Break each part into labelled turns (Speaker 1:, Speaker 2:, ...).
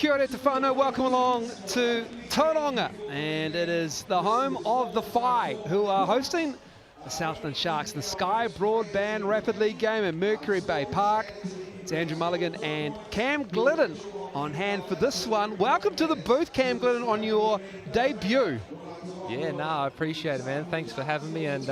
Speaker 1: Kia ora te whānau, welcome along to Tauranga, and it is the home of the Whai, who are hosting the Southland Sharks in the Sky Broadband Rapid League game at Mercury Baypark. It's Andrew Mulligan and Cam Glidden on hand for this one. Welcome to the booth, Cam Glidden, on your debut.
Speaker 2: Yeah, no, I appreciate it, man. Thanks for having me, and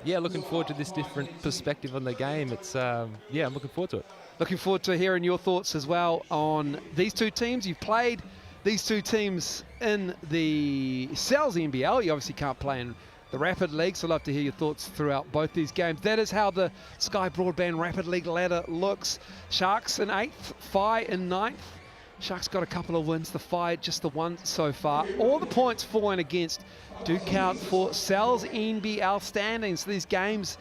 Speaker 2: yeah, looking forward to this different perspective on the game. It's yeah, I'm looking forward to it.
Speaker 1: Looking forward to hearing your thoughts as well on these two teams. You've played these two teams in the Cells NBL. You obviously can't play in the Rapid League, so I'd love to hear your thoughts throughout both these games. That is how the Sky Broadband Rapid League ladder looks. Sharks in 8th, Whai in 9th. Sharks got a couple of wins, the Whai just the one so far. All the points for and against do count for Cells NBL standings. These games,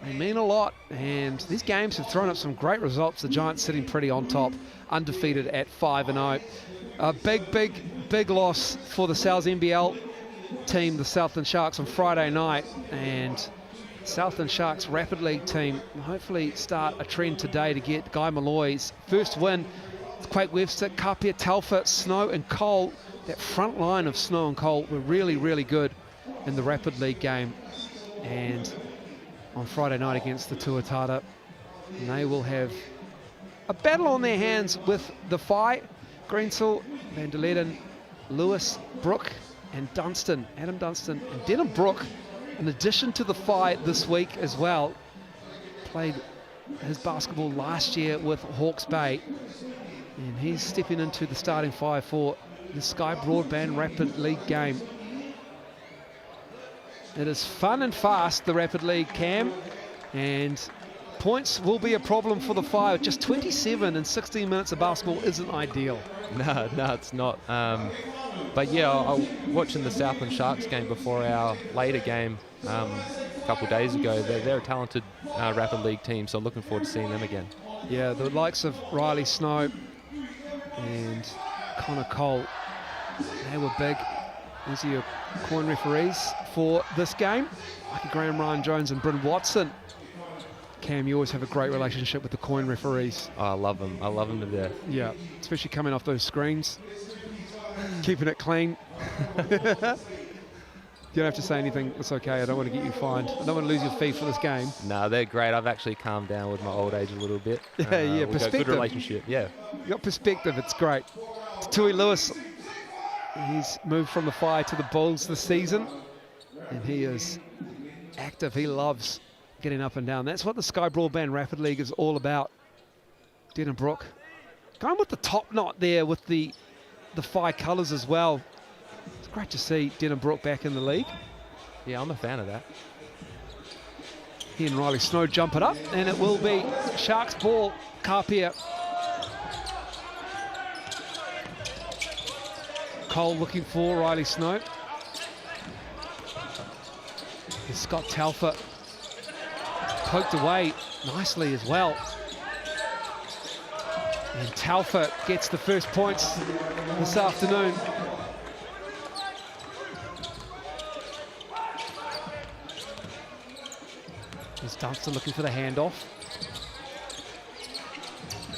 Speaker 1: they mean a lot, and these games have thrown up some great results. The Giants sitting pretty on top, undefeated at 5-0. A big loss for the Cells NBL team, the Southland Sharks, on Friday night, and Southland Sharks Rapid League team will hopefully start a trend today to get Guy Malloy's first win. Quake Webster, Kapia, Telfer, Snow and Cole. That front line of Snow and Cole were really good in the Rapid League game, and on Friday night against the Tuatara, they will have a battle on their hands with the Whai. Greensel, Van der Leden, Lewis, Brook and Dunstan, Adam Dunstan and Denham Brook, in addition to the Whai this week as well, played his basketball last year with Hawke's Bay, and he's stepping into the starting five for the Sky Broadband Rapid League game. It is fun and fast, the Rapid League, Cam, and points will be a problem for the Whai. Just 27 in 16 minutes of basketball isn't ideal.
Speaker 2: No, it's not. But yeah, I was watching the Southland Sharks game before our later game a couple of days ago. They're a talented Rapid League team, so I'm looking forward to seeing them again.
Speaker 1: Yeah, the likes of Riley Snow and Connor Cole, they were big. These are your coin referees for this game. Mikey Graham, Ryan Jones and Bryn Watson. Cam, you always have a great relationship with the coin referees.
Speaker 2: Oh, I love them. I love them to death.
Speaker 1: Yeah, especially coming off those screens. Keeping it clean. You don't have to say anything. It's okay. I don't want to get you fined. I don't want to lose your fee for this game.
Speaker 2: No, they're great. I've actually calmed down with my old age a little bit.
Speaker 1: Yeah,
Speaker 2: we've
Speaker 1: perspective.
Speaker 2: got a good relationship. Yeah.
Speaker 1: You got perspective. It's great. Tui Lewis, he's moved from the Whai to the Bulls this season, and he is active. He loves getting up and down. That's what the Sky Broadband Rapid League is all about. Denham Brook going with the top knot there with the Whai colours as well. It's great to see Denham Brook back in the league.
Speaker 2: Yeah, I'm a fan of that.
Speaker 1: He and Riley Snow jump it up, and it will be Sharks ball. Kapia. Cole looking for Riley Snow. Here's Scott Telfer. Poked away nicely as well. And Telfer gets the first points this afternoon. Here's Dunstan looking for the handoff.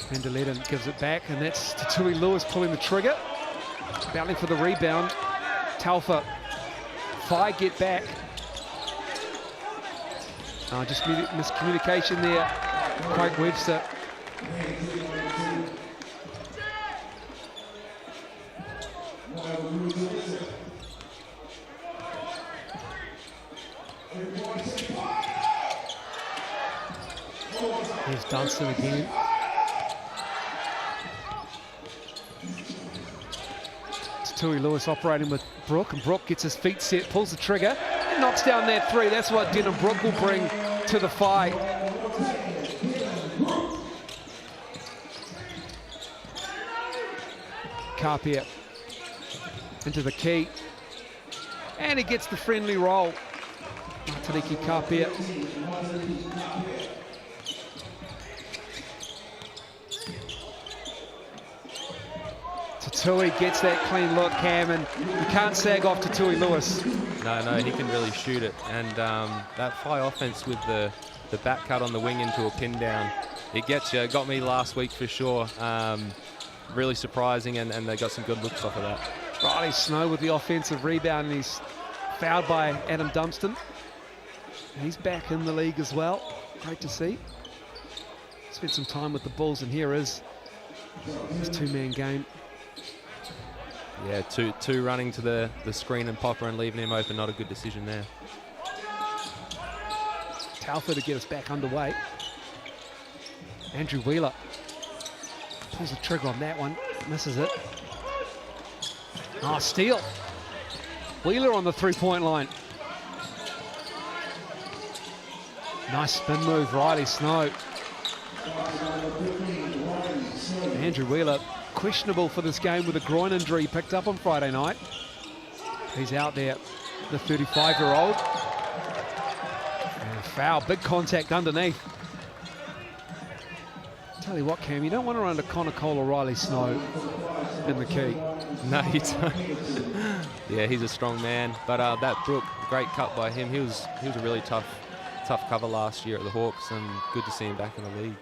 Speaker 1: Van der Leden gives it back, and that's Tui Lewis pulling the trigger. Battling for the rebound. Telfer. Whai get back. Just miscommunication there. Craig Webster. Here's Dunstan again. Tui Lewis operating with Brook, and Brook gets his feet set, pulls the trigger, and knocks down that three. That's what Denham Brook will bring to the Whai. Kapia into the key, and he gets the friendly roll. Matariki Kapia. Tui gets that clean look, Cam, and you can't sag off to Tui Lewis.
Speaker 2: No, he can really shoot it. And that Whai offense with the back cut on the wing into a pin down, it gets you. It got me last week for sure. really surprising, and they got some good looks off of that.
Speaker 1: Riley Snow with the offensive rebound, and he's fouled by Adam Dunstan. He's back in the league as well. Great to see. Spent some time with the Bulls, and here is his two-man game.
Speaker 2: Yeah, two running to the screen and Popper and leaving him open. Not a good decision there.
Speaker 1: Taufa to get us back underway. Andrew Wheeler pulls the trigger on that one, misses it. Oh, steal. Wheeler on the three-point line. Nice spin move, Riley Snow. Andrew Wheeler, questionable for this game with a groin injury picked up on Friday night. He's out there, the 35-year-old. And a foul, big contact underneath. Tell you what, Cam, you don't want to run to Connor Cole or Riley Snow in the key.
Speaker 2: No, you don't. Yeah, he's a strong man. But that Brook, great cut by him. He was a really tough cover last year at the Hawks, and good to see him back in the league.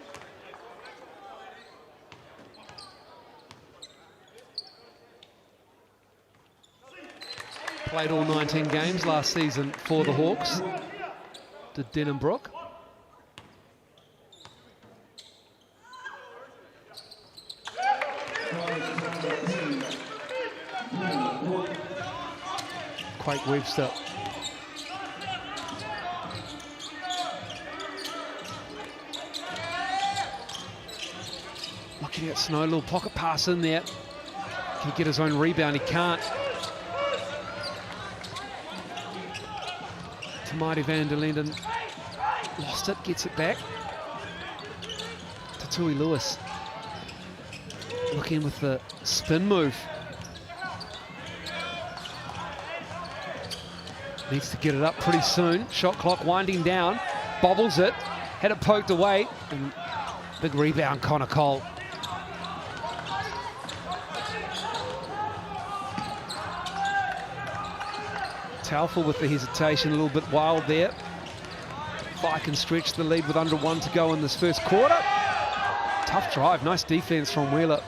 Speaker 1: Played all 19 games last season for the Hawks. Did Denham Brook. Quake Webster. Looking at Snow, little pocket pass in there. Can he get his own rebound? He can't. Tamati van der Linden lost it, gets it back. Tatui Lewis looking with the spin move. Needs to get it up pretty soon. Shot clock winding down. Bobbles it. Had it poked away. And big rebound, Connor Cole. Taufa with the hesitation, a little bit wild there. Whai can stretch the lead with under 1 to go in this first quarter. Tough drive, nice defense from Wheeler.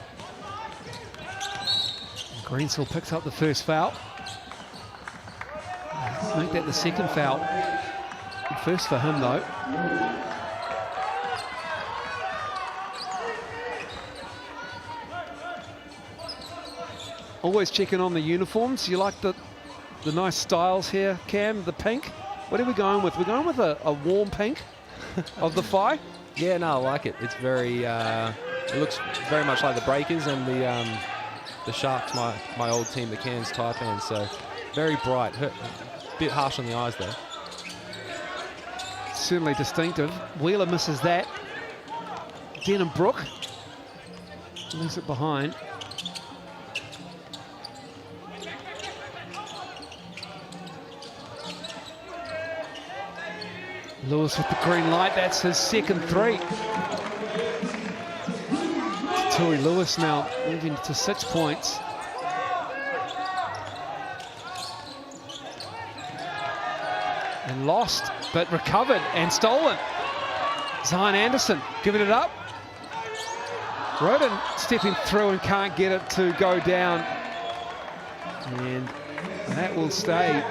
Speaker 1: Greensell picks up the first foul. Make that the second foul. First for him though. Always checking on the uniforms. You like the nice styles here, Cam, the pink. What are we going with? We're going with a warm pink of the Whai.
Speaker 2: Yeah, no, I like it. It's very, it looks very much like the Breakers and the Sharks, my old team, the Cairns Taipans. So very bright, a bit harsh on the eyes there.
Speaker 1: Certainly distinctive. Wheeler misses that. Denham Brook leaves it behind. Lewis with the green light, that's his second three. Tui Lewis now moving to 6 points. And lost, but recovered and stolen. Zion Anderson giving it up. Roden stepping through and can't get it to go down. And that will stay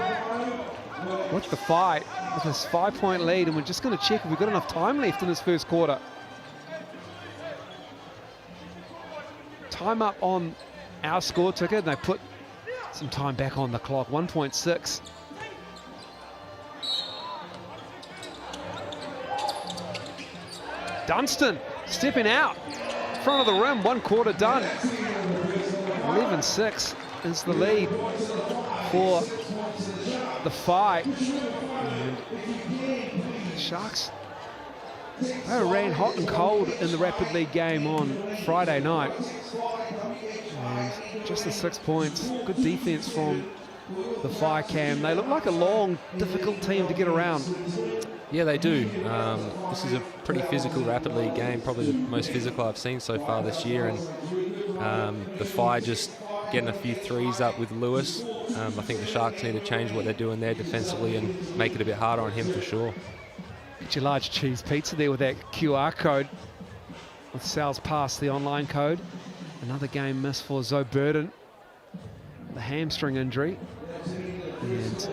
Speaker 1: with the fight, with his 5-point lead. And we're just going to check if we've got enough time left in this first quarter. Time up on our score ticket, and they put some time back on the clock, 1.6. Dunstan stepping out, front of the rim, 1 quarter done. 11-6 is the lead for the Whai. Sharks, they ran hot and cold in the Rapid League game on Friday night. And just the 6 points, good defense from the Whai, Cam. They look like a long, difficult team to get around.
Speaker 2: Yeah, they do. This is a pretty physical Rapid League game, probably the most physical I've seen so far this year. And the Whai just getting a few threes up with Lewis. I think the Sharks need to change what they're doing there defensively and make it a bit harder on him for sure.
Speaker 1: Get your large cheese pizza there with that QR code with Sal's Pass, the online code. Another game missed for Zoe Burden, the hamstring injury. And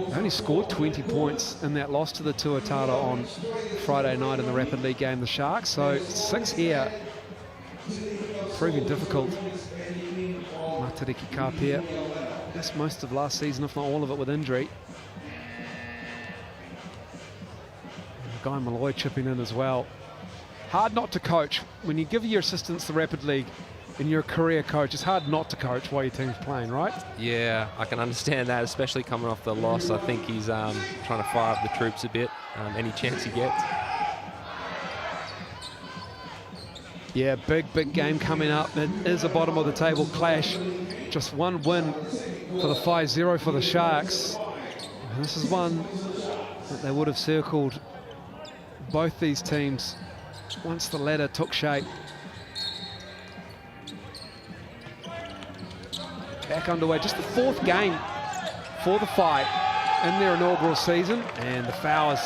Speaker 1: they only scored 20 points in that loss to the Tuatara on Friday night in the Rapid League game, the Sharks. So 6 here, proving difficult. Matariki Kapia, that's most of last season, if not all of it, with injury. And Guy Malloy chipping in as well. Hard not to coach. When you give your assistants the Rapid League and you're a career coach, it's hard not to coach while your team's playing, right?
Speaker 2: Yeah, I can understand that, especially coming off the loss. I think he's trying to fire up the troops a bit, any chance he gets.
Speaker 1: Yeah, big game coming up. It is a bottom of the table clash. Just one win for the 5-0 for the Sharks. And this is one that they would have circled, both these teams, once the ladder took shape. Back underway, just the 4th game for the Whai in their inaugural season. And the foul is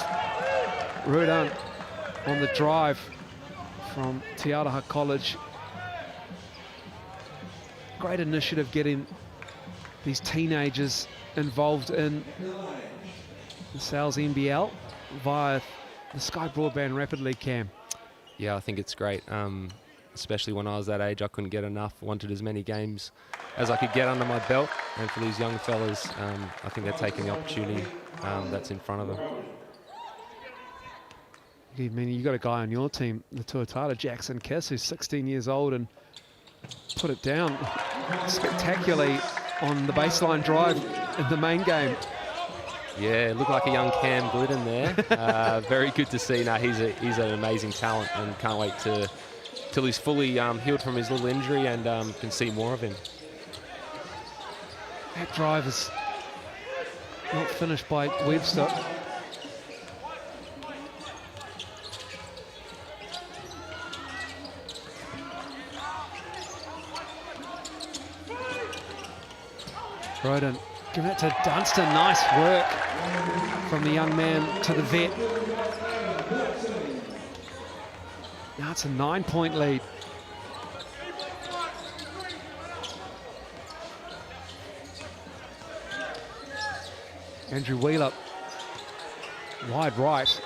Speaker 1: Rudan on the drive from Te Araha College. Great initiative getting these teenagers involved in the Sales NBL via the Sky Broadband Rapid League cam.
Speaker 2: Yeah, I think it's great. Especially when I was that age, I couldn't get enough. Wanted as many games as I could get under my belt. And for these young fellas, I think they're taking the opportunity that's in front of them.
Speaker 1: I mean, you got a guy on your team, the Tuatara, Jackson Kiss, who's 16 years old and put it down spectacularly on the baseline drive in the main game.
Speaker 2: Yeah, looked like a young Cam Glidden there. Very good to see. Now he's an amazing talent, and can't wait till he's fully healed from his little injury and can see more of him.
Speaker 1: That drive is not finished by Webster. Roden, give it to Dunstan. Nice work from the young man to the vet. Now it's a 9-point lead. Andrew Wheeler, wide right.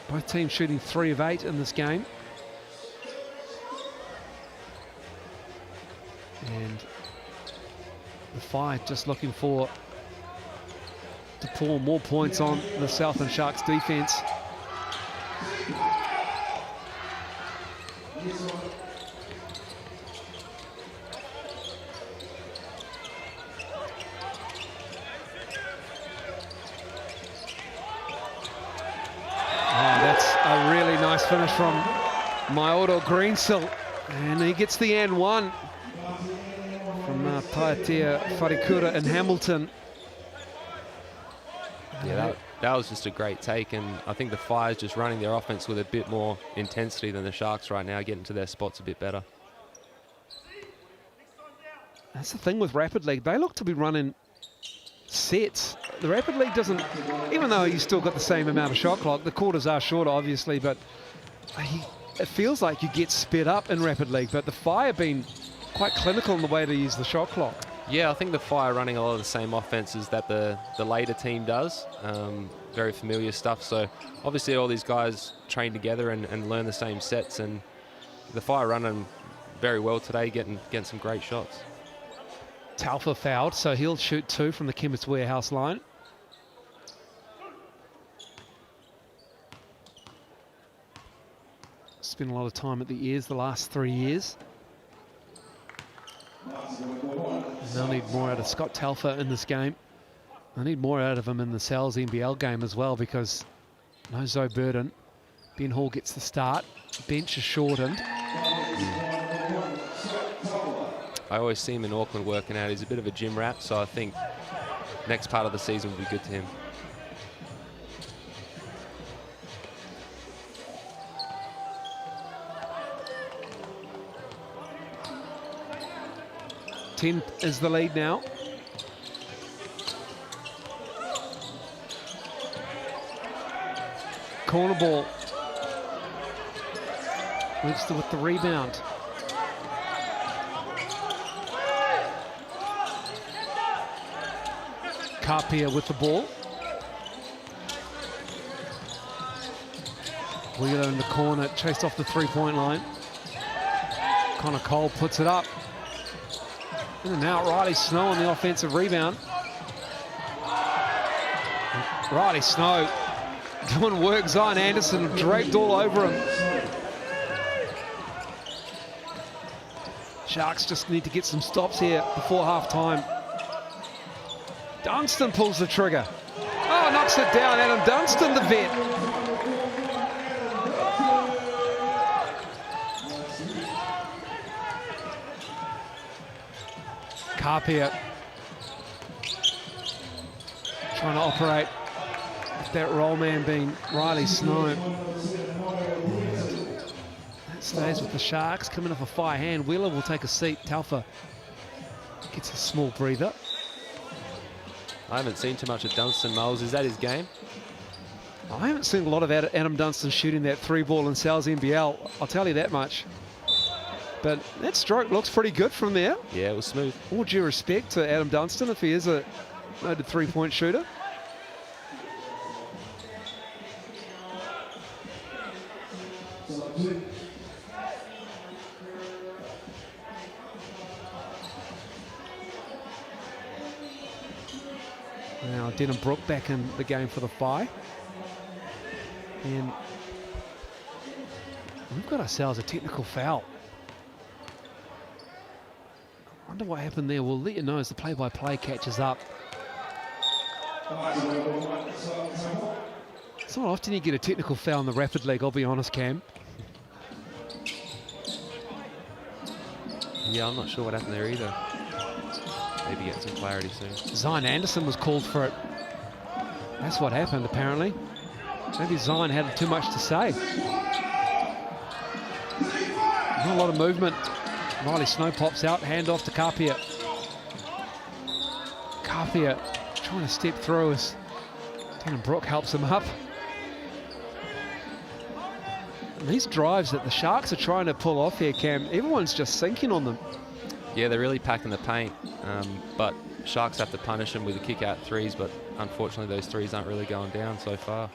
Speaker 1: Both teams shooting 3 of 8 in this game. And the Whai just looking to pour more points on the Southland Sharks defense. A really nice finish from Maodo Greensill, and he gets the and one from Paetia Wharikura in Hamilton.
Speaker 2: Yeah, that was just a great take, and I think the Whai is just running their offense with a bit more intensity than the Sharks right now, getting to their spots a bit better.
Speaker 1: That's the thing with Rapid League, they look to be running sets. The Rapid League doesn't, even though you still got the same amount of shot clock, the quarters are shorter obviously, but it feels like you get sped up in Rapid League, but the Whai have been quite clinical in the way to use the shot clock.
Speaker 2: Yeah, I think the Whai are running a lot of the same offenses that the later team does. Very familiar stuff, so obviously all these guys train together and learn the same sets, and the Whai are running very well today, getting some great shots.
Speaker 1: Taufa fouled, so he'll shoot 2 from the Chemist Warehouse line. Spent a lot of time at the ears the last 3 years. And they'll need more out of Scott Taufa in this game. They'll need more out of him in the Sales NBL game as well, because no Zoe Burden. Ben Hall gets the start. Bench is shortened.
Speaker 2: I always see him in Auckland working out. He's a bit of a gym rat, so I think next part of the season will be good to him.
Speaker 1: 10 is the lead now. Corner ball. Webster with the rebound. Carpia with the ball. Wheeler in the corner, chased off the three-point line. Connor Cole puts it up. In and out, Riley Snow on the offensive rebound. Riley Snow doing work. Zion Anderson draped all over him. Sharks just need to get some stops here before half-time. Dunstan pulls the trigger. Oh, knocks it down. Adam Dunstan, the vet. Carpia trying to operate with that roll man being Riley Snow. That stays with the Sharks, coming off a fire hand. Wheeler will take a seat. Taufa gets a small breather.
Speaker 2: I haven't seen too much of Dunstan, Moles. Is that his game?
Speaker 1: I haven't seen a lot of Adam Dunstan shooting that three ball in Sal's NBL, I'll tell you that much. But that stroke looks pretty good from there.
Speaker 2: Yeah, it was smooth. All
Speaker 1: due respect to Adam Dunstan if he is a noted three-point shooter. Now Denham Brook back in the game for the Whai. And we've got ourselves a technical foul. I wonder what happened there. We'll let you know as the play-by-play catches up. It's not often you get a technical foul in the Rapid League, I'll be honest, Cam.
Speaker 2: Yeah, I'm not sure what happened there either. Maybe get some clarity soon.
Speaker 1: Zion Anderson was called for it. That's what happened, apparently. Maybe Zion had too much to say. Not a lot of movement. Riley Snow pops out, hand off to Carpia. Carpia trying to step through as Denham Brook helps him up. And these drives that the Sharks are trying to pull off here, Cam, everyone's just sinking on them.
Speaker 2: Yeah, they're really packing the paint, but Sharks have to punish them with the kick-out threes, but unfortunately those threes aren't really going down so far.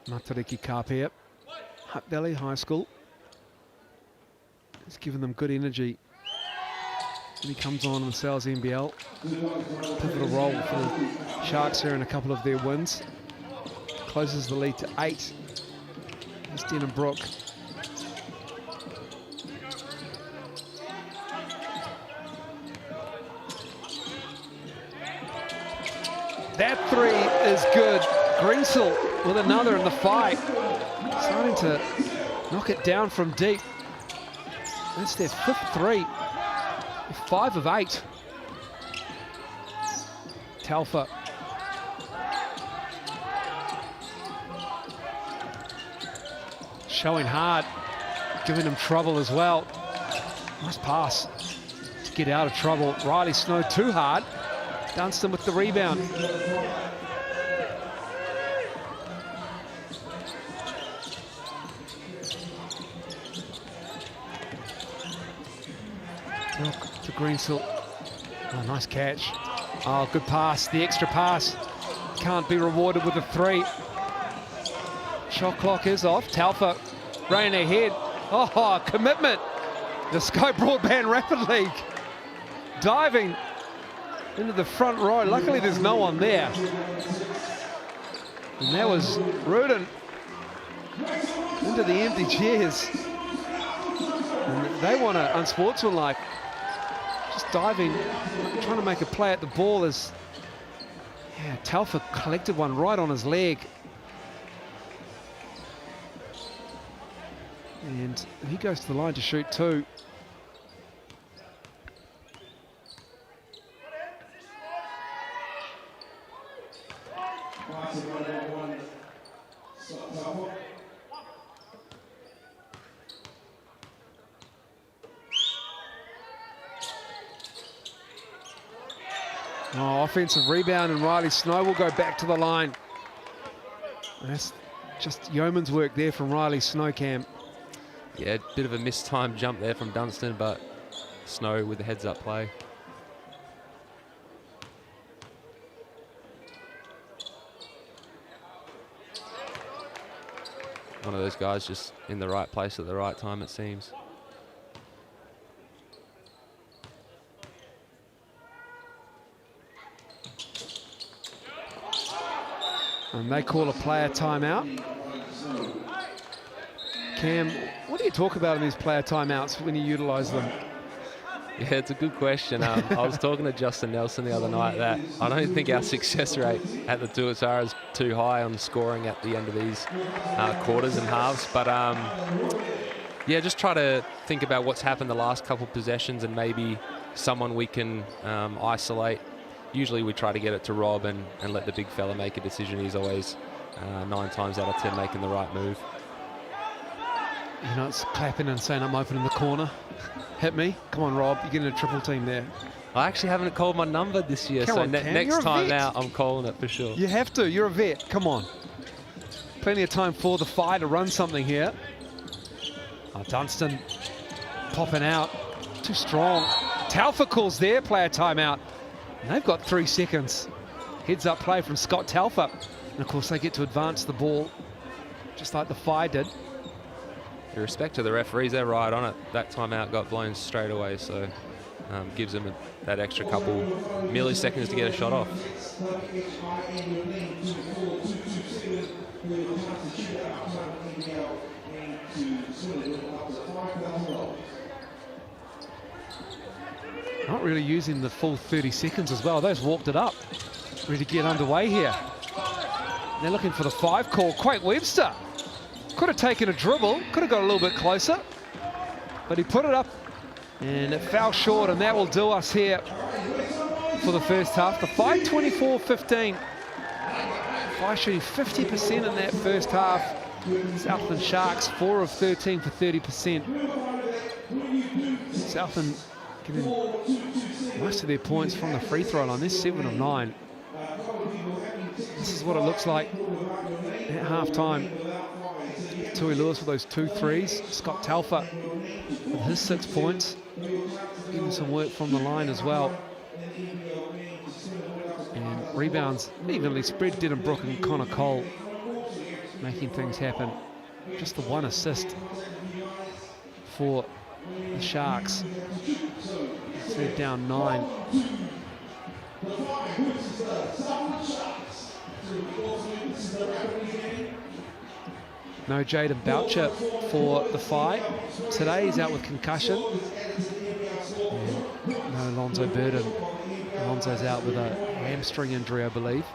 Speaker 1: Matariki Carpia, Hutt Valley High School. He's given them good energy. And he comes on and sells NBL. Pivotal role for the Sharks here in a couple of their wins. Closes the lead to 8. Here's Denham Brook. That three is good. Greensel with another in the fight. Starting to knock it down from deep. That's their 5th three. 5 of 8. Taufa. Showing hard, giving him trouble as well. Nice pass to get out of trouble. Riley Snow too hard. Dunstan with the rebound. To Greensel. Oh, nice catch. Oh, good pass. The extra pass can't be rewarded with a 3. Shot clock is off. Taufa running ahead. Oh, commitment. The Sky Broadband Rapid League diving into the front row. Luckily, there's no one there. And that was Rudin into the empty chairs. And they want to unsportsmanlike. Just diving, trying to make a play at the ball as Taufa collected one right on his leg. And he goes to the line to shoot 2. Oh, offensive rebound, and Riley Snow will go back to the line. That's just yeoman's work there from Riley Snow, Cam.
Speaker 2: Yeah, a bit of a mistimed jump there from Dunstan, but Snow with the heads-up play. One of those guys just in the right place at the right time, it seems.
Speaker 1: And they call a player timeout. Cam, what do you talk about in these player timeouts when you utilise them?
Speaker 2: Yeah, it's a good question. I was talking to Justin Nelson the other night that I don't think our success rate at the Tuatara is too high on scoring at the end of these quarters and halves. But yeah, just try to think about what's happened the last couple of possessions and maybe someone we can isolate. Usually we try to get it to Rob and let the big fella make a decision. He's always 9 times out of 10 making the right move.
Speaker 1: You know, it's clapping and saying I'm open in the corner. Hit me. Come on, Rob. You're getting a triple team there.
Speaker 2: I actually haven't called my number this year,
Speaker 1: Come
Speaker 2: so
Speaker 1: on,
Speaker 2: next time out I'm calling it for sure.
Speaker 1: You have to. You're a vet. Come on. Plenty of time for the Whai to run something here. Oh, Dunstan popping out. Too strong. Taufa calls their player timeout. And they've got 3 seconds. Heads up play from Scott Taufa. And of course they get to advance the ball just like the Whai did.
Speaker 2: In respect to the referees, they're right on it. That timeout got blown straight away, so gives them that extra couple milliseconds to get a shot off.
Speaker 1: Not really using the full 30 seconds as well. Those walked it up. Ready to get underway here. They're looking for the 5 call. Quake Webster could have taken a dribble, could have got a little bit closer, but he put it up and it fell short, and that will do us here for the first half. The Whai 24-15. Whai shooting 50% in that first half. Southland Sharks 4 of 13 for 30%. Southland getting most of their points from the free throw line. They're 7 of 9. This is what it looks like at half-time. Tui Lewis with those 2 threes. Scott Taufa with his 6 points. Getting some work from the line as well. And rebounds evenly spread. Dylan Brook and Connor Cole making things happen. Just the 1 assist for the Sharks. They're down 9. No Jaden Boucher for the Whai. Today he's out with concussion. And no Alonzo Burden. Alonzo's out with a hamstring injury, I believe.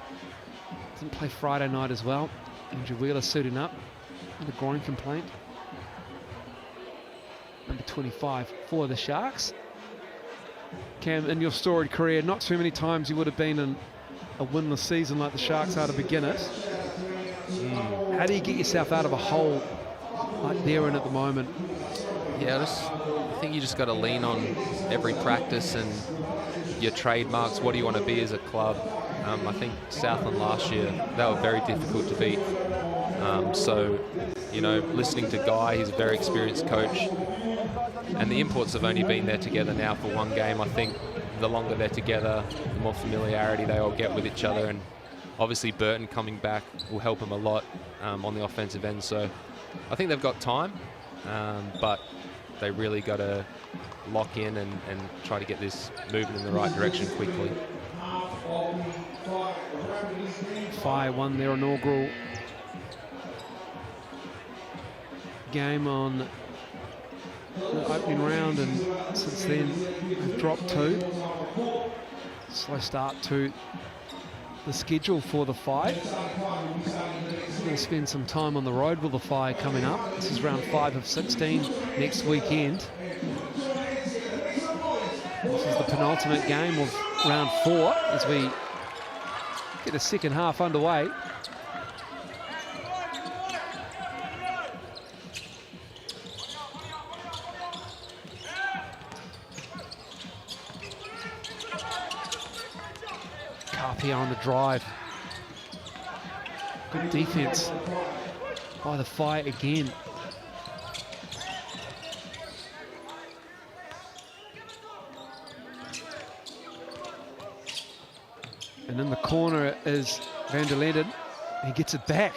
Speaker 1: Didn't play Friday night as well. Andrew Wheeler suiting up with a groin complaint. Number 25 for the Sharks. Cam, in your storied career, not too many times you would have been in a winless season like the Sharks are to begin it. How do you get yourself out of a hole like they're in at the moment?
Speaker 2: Yeah, I think you just got to lean on every practice and your trademarks. What do you want to be as a club? I think Southland last year, they were very difficult to beat. So, you know, listening to Guy, he's a very experienced coach. And the imports have only been there together now for 1 game. I think the longer they're together, the more familiarity they all get with each other. And obviously Burton coming back will help them a lot on the offensive end. So I think they've got time, but they really got to lock in and try to get this moving in the right direction quickly.
Speaker 1: Whai won their inaugural game on the opening round, and since then they've dropped 2. Slow start to the schedule for the Whai. Going to spend some time on the road with the Whai coming up. This is round 5 of 16 next weekend. This is the penultimate game of round 4 as we get the second half underway. Carpia on the drive. Good defense by the Whai again. And in the corner is Van der Linden. He gets it back.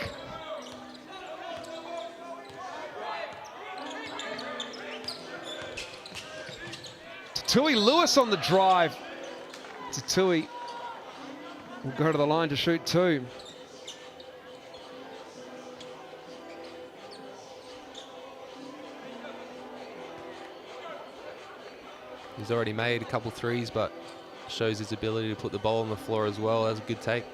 Speaker 1: Tui Lewis on the drive. Tui will go to the line to shoot two.
Speaker 2: He's already made a couple threes, but shows his ability to put the ball on the floor as well. That's a good take.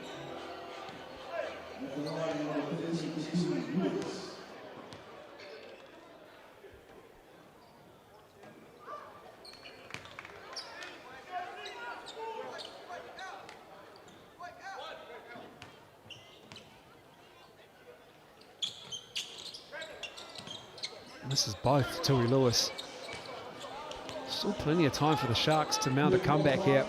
Speaker 1: And this is both Tui Lewis. Still plenty of time for the Sharks to mount a comeback here.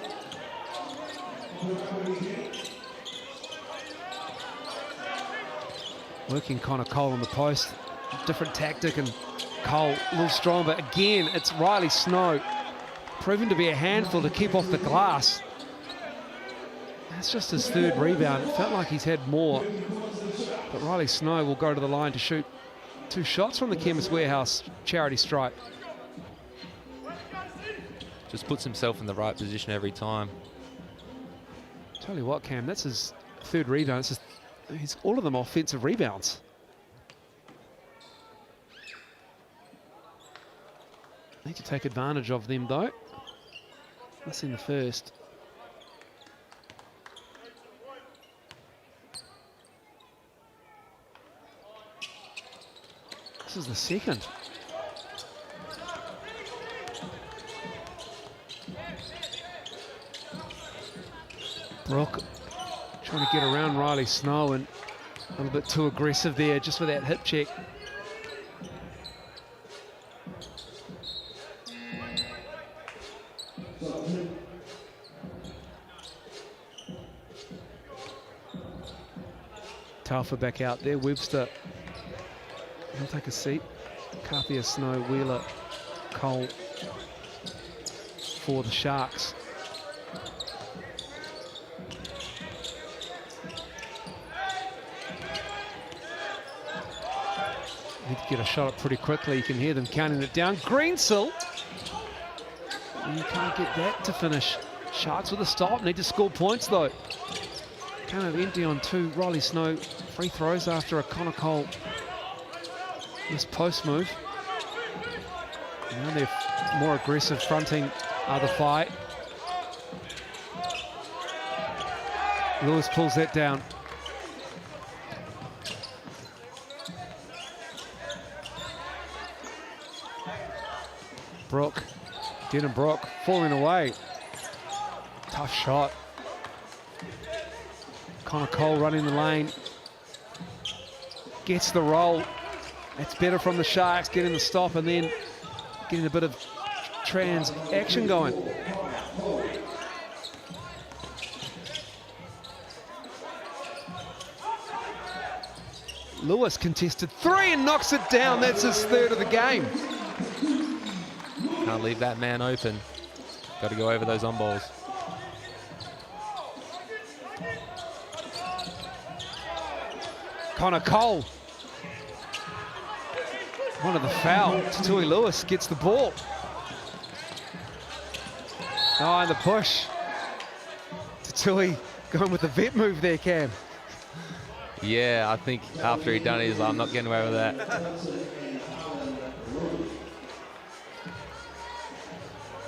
Speaker 1: Working Connor Cole on the post. Different tactic, and Cole a little strong, but again, it's Riley Snow proving to be a handful to keep off the glass. That's just his third rebound. It felt like he's had more, but Riley Snow will go to the line to shoot two shots from the Chemist Warehouse charity stripe.
Speaker 2: Just puts himself in the right position every time.
Speaker 1: Tell you what, Cam, that's his third rebound. He's all of them offensive rebounds. Need to take advantage of them though. Missing the first. This is the second. Brook trying to get around Riley Snow, and a little bit too aggressive there just with that hip check. Taufa back out there. Webster, he'll take a seat. Carpia, Snow, Wheeler, Cole for the Sharks. Need to get a shot up pretty quickly. You can hear them counting it down. Greensill. And you can't get that to finish. Sharks with a stop. Need to score points though. Kind of empty on two Riley Snow free throws after a Connor Cole missed post move. Now they're more aggressive fronting the Whai. Lewis pulls that down. Brook, Denham Brook falling away. Tough shot. Connor Cole running the lane. Gets the roll. That's better from the Sharks, getting the stop and then getting a bit of trans action going. Lewis contested three and knocks it down. That's his third of the game.
Speaker 2: Can't leave that man open. Got to go over those on balls.
Speaker 1: Connor Cole. One of the foul. Tui Lewis gets the ball. Oh, and the push. Tui going with the vet move there, Cam.
Speaker 2: Yeah, I think after he done it, he's like, I'm not getting away with that.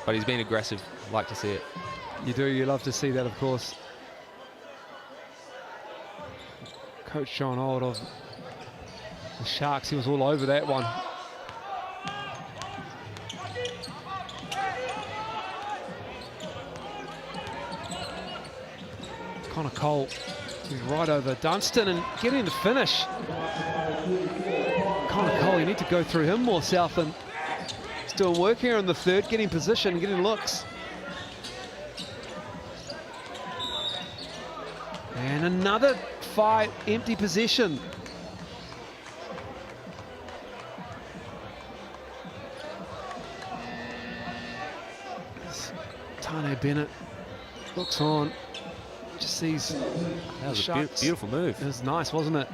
Speaker 2: But he's been aggressive. Like to see it.
Speaker 1: You do. You love to see that, of course. Coach John Old of the Sharks, he was all over that one. Connor Cole is right over Dunstan and getting the finish. Connor Cole, you need to go through him more, Southland. He's doing work here in the third, getting position, getting looks. And another fight, empty possession. Tane Bennett looks on, just sees
Speaker 2: that was
Speaker 1: a
Speaker 2: beautiful move.
Speaker 1: It was nice, wasn't it?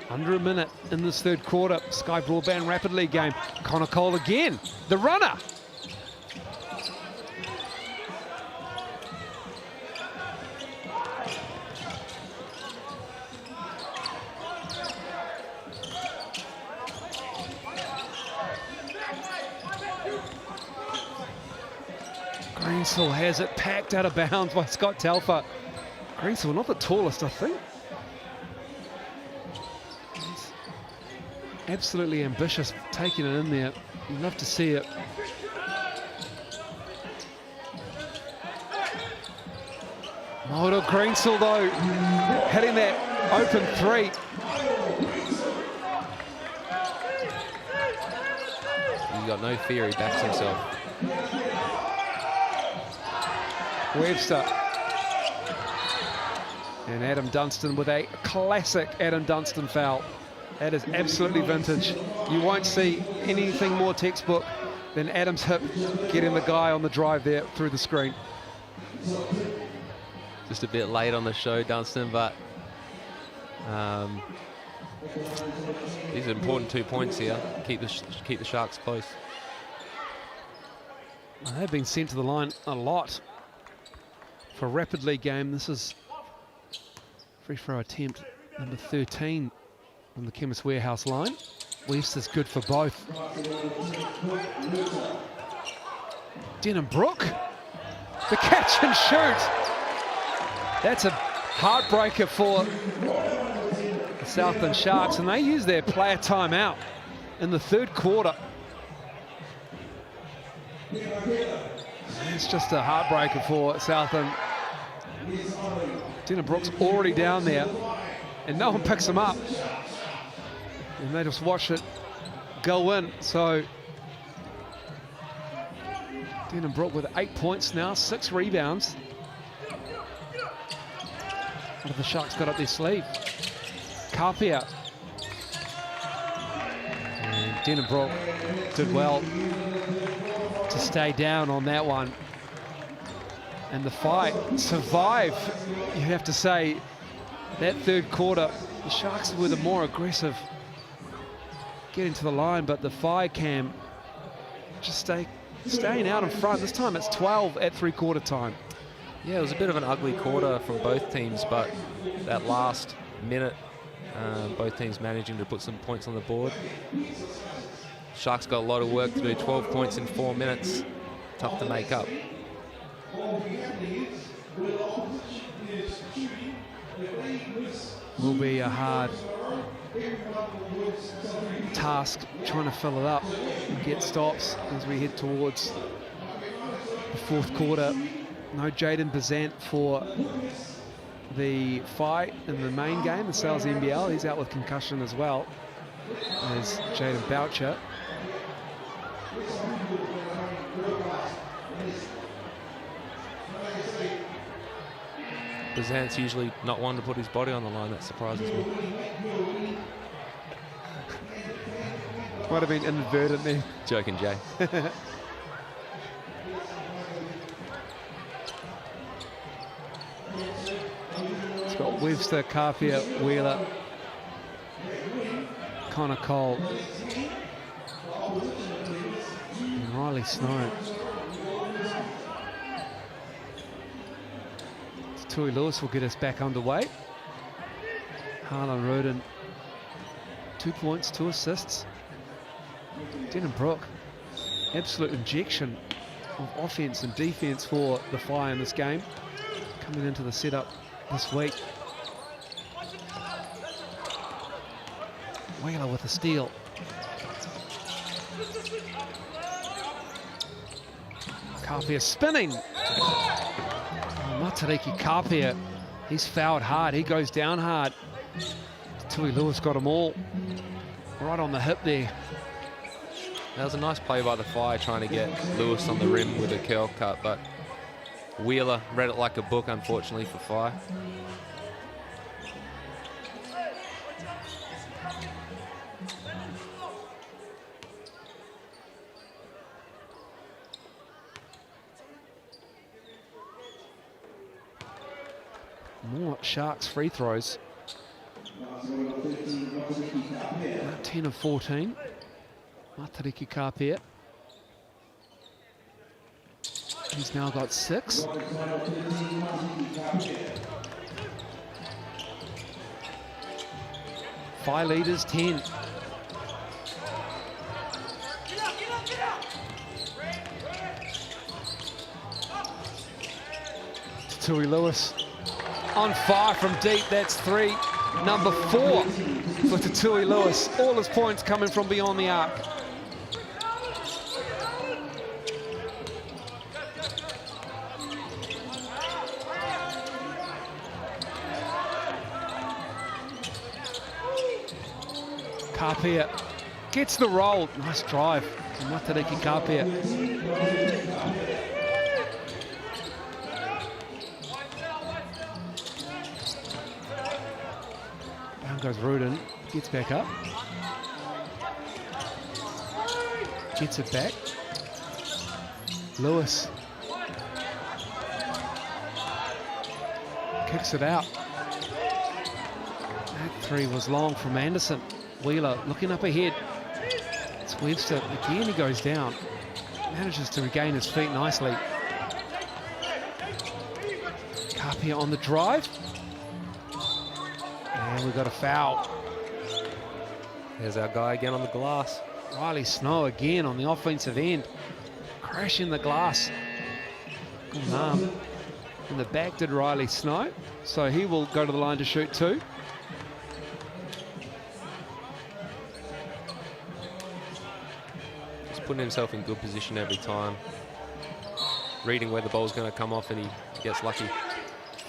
Speaker 1: Under a minute in this third quarter. Sky Broadband Rapid League game. Connor Cole again, the runner. Greensell has it packed out of bounds by Scott Telfer. Greensell, not the tallest, I think. He's absolutely ambitious, taking it in there. You'd love to see it. Mulder Greensell, though, hitting that open three.
Speaker 2: He's got no fear, he backs himself.
Speaker 1: Webster. And Adam Dunstan with a classic Adam Dunstan foul. That is absolutely vintage. You won't see anything more textbook than Adam's hip getting the guy on the drive there through the screen.
Speaker 2: Just a bit late on the show, Dunstan, but these are important 2 points here. Keep the Sharks close.
Speaker 1: They've been sent to the line a lot for a Rapid League game. This is free throw attempt number 13 on the Chemist Warehouse line. Webster's good for both. Denham Brook, the catch and shoot. That's a heartbreaker for the Southland Sharks, and they use their player timeout in the third quarter. It's just a heartbreaker for Southland. Denham Brook's already down there, and no one picks him up. And they just watch it go in. So Denham Brook with 8 points now, 6 rebounds. What have the Sharks got up their sleeve? Carpia. And Denham Brook did well to stay down on that one. And the fight survive, you have to say. That third quarter, the Sharks were the more aggressive getting to the line, but the Whai cam just staying out in front. This time it's 12 at three-quarter time.
Speaker 2: Yeah, it was a bit of an ugly quarter from both teams, but that last minute, both teams managing to put some points on the board. Sharks got a lot of work to do, 12 points in 4 minutes. Tough to make up.
Speaker 1: Will be a hard task trying to fill it up and get stops as we head towards the fourth quarter. No Jaden Bazant for the fight in the main game, the Sales NBL. He's out with concussion as well as Jaden Boucher.
Speaker 2: Bazant's usually not one to put his body on the line. That surprises me.
Speaker 1: Might have been inadvertent there.
Speaker 2: Joking, Jay.
Speaker 1: It's got Webster, Carpia, Wheeler, Connor Cole, and Riley Snow. Tui Lewis will get us back underway. Harlan Roden, 2 points, 2 assists. Denham Brook, absolute injection of offense and defense for the Whai in this game, coming into the setup this week. Wheeler with a steal. Carpia spinning. Matariki Carpia, he's fouled hard. He goes down hard. Tui Lewis got them all right on the hip there.
Speaker 2: That was a nice play by the Whai, trying to get Lewis on the rim with a curl cut, but Wheeler read it like a book, unfortunately, for Whai.
Speaker 1: More Sharks free throws. 10 of 14. Matariki Kapia. He's now got 6. Whai leaders 10. Tui Lewis on fire from deep. That's 3. Number 4 for Tui Lewis. All his points coming from beyond the arc. Kapia gets the roll. Nice drive from Matariki Kapia. Down goes Rudin. Gets back up. Gets it back. Lewis. Kicks it out. That 3 was long from Anderson. Wheeler looking up ahead. It's Webster. Again, he goes down. Manages to regain his feet nicely. Kapia on the drive. And we've got a foul.
Speaker 2: There's our guy again on the glass.
Speaker 1: Riley Snow again on the offensive end. Crashing the glass. Good arm. In the back did Riley Snow. So he will go to the line to shoot 2.
Speaker 2: Putting himself in good position every time. Reading where the ball's going to come off, and he gets lucky.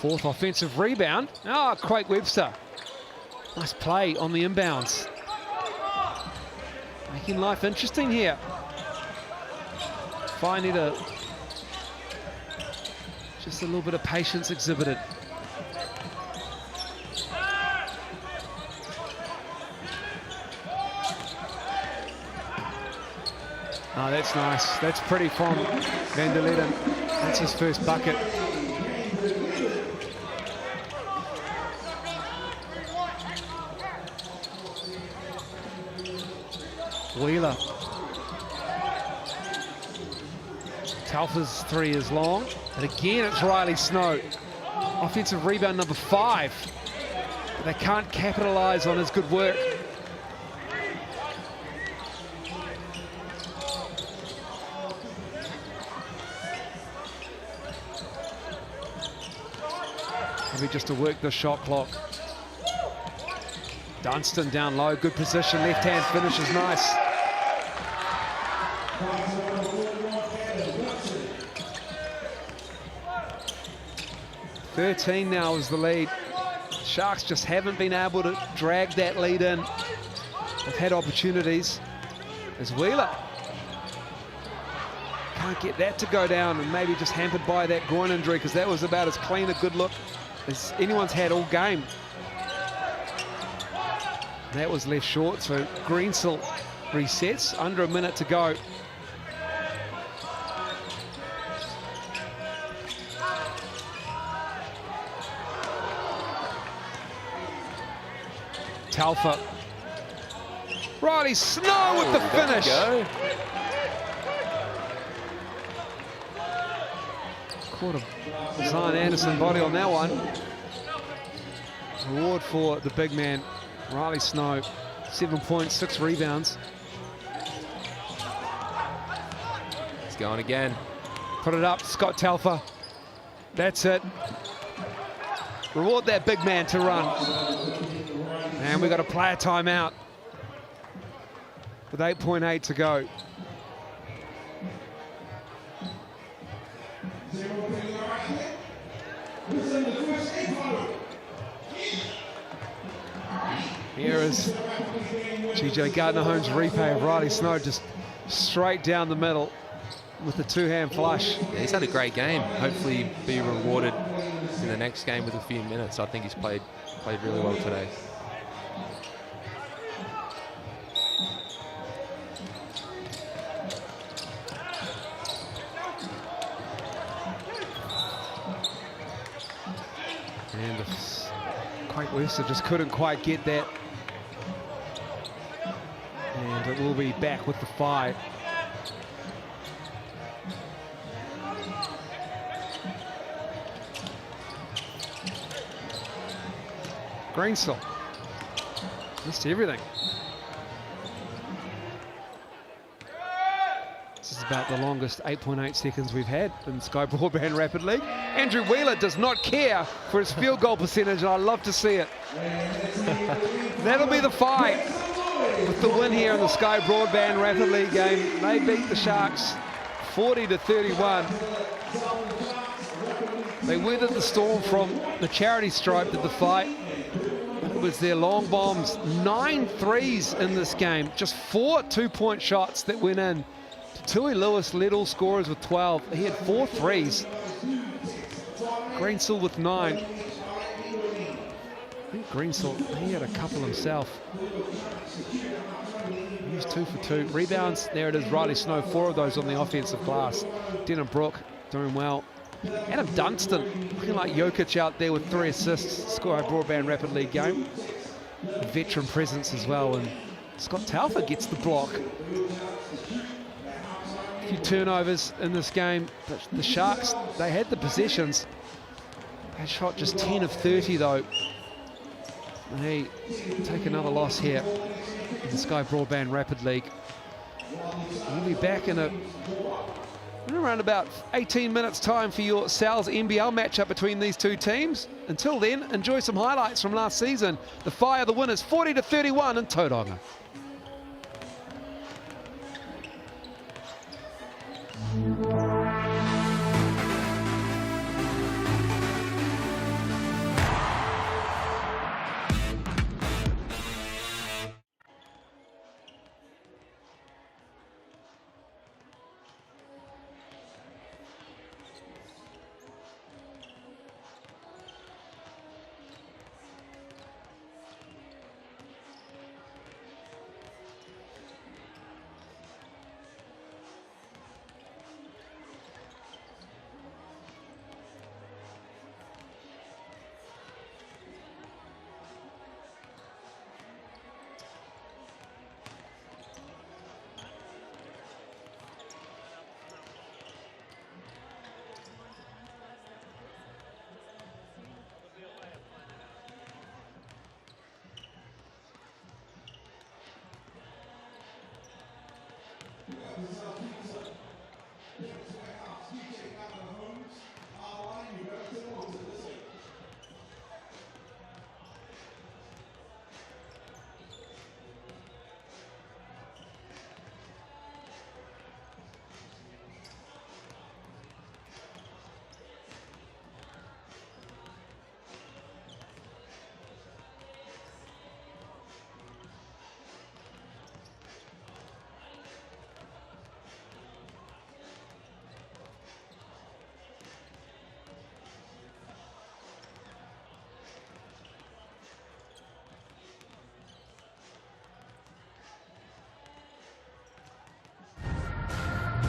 Speaker 1: 4th offensive rebound. Ah, Quake Webster. Nice play on the inbounds. Making life interesting here. Finding just a little bit of patience exhibited. Oh, that's nice. That's pretty from Van der Leden. That's his first bucket. Wheeler. Talfa's 3 is long. And again, it's Riley Snow. Offensive rebound number 5. But they can't capitalize on his good work. Maybe just to work the shot clock. Dunstan down low, good position, left hand finish is nice. $13 now is the lead. Sharks just haven't been able to drag that lead in. They've had opportunities. There's Wheeler. Can't get that to go down, and maybe just hampered by that groin injury, because that was about as clean a good look as anyone's had all game. That was left short, so Greensel resets. Under a minute to go. Talfa. Riley Snow with the finish. Caught a Zion Anderson body on that one. Reward for the big man, Riley Snow. 7 points, 6 rebounds.
Speaker 2: He's going again.
Speaker 1: Put it up, Scott Talfa. That's it. Reward that big man to run. And we've got a player timeout with 8.8 to go. Here is GJ Gardner-Holmes' replay of Riley Snow, just straight down the middle with the two-hand flush.
Speaker 2: Yeah, he's had a great game. Hopefully be rewarded in the next game with a few minutes. I think he's played really well today.
Speaker 1: And the Quake Webster just couldn't quite get that. And it will be back with the 5. Greensill missed everything. This is about the longest 8.8 seconds we've had in Sky Broadband Rapid League. Andrew Wheeler does not care for his field goal percentage, and I love to see it. That'll be the 5 with the win here in the Sky Broadband Rapid League game. They beat the Sharks 40-31. They weathered the storm from the charity stripe to the fight. It was their long bombs, 9 threes in this game, just 4 two-point shots that went in. Tui Lewis led all scorers with 12. He had 4 threes. Greensill with 9. I think Greensill, he had a couple himself. He was 2 for 2. Rebounds, there it is, Riley Snow, 4 of those on the offensive glass. Denham Brook doing well. Adam Dunstan looking like Jokic out there with 3 assists. Sky Broadband Rapid League game. A veteran presence as well, and Scott Talfa gets the block. A few turnovers in this game, but the Sharks, they had the possessions. They shot just 10 of 30 though. They take another loss here in the Sky Broadband Rapid League. We'll be back in around about 18 minutes time for your Sal's NBL matchup between these two teams. Until then, enjoy some highlights from last season. The Whai, the winners, 40-31 in Tauranga.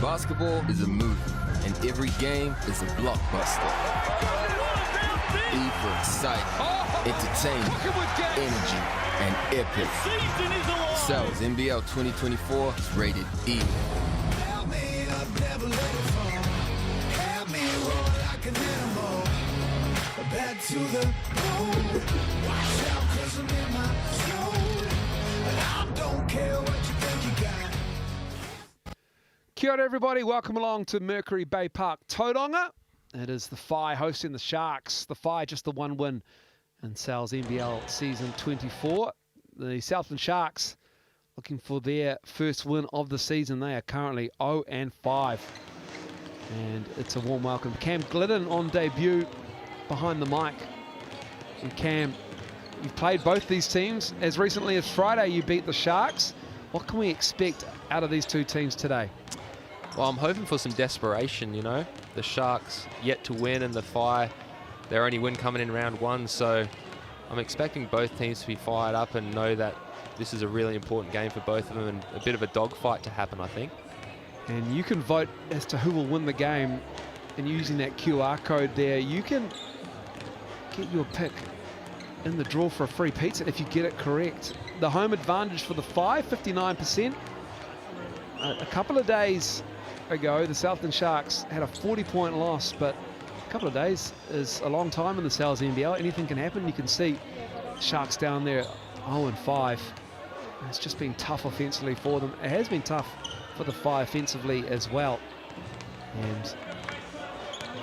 Speaker 3: Basketball is a movie, and every game is a blockbuster. E for excitement, entertainment, energy, and epic. Sal's NBL 2024 is rated E.
Speaker 1: Kia ora everybody, welcome along to Mercury Baypark, Tauranga. It is the Whai hosting the Sharks. The Whai just the 1 win in Sal's NBL season 24. The Southland Sharks looking for their first win of the season. They are currently 0-5. And it's a warm welcome. Cam Glidden on debut behind the mic. And Cam, You've played both these teams. As recently as Friday, you beat the Sharks. What can we expect out of these two teams today?
Speaker 2: Well, I'm hoping for some desperation, you know. The Sharks yet to win, and the Whai, their only win coming in round 1. So I'm expecting both teams to be fired up and know that this is a really important game for both of them, and a bit of a dogfight to happen, I think.
Speaker 1: And you can vote as to who will win the game, and using that QR code there, you can get your pick in the draw for a free pizza if you get it correct. The home advantage for the Whai, 59%. A couple of days ago, the Southland Sharks had a 40-point loss, but a couple of days is a long time in the Sal's NBL. Anything can happen. You can see Sharks down there 0-5. It's just been tough offensively for them. It has been tough for the Whai offensively as well. And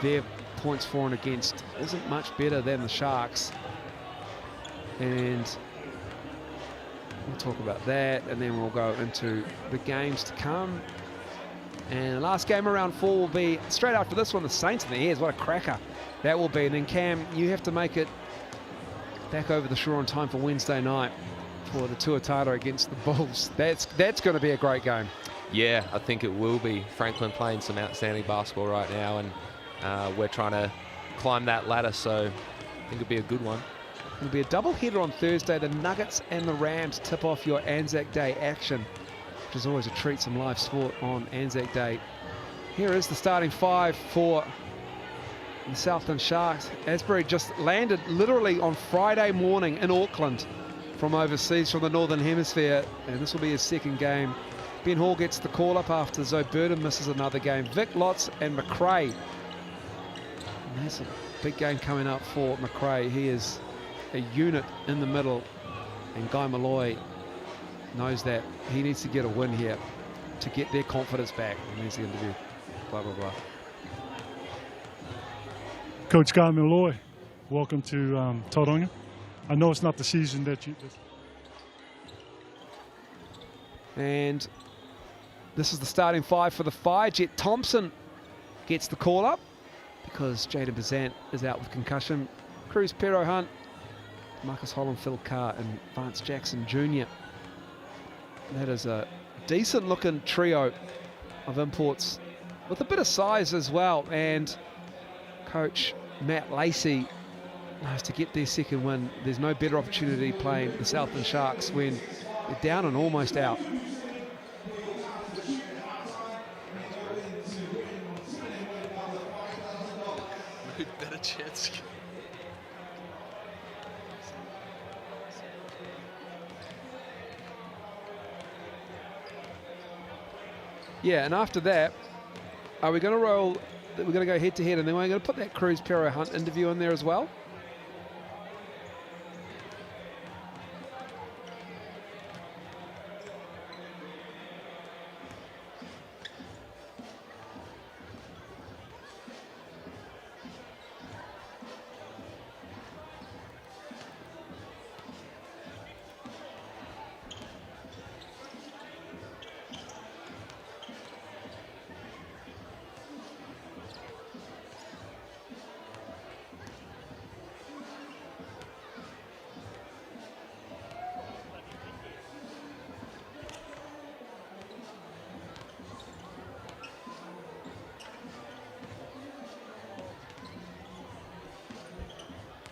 Speaker 1: their points for and against isn't much better than the Sharks. And we'll talk about that, and then we'll go into the games to come. And the last game around 4 will be straight after this one, the Saints and the Airs. What a cracker that will be. And then Cam, you have to make it back over the shore on time for Wednesday night for the Tuatara against the Bulls. That's going to be a great game.
Speaker 2: Yeah, I think it will be. Franklin playing some outstanding basketball right now, and we're trying to climb that ladder, so I think it'll be a good one.
Speaker 1: It'll be a double header on Thursday. The Nuggets and the Rams tip off your Anzac Day action, which is always a treat, some live sport on Anzac Day. Here is the starting 5 for the Southland Sharks. Asbury just landed literally on Friday morning in Auckland from overseas, from the Northern Hemisphere, and this will be his second game. Ben Hall gets the call-up after Zoe Burden misses another game. Vic Lotz and McRae. And there's a big game coming up for McRae. He is a unit in the middle, and Guy Malloy knows that he needs to get a win here to get their confidence back. And there's the interview, blah, blah, blah.
Speaker 4: Coach Guy Malloy, welcome to Tauranga. I know it's not the season that you...
Speaker 1: And this is the starting 5 for the Whai. Jet Thompson gets the call-up because Jaden Bazant is out with concussion. Cruz Pero Hunt, Marcus Holland, Phil Carr, and Vance Jackson Jr. That is a decent-looking trio of imports with a bit of size as well. And Coach Matt Lacey knows to get their second win. There's no better opportunity playing the Southland Sharks when they're down and almost out.
Speaker 2: Better chance.
Speaker 1: Yeah, and after that, are we going to roll? We're going to go head to head, and then we're going to put that Cruz Pero Hunt interview in there as well.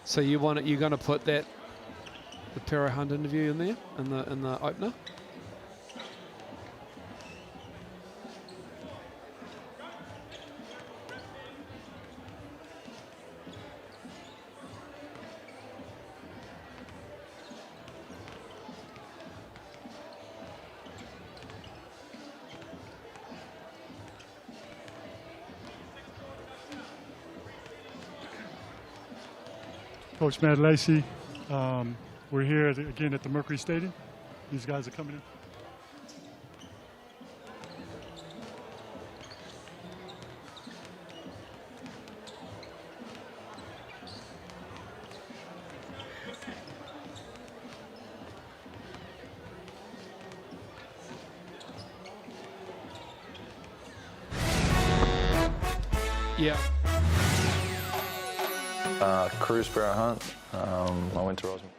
Speaker 1: So you're going to put the Pero Hunt interview in there in the opener?
Speaker 4: Coach Matt Lacey, we're here again at the Mercury Stadium. These guys are coming in.
Speaker 1: Yeah.
Speaker 5: Cruz Pero Hunt. I went to Rosemont.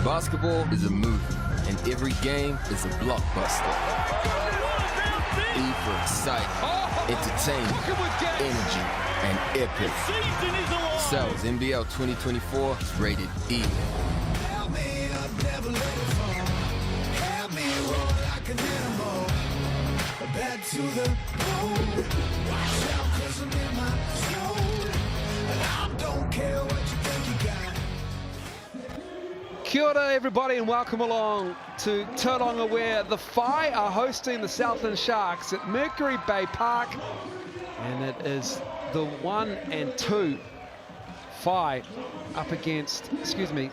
Speaker 3: Basketbol is a movie, and every game is a blockbuster. E for exciting, entertaining, energy, and epic. Cells NBL 2024 is rated E.
Speaker 5: Back to the road. Watch out, 'cause I'm in my zone. And I don't care what you think you got.
Speaker 1: Kia ora everybody and welcome along to Tauranga, where the Whai are hosting the Southland Sharks at Mercury Baypark, and it is the 1 and 2 Whai up against, it is the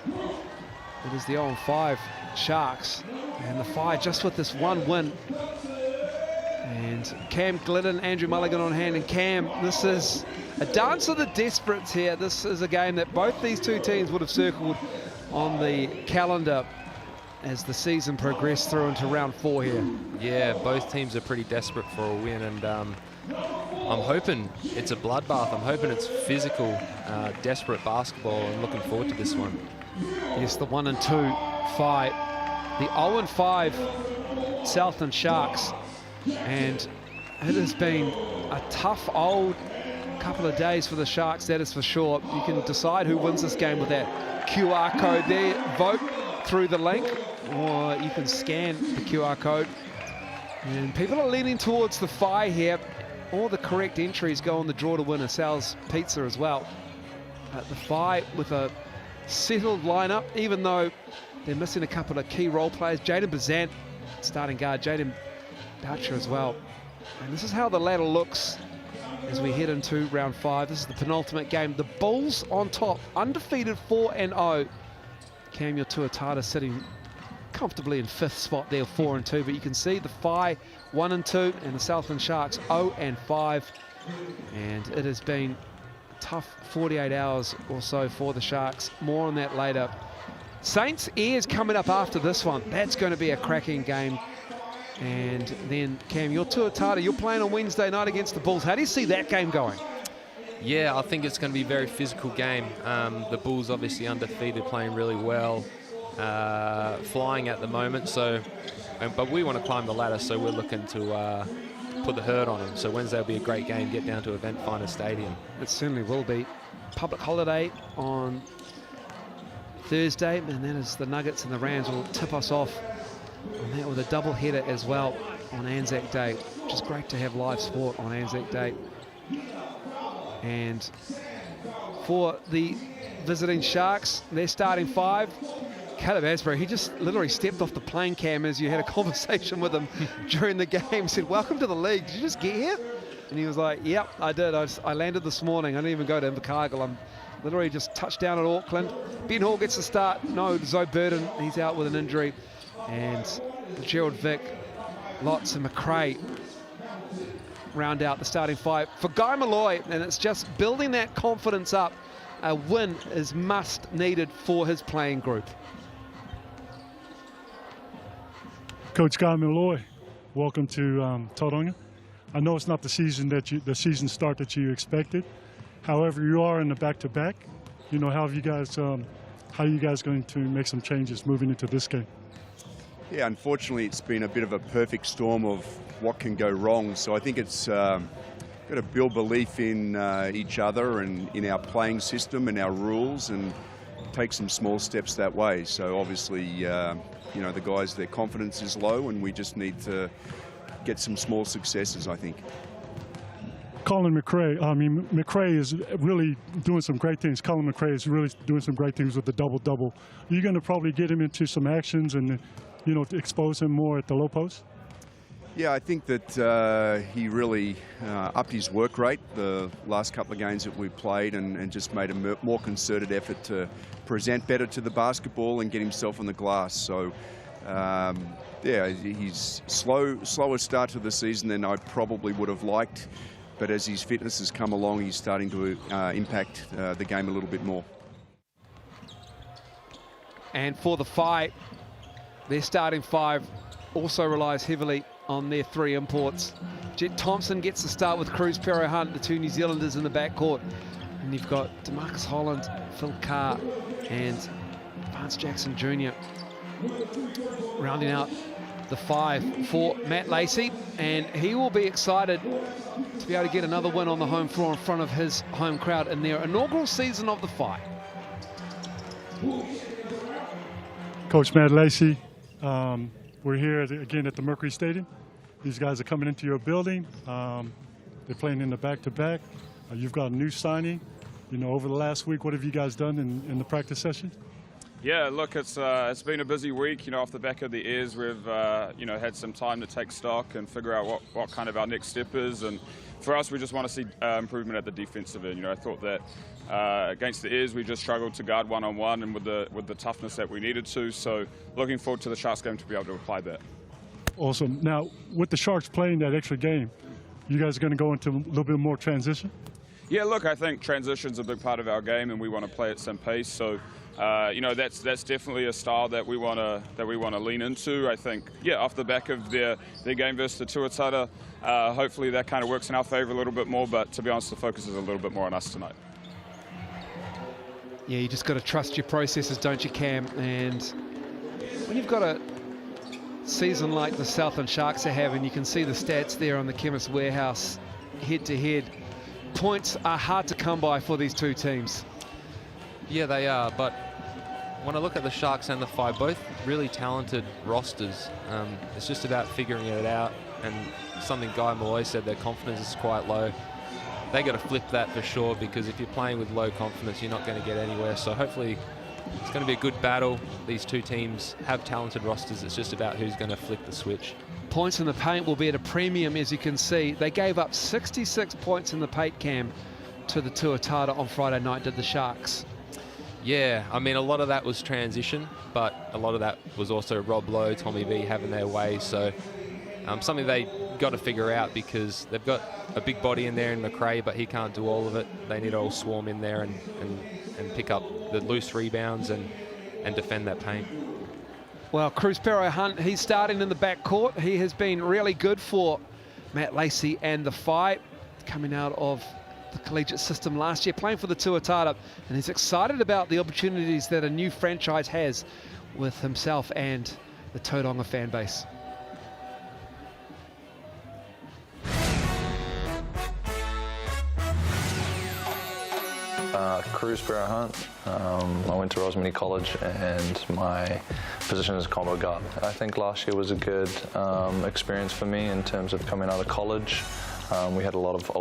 Speaker 1: 0 and 5 Sharks, and the Whai just with this one win. And Cam Glidden, Andrew Mulligan on hand, and Cam, this is a dance of the desperates here. This is a game that both these two teams would have circled on the calendar as the season progressed through into round 4 here.
Speaker 2: Yeah, both teams are pretty desperate for a win, and I'm hoping it's a bloodbath. I'm hoping it's physical, desperate basketball, and looking forward to this one.
Speaker 1: Yes, the 1 and 2 Whai, the 0 and 5 Southland Sharks, and it has been a tough old couple of days for the Sharks, that is for sure. You can decide who wins this game with that QR code there. Vote through the link, or you can scan the QR code. And people are leaning towards the Whai here. All the correct entries go on the draw to win a Sal's Pizza as well. The Whai with a settled lineup, even though they're missing a couple of key role players. Jaden Bazant, starting guard, Jaden Boucher as well. And this is how the ladder looks as we head into round 5. This is the penultimate game. The Bulls on top, undefeated 4 and 0. Cam Tuatara sitting comfortably in 5th spot there, 4 and 2. But you can see the Whai 1 and 2 and the Southland Sharks 0 and 5. And it has been a tough 48 hours or so for the Sharks. More on that later. Saints Airs coming up after this one. That's going to be a cracking game. And then, Cam, you're Tuatara, you're playing on Wednesday night against the Bulls. How do you see that game going?
Speaker 2: Yeah, I think it's going to be a very physical game. The Bulls obviously undefeated, playing really well, flying at the moment. So, but we want to climb the ladder, so we're looking to put the hurt on them. So Wednesday will be a great game, get down to Event Finder Stadium.
Speaker 1: It certainly will be. Public holiday on Thursday, and then as the Nuggets and the Rams will tip us off on that with a double header as well on Anzac Day, which is great to have live sport on Anzac Day. And for the visiting Sharks, their starting 5, Caleb Asbury, he just literally stepped off the plane, Cam, as you had a conversation with him during the game. Said, "Welcome to the league. Did you just get here?" And he was like, "Yep, I did. I landed this morning. I didn't even go to Invercargill. I'm literally just touched down at Auckland." Ben Hall gets the start. No, Zoe Burden, he's out with an injury. And Gerald Vick, Lotz and McRae round out the starting 5 for Guy Malloy, and it's just building that confidence up. A win is must needed for his playing group.
Speaker 4: Coach Guy Malloy, welcome to Tauranga. I know it's not the season start that you expected. However, you are in the back-to-back. You know, how are you guys going to make some changes moving into this game?
Speaker 6: Yeah, unfortunately, it's been a bit of a perfect storm of what can go wrong. So I think it's got to build belief in each other and in our playing system and our rules, and take some small steps that way. So obviously, you know, the guys, their confidence is low, and we just need to get some small successes, I think.
Speaker 4: Colin McRae, McRae is really doing some great things. Colin McRae is really doing some great things with the double-double. You're going to probably get him into some actions and, you know, to expose him more at the low post?
Speaker 6: Yeah, I think that he really upped his work rate the last couple of games that we played, and just made a more concerted effort to present better to the basketball and get himself on the glass. So, yeah, he's slower start to the season than I probably would have liked. But as his fitness has come along, he's starting to impact the game a little bit more.
Speaker 1: And for the Whai, their starting 5 also relies heavily on their 3 imports. Jet Thompson gets the start with Cruz Pero Hunt, the 2 New Zealanders in the backcourt. And you've got DeMarcus Holland, Phil Carr, and Vance Jackson Jr. rounding out the 5 for Matt Lacey, and he will be excited to be able to get another win on the home floor in front of his home crowd in their inaugural season of the FIBA.
Speaker 4: Coach Matt Lacey, we're here again at the Mercury Stadium. These guys are coming into your building. They're playing in the back-to-back. You've got a new signing. You know, over the last week, what have you guys done in the practice session?
Speaker 7: Yeah, look, it's been a busy week. You know, off the back of the ears, we've you know, had some time to take stock and figure out what kind of our next step is. And for us, we just want to see improvement at the defensive end. You know, I thought that against the ears, we just struggled to guard one-on-one and with the toughness that we needed to. So, looking forward to the Sharks game to be able to apply that.
Speaker 4: Awesome. Now, with the Sharks playing that extra game, you guys are going to go into a little bit more transition?
Speaker 7: Yeah, look, I think transition's a big part of our game, and we want to play at some pace. So, you know, that's definitely a style that we want to lean into. I think, yeah, off the back of their game versus the Tuatara, hopefully that kind of works in our favor a little bit more. But to be honest, the focus is a little bit more on us tonight.
Speaker 1: Yeah, you just got to trust your processes, don't you, Cam? And when you've got a season like the Southland Sharks are having, you can see the stats there on the Chemist Warehouse head-to-head. Points are hard to come by for these two teams.
Speaker 2: Yeah, they are, but when I look at the Sharks and the FIBA, both really talented rosters. It's just about figuring it out, and something Guy Malloy said, their confidence is quite low. They got to flip that for sure, because if you're playing with low confidence, you're not going to get anywhere. So hopefully it's going to be a good battle. These two teams have talented rosters. It's just about who's going to flick the switch.
Speaker 1: Points in the paint will be at a premium, as you can see. They gave up 66 points in the paint, Cam, to the Tuatara on Friday night, did the Sharks.
Speaker 2: Yeah, I mean, a lot of that was transition, but a lot of that was also Rob Lowe, Tommy V having their way. So something they got to figure out, because they've got a big body in there in McRae, but he can't do all of it. They need to all swarm in there and pick up the loose rebounds and defend that paint.
Speaker 1: Well, Cruz Pero Hunt, he's starting in the backcourt. He has been really good for Matt Lacey and the FIBA, coming out of the collegiate system last year, playing for the Tuatara, and he's excited about the opportunities that a new franchise has with himself and the Tauranga fan base.
Speaker 8: Cruz Pero Hunt. I went to Rosemary College, and my position is combo guard. I think last year was a good experience for me in terms of coming out of college. We had a lot of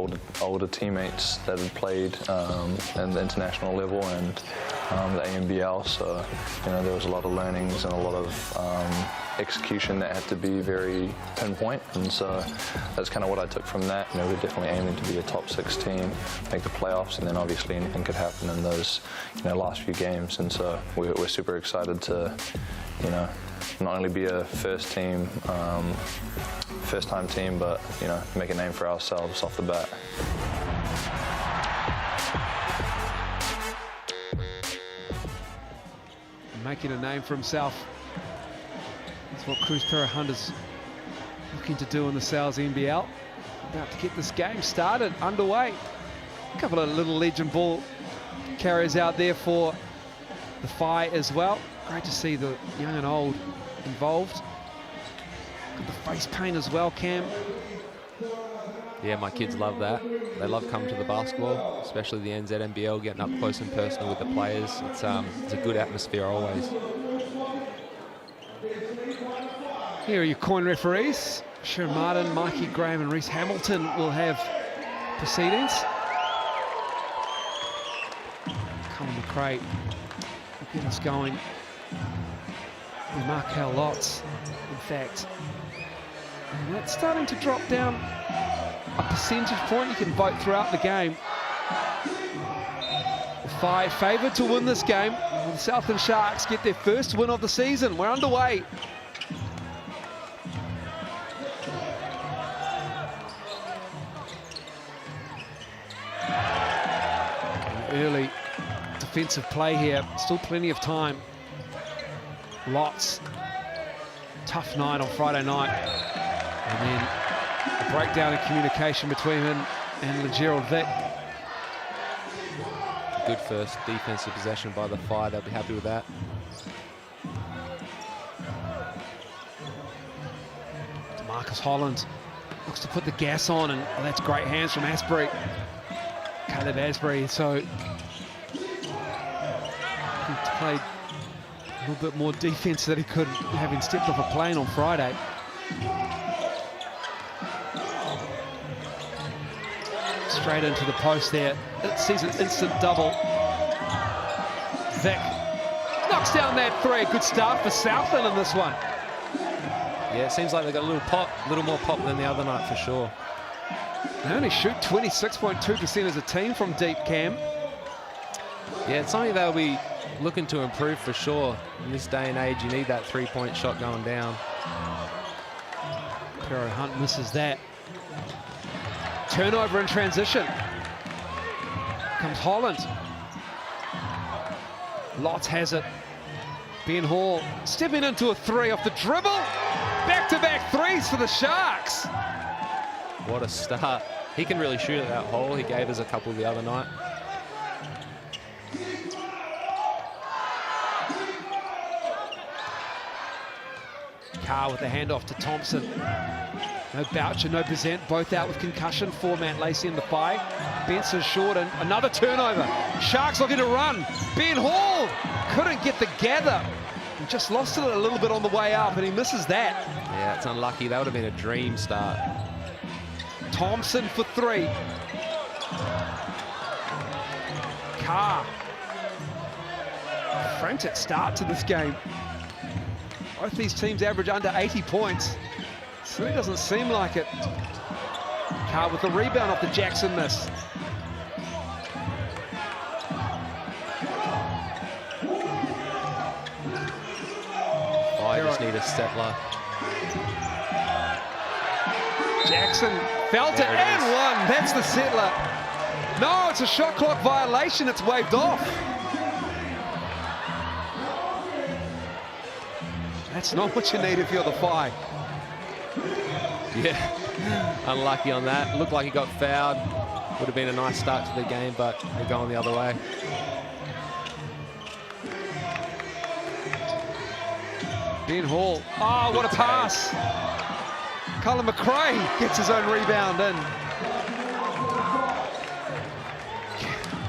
Speaker 8: older teammates that had played at the international level and the NZNBL, so you know, there was a lot of learnings and a lot of execution that had to be very pinpoint, and so that's kind of what I took from that. You know, we're definitely aiming to be a top 6 team, make the playoffs, and then obviously anything could happen in those, you know, last few games. And so we're super excited to, you know, not only be a first-time team, but you know, make a name for ourselves off the bat.
Speaker 1: Making a name for himself. That's what Cruz Pero Hunt is looking to do in the Souths NBL. About to get this game started, underway. A couple of little legend ball carriers out there for the FIBA as well. Great to see the young and old involved. Got the face paint as well, Cam.
Speaker 2: Yeah, my kids love that. They love coming to the basketball, especially the NZNBL, getting up close and personal with the players. It's a good atmosphere always.
Speaker 1: Here are your coin referees. Sharon Martin, Mikey Graham and Reese Hamilton will have proceedings. Colin McRae will get us going. And Markel Lotz, in fact. And that's starting to drop down a percentage point. You can vote throughout the game. The FIBA favoured to win this game. The Southland Sharks get their first win of the season. We're underway. Early defensive play here. Still plenty of time. Lots. Tough night on Friday night. And then a breakdown in communication between him and LeGerald Vick.
Speaker 2: Good first defensive possession by the FIBA. They'll be happy with that.
Speaker 1: Marcus Holland looks to put the gas on, and that's great hands from Asbury. Caleb Asbury, so he played a little bit more defense than he could having stepped off a plane on Friday. Straight into the post there. It sees an instant double. Vic knocks down that three. Good start for Southland in this one.
Speaker 2: Yeah, it seems like they got a little more pop than the other night for sure.
Speaker 1: They only shoot 26.2% as a team from deep, Cam.
Speaker 2: Yeah, it's something they'll be looking to improve for sure. In this day and age, you need that three-point shot going down.
Speaker 1: Pero Hunt misses that. Turnover in transition. Comes Holland. Lotz has it. Ben Hall stepping into a three off the dribble. Back-to-back threes for the Sharks.
Speaker 2: What a start. He can really shoot at that hole. He gave us a couple the other night.
Speaker 1: Carr with the handoff to Thompson. No Boucher, no Bezant, both out with concussion. Matt Lacey in the five. Benson short and another turnover. Sharks looking to run. Ben Hall couldn't get the gather. He just lost it a little bit on the way up, and he misses that.
Speaker 2: Yeah, it's unlucky. That would have been a dream start.
Speaker 1: Thompson for three. Carr. Frantic start to this game. Both these teams average under 80 points. So it doesn't seem like it. Carr with the rebound off the Jackson miss.
Speaker 2: I just need a settler.
Speaker 1: Jackson felt it and one. That's the settler. No, it's a shot clock violation. It's waved off. That's not what you need if you're the Whai.
Speaker 2: Yeah, unlucky on that. Looked like he got fouled. Would have been a nice start to the game, but they're going the other way.
Speaker 1: Ben Hall. Oh, what a pass. Colin McRae gets his own rebound in.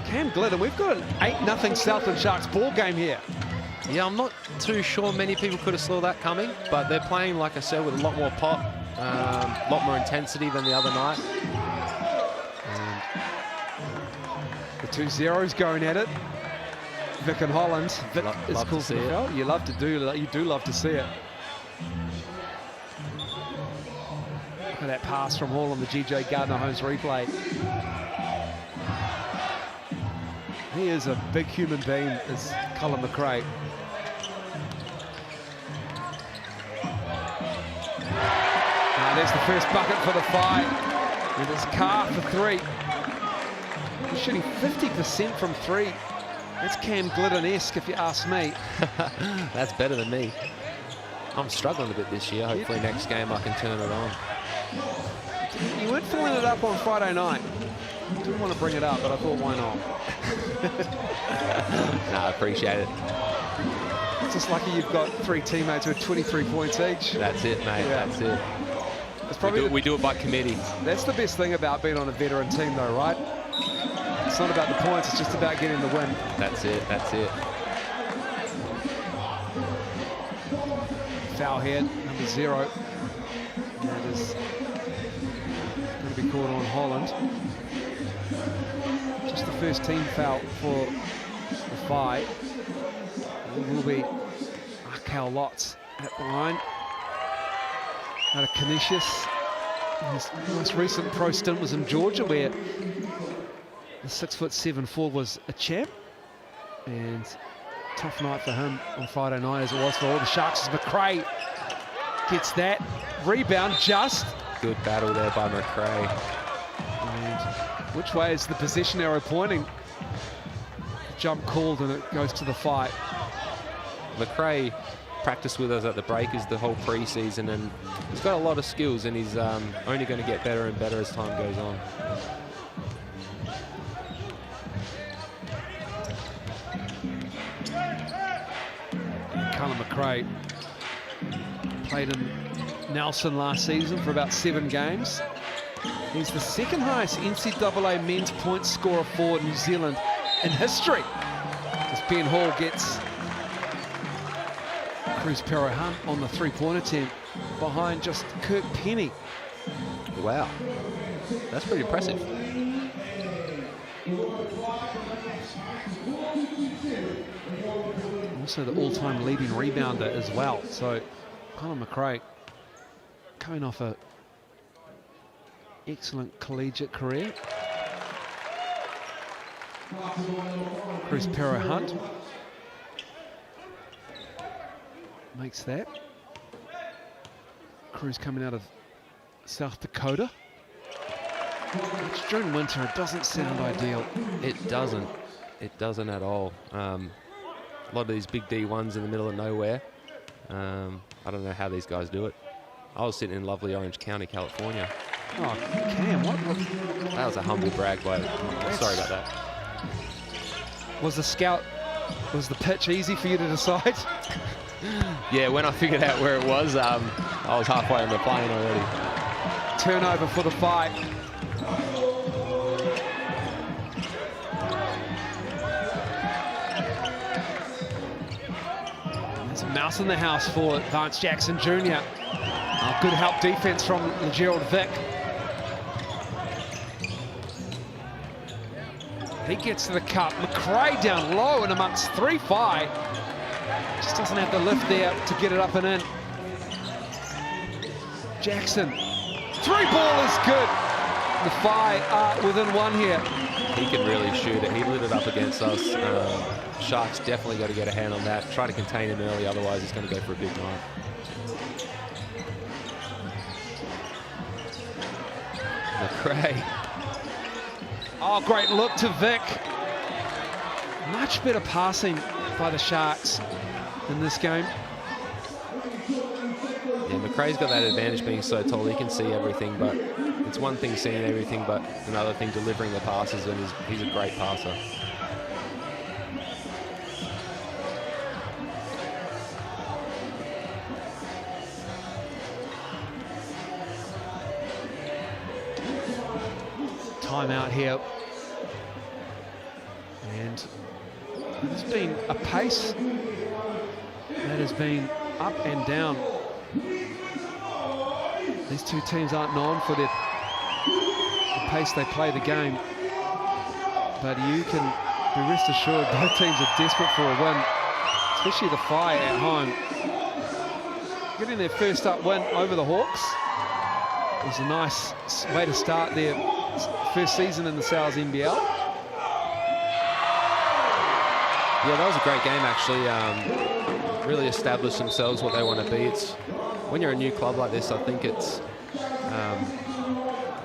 Speaker 1: Cam Glidden, we've got an 8-0 Southland Sharks ball game here.
Speaker 2: Yeah, I'm not too sure many people could have saw that coming, but they're playing, like I said, with a lot more pop, a lot more intensity than the other night.
Speaker 1: And the 2 zeros going at it. Vic and Holland. Vic is cool to the foul. You do love to see it. Look at that pass from Hall on the GJ Gardner-Holmes replay. He is a big human being, is Colin McRae. There's the first bucket for the Whai. And it's Carr for three. He's shooting 50% from three. That's Cam Glidden-esque, if you ask me.
Speaker 2: That's better than me. I'm struggling a bit this year. Hopefully next game I can turn it on.
Speaker 1: You weren't filling it up on Friday night. Didn't want to bring it up, but I thought, why not?
Speaker 2: I appreciate it.
Speaker 1: It's just lucky you've got 3 teammates with 23 points each.
Speaker 2: That's it, mate. Yeah. That's it.
Speaker 1: It's probably
Speaker 2: we do it by committee.
Speaker 1: That's the best thing about being on a veteran team, though, right? It's not about the points, it's just about getting the win.
Speaker 2: That's it, that's it.
Speaker 1: Foul here, number 0. That is going to be called on Holland. Just the first team foul for the Whai. It will be Arkell Lotz at the line. Out of Canisius. His most recent pro stint was in Georgia, where the 6'7" forward was a champ. And tough night for him on Friday night, as it was for all the Sharks. As McRae gets that rebound just.
Speaker 2: Good battle there by McRae.
Speaker 1: And which way is the possession arrow pointing? Jump called and it goes to the Whai.
Speaker 2: McRae practiced with us at the Breakers the whole pre-season, and he's got a lot of skills, and he's only going to get better and better as time goes on.
Speaker 1: Colin McRae Played in Nelson last season for about 7 games. He's the second highest NCAA men's point scorer for New Zealand in history. As Ben Hall gets Cruz Pero Hunt on the 3-point attempt behind just Kirk Penny.
Speaker 2: Wow, that's pretty impressive.
Speaker 1: Also the all-time leading rebounder as well. So Conor McRae coming off a excellent collegiate career. Cruz Pero Hunt makes that. Cruz coming out of South Dakota. Which during winter it doesn't sound ideal.
Speaker 2: It doesn't. It doesn't at all. A lot of these big D1s in the middle of nowhere. I don't know how these guys do it. I was sitting in lovely Orange County, California.
Speaker 1: Oh, Cam, what?
Speaker 2: That was a humble brag, but sorry about that.
Speaker 1: Was the pitch easy for you to decide?
Speaker 2: Yeah, when I figured out where it was, I was halfway on the plane already.
Speaker 1: Turnover for the fight. There's a mouse in the house for Vance Jackson Jr. Good help defense from Gerald Vick. He gets to the cup. McRae down low and amongst 3-5. Just doesn't have the lift there to get it up and in. Jackson. 3-ball is good. The Whai are within 1 here.
Speaker 2: He can really shoot it. He lit it up against us. Sharks definitely got to get a hand on that. Try to contain him early, otherwise he's going to go for a big night. McRae.
Speaker 1: Oh, great look to Vic. Much better passing by the Sharks in this game.
Speaker 2: Yeah, McRae's got that advantage being so tall. He can see everything, but it's one thing seeing everything, but another thing delivering the passes, and he's a great passer.
Speaker 1: Timeout here. And there's been a pace that has been up and down. These two teams aren't known for the pace they play the game. But you can be rest assured both teams are desperate for a win, especially the Whai at home. Getting their first up win over the Hawks was a nice way to start their first season in the NZNBL.
Speaker 2: Yeah, that was a great game, actually. Really established themselves what they want to be. It's when you're a new club like this, I think it's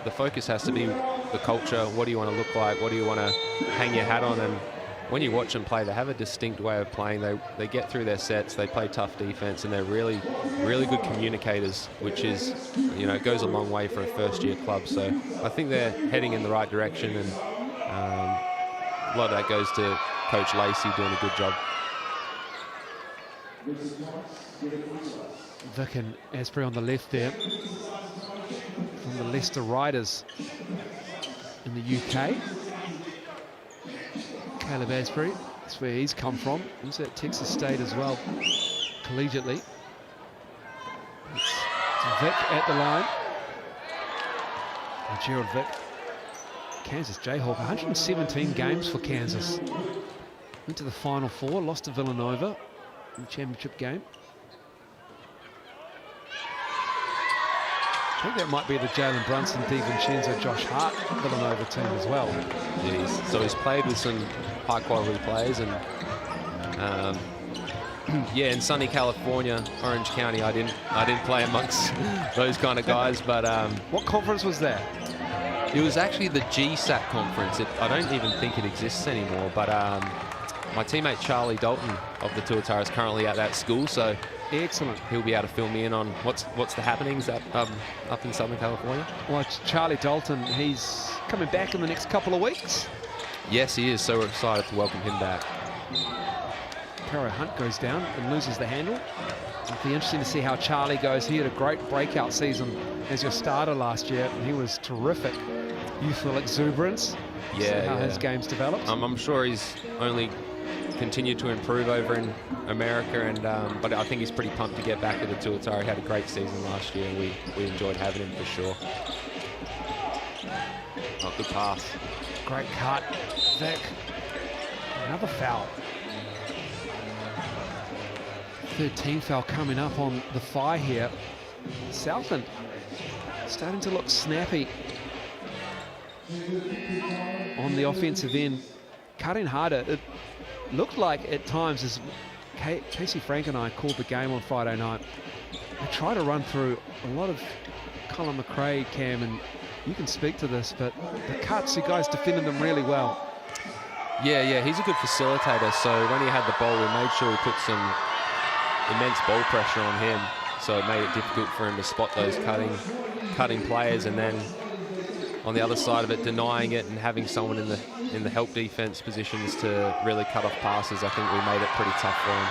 Speaker 2: the focus has to be the culture. What do you want to look like? What do you want to hang your hat on? And when you watch them play, they have a distinct way of playing. They get through their sets, they play tough defense, and they're really, really good communicators, which is, you know, goes a long way for a first-year club. So I think they're heading in the right direction, and a lot of that goes to Coach Lacey doing a good job.
Speaker 1: Vic and Asprey on the left there from the Leicester Riders in the UK. Caleb Asprey, that's where he's come from. He's at Texas State as well, collegiately. It's Vic at the line. And Gerald Vic, Kansas Jayhawk, 117 games for Kansas. Went to the Final Four, lost to Villanova in the championship game. I think that might be the Jalen Brunson, DiVincenzo, Josh Hart Villanova team as well.
Speaker 2: Yeah, so he's played with some high-quality players, and yeah, in sunny California, Orange County, I didn't play amongst those kind of guys. But
Speaker 1: what conference was that?
Speaker 2: It was actually the GSAT conference. I don't even think it exists anymore. But my teammate Charlie Dalton of the Tuatara is currently at that school, so
Speaker 1: excellent.
Speaker 2: He'll be able to fill me in on what's the happenings up in Southern California.
Speaker 1: Well, Charlie Dalton, he's coming back in the next couple of weeks.
Speaker 2: Yes, he is. So we're excited to welcome him back.
Speaker 1: Pero Hunt goes down and loses the handle. It'll be interesting to see how Charlie goes. He had a great breakout season as your starter last year, and he was terrific. Youthful exuberance. See how his game's developed.
Speaker 2: I'm sure he's only continued to improve over in America, and but I think he's pretty pumped to get back to the Tuatara. He had a great season last year, and we enjoyed having him for sure. Oh, good pass.
Speaker 1: Great cut. Vic. Another foul. 13 foul coming up on the Whai here. Southland starting to look snappy on the offensive end, cutting harder. It looked like at times, as Casey Frank and I called the game on Friday night, they try to run through a lot of Colin McRae, Cam, and you can speak to this, but the cuts, you guys defended them really well.
Speaker 2: Yeah, he's a good facilitator, so when he had the ball, we made sure we put some immense ball pressure on him, so it made it difficult for him to spot those cutting players, and then on the other side of it, denying it and having someone in the help defense positions to really cut off passes. I think we made it pretty tough for him.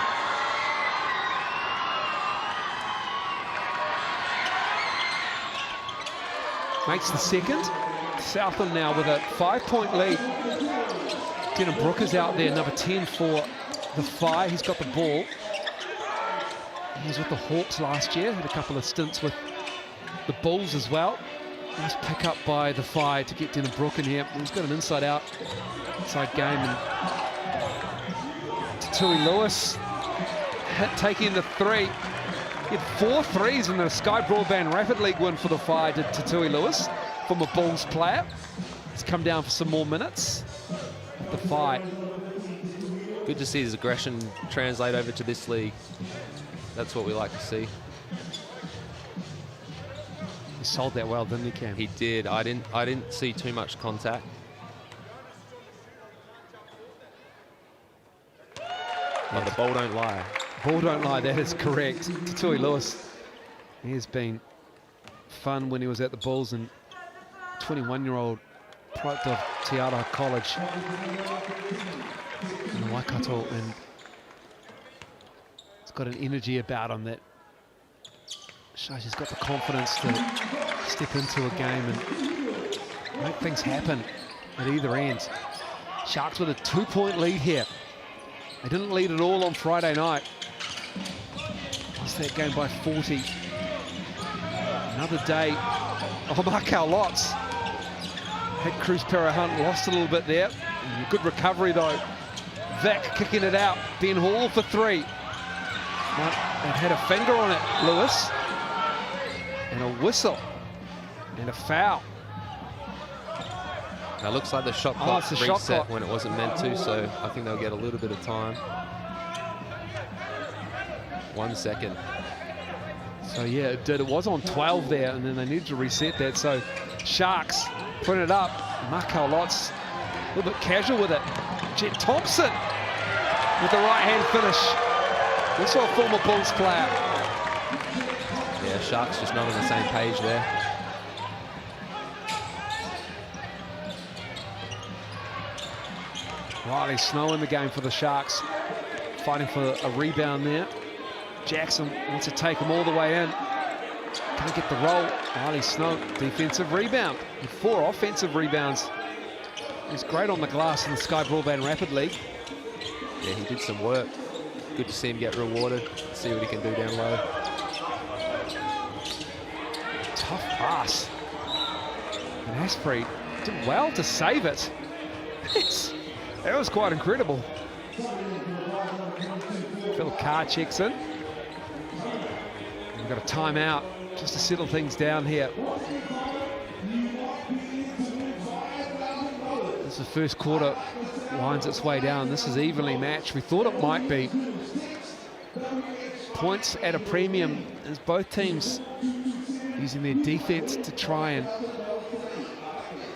Speaker 1: Makes the second. Southland now with a 5-point lead. Denham Brooke is out there, number 10 for the Whai. He's got the ball. He was with the Hawks last year, had a couple of stints with the Bulls as well. Nice pick up by the Whai to get Denham Brooke in here. He's got an inside game. And Tui Lewis taking the three. He had 4 threes in the Sky Broadband Rapid League win for the Whai to Tui Lewis, former Bulls player. He's come down for some more minutes. The Whai.
Speaker 2: Good to see his aggression translate over to this league. That's what we like to see.
Speaker 1: He sold that well, didn't he, Cam?
Speaker 2: He did. I didn't see too much contact. But the ball don't lie.
Speaker 1: Ball don't lie, that is correct. Tui Lewis, he has been fun when he was at the Bulls, and 21-year-old product of Te Ara College in Waikato, and he's got an energy about him that shows he's got the confidence to step into a game and make things happen at either end. Sharks with a 2-point lead here. They didn't lead at all on Friday night. Lost that game by 40. Another day. Oh, Markel Lotz had Cruz Pero Hunt, lost a little bit there. Good recovery though. Vic kicking it out. Ben Hall for 3. They've had a finger on it, Lewis. And a whistle. And a foul.
Speaker 2: Now looks like the shot clock
Speaker 1: it's the
Speaker 2: reset
Speaker 1: shot clock
Speaker 2: when it wasn't meant to, so I think they'll get a little bit of time. 1 second.
Speaker 1: So yeah, it did. It was on 12 there, and then they needed to reset that. So Sharks putting it up. Markel Lotz a little bit casual with it. Jet Thompson with the right-hand finish. Also a former Bulls player.
Speaker 2: Yeah, Sharks just not on the same page there.
Speaker 1: Riley Snow in the game for the Sharks, fighting for a rebound there. Jackson wants to take him all the way in. Can't get the roll. Riley Snow, defensive rebound. With 4 offensive rebounds. He's great on the glass in the Sky Broadband Rapid League.
Speaker 2: Yeah, he did some work. Good to see him get rewarded. See what he can do down low.
Speaker 1: Tough pass. And Asprey did well to save it. That was quite incredible. Phil Carr checks in. We've got a timeout just to settle things down here. This is the first quarter, winds its way down. This is evenly matched. We thought it might be. Points at a premium as both teams using their defense to try and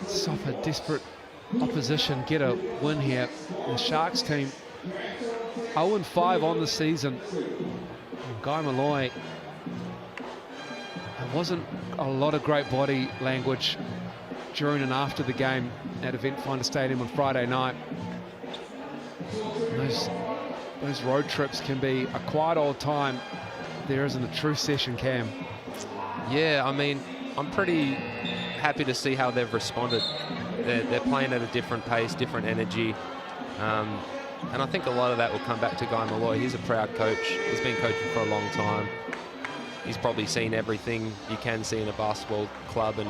Speaker 1: stop a desperate opposition, get a win here. The Sharks team 0-5 on the season. And Guy Malloy, there wasn't a lot of great body language during and after the game at Event Finder Stadium on Friday night. And those road trips can be a quite old time. There isn't a true session, Cam.
Speaker 2: Yeah, I mean, I'm pretty happy to see how they've responded. They're playing at a different pace, different energy. And I think a lot of that will come back to Guy Malloy. He's a proud coach. He's been coaching for a long time. He's probably seen everything you can see in a basketball club and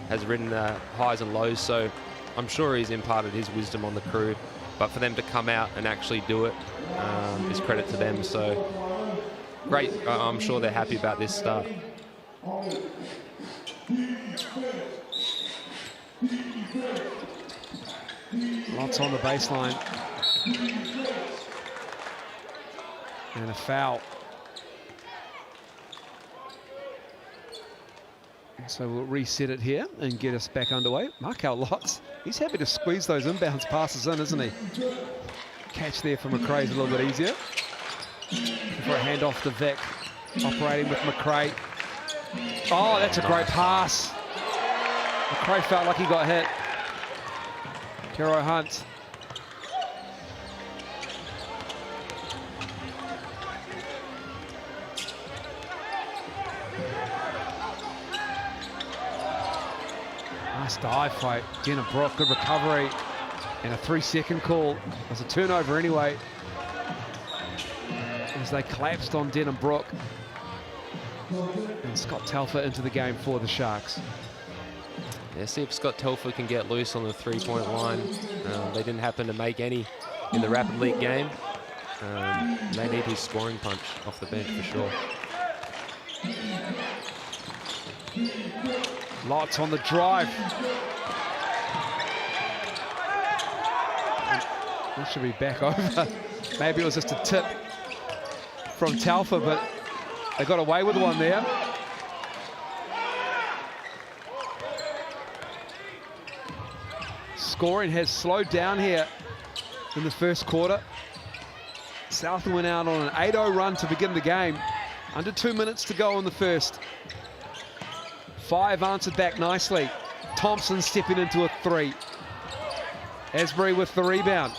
Speaker 2: has ridden the highs and lows. So I'm sure he's imparted his wisdom on the crew. But for them to come out and actually do it is credit to them. So great. I'm sure they're happy about this start.
Speaker 1: Lots on the baseline. And a foul. So we'll reset it here and get us back underway. Markel Lotz, he's happy to squeeze those inbounds passes in, isn't he? Catch there for McRae's a little bit easier. For a handoff to Vic, operating with McRae. Oh, that's a great pass. McRae felt like he got hit. Kero Hunt. Nice dive fight. Denham Brook, good recovery. And a 3-second call. It was a turnover anyway. As they collapsed on Denham Brook. And Scott Telfer into the game for the Sharks.
Speaker 2: Yeah, see if Scott Telfer can get loose on the three-point line. They didn't happen to make any in the Rapid League game. They need his scoring punch off the bench for sure.
Speaker 1: Lots on the drive. This should be back over. Maybe it was just a tip from Telfer, but they got away with one there. Scoring has slowed down here in the first quarter. Southland went out on an 8-0 run to begin the game. Under 2 minutes to go in the first. Five answered back nicely. Thompson stepping into a three. Asbury with the rebound.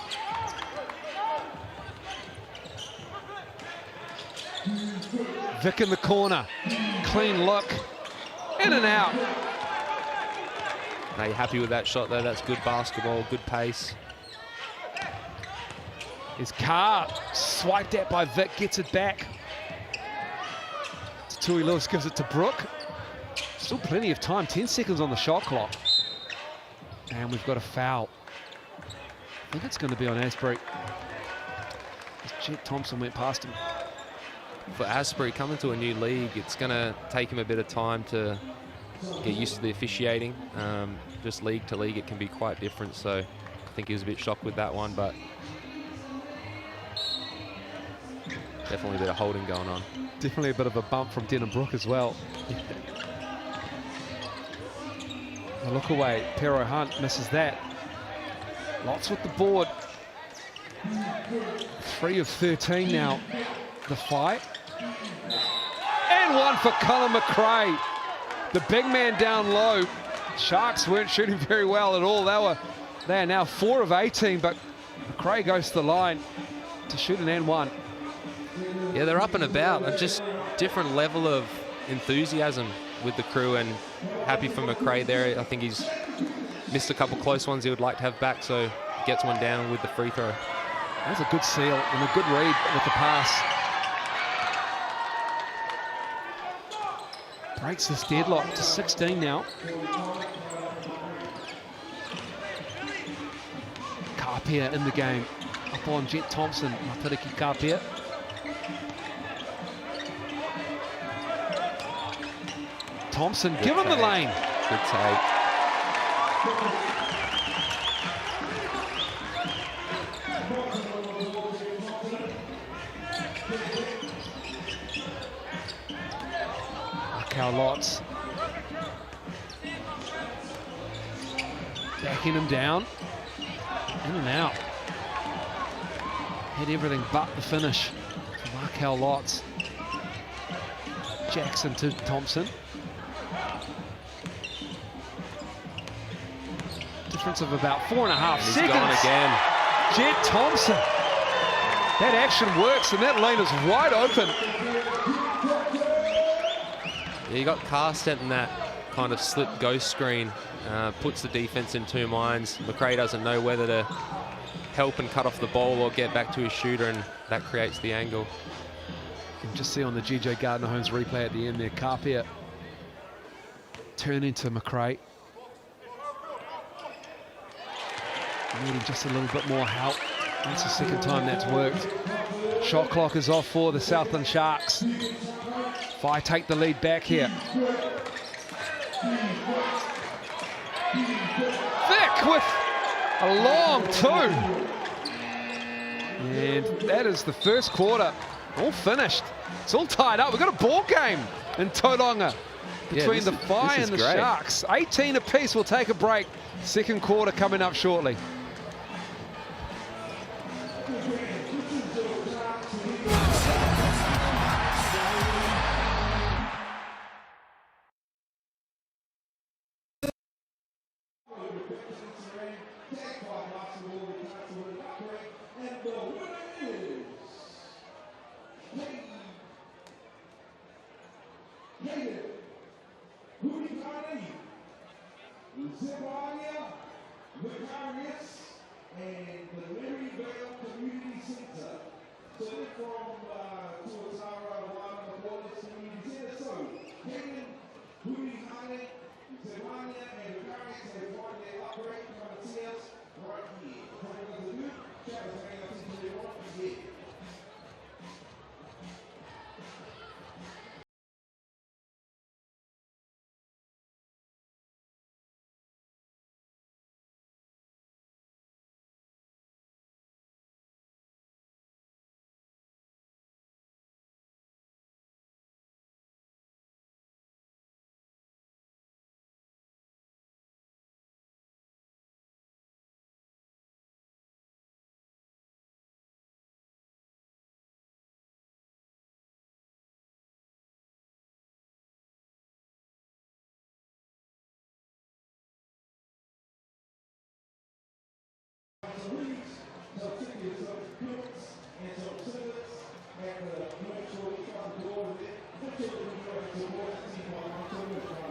Speaker 1: Vic in the corner. Clean look. In and out.
Speaker 2: Are you happy with that shot though? That's good basketball, good pace.
Speaker 1: His Carr swiped at by Vic, gets it back. Tui Lewis gives it to Brook. Still plenty of time, 10 seconds on the shot clock. And we've got a foul. I think it's going to be on Asbury. Jet Thompson went past him.
Speaker 2: For Asbury, coming to a new league, it's going to take him a bit of time to get used to the officiating. Just league to league, it can be quite different. So I think he was a bit shocked with that one, but definitely a bit of holding going on.
Speaker 1: Definitely a bit of a bump from Denham Brook as well. A look away, Pero Hunt misses that. Lots with the board. 3 of 13 now, the fight. And one for Colin McRae. The big man down low. Sharks weren't shooting very well at all. They are now 4 of 18, but McRae goes to the line to shoot an and one.
Speaker 2: Yeah, they're up and about. A just different level of enthusiasm with the crew, and happy for McRae there. I think he's missed a couple close ones he would like to have back, so gets one down with the free throw.
Speaker 1: That's a good seal and a good read with the pass. Breaks this deadlock to 16 now. Carpia in the game. Up on Jet Thompson, Matariki Carpia. Thompson, give him the lane.
Speaker 2: Good take.
Speaker 1: Markel Lotz. Backing him down. In and out. Had everything but the finish for Markel Lotz. Jackson to Thompson. Difference of about 4.5 seconds.
Speaker 2: He's gone again.
Speaker 1: Jet Thompson. That action works, and that lane is wide open.
Speaker 2: Yeah, you got Carr setting that kind of slip ghost screen, puts the defense in two minds. McRae doesn't know whether to help and cut off the ball or get back to his shooter, and that creates the angle.
Speaker 1: You can just see on the GJ Gardner-Holmes replay at the end there, Carpia turn into McRae. Needing just a little bit more help. That's the second time that's worked. Shot clock is off for the Southland Sharks. Whai take the lead back here. Vic with a long two. And that is the first quarter all finished. It's all tied up. We've got a ball game in Tauranga between the Whai and the Sharks. 18 apiece. We'll take a break. Second quarter coming up shortly.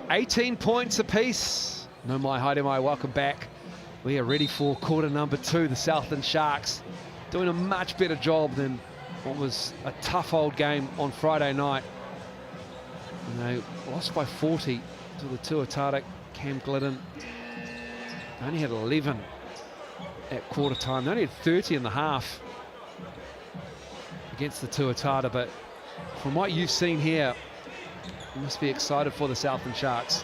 Speaker 1: $18 points apiece. No mai, haere mai, welcome back. We are ready for quarter number 2. The Southland Sharks doing a much better job than what was a tough old game on Friday night. And they lost by 40 to the Tuatara. Cam Glidden only had 11 at quarter time. They only had 30 in the half against the Tuatara, but from what you've seen here, you must be excited for the Southland Sharks.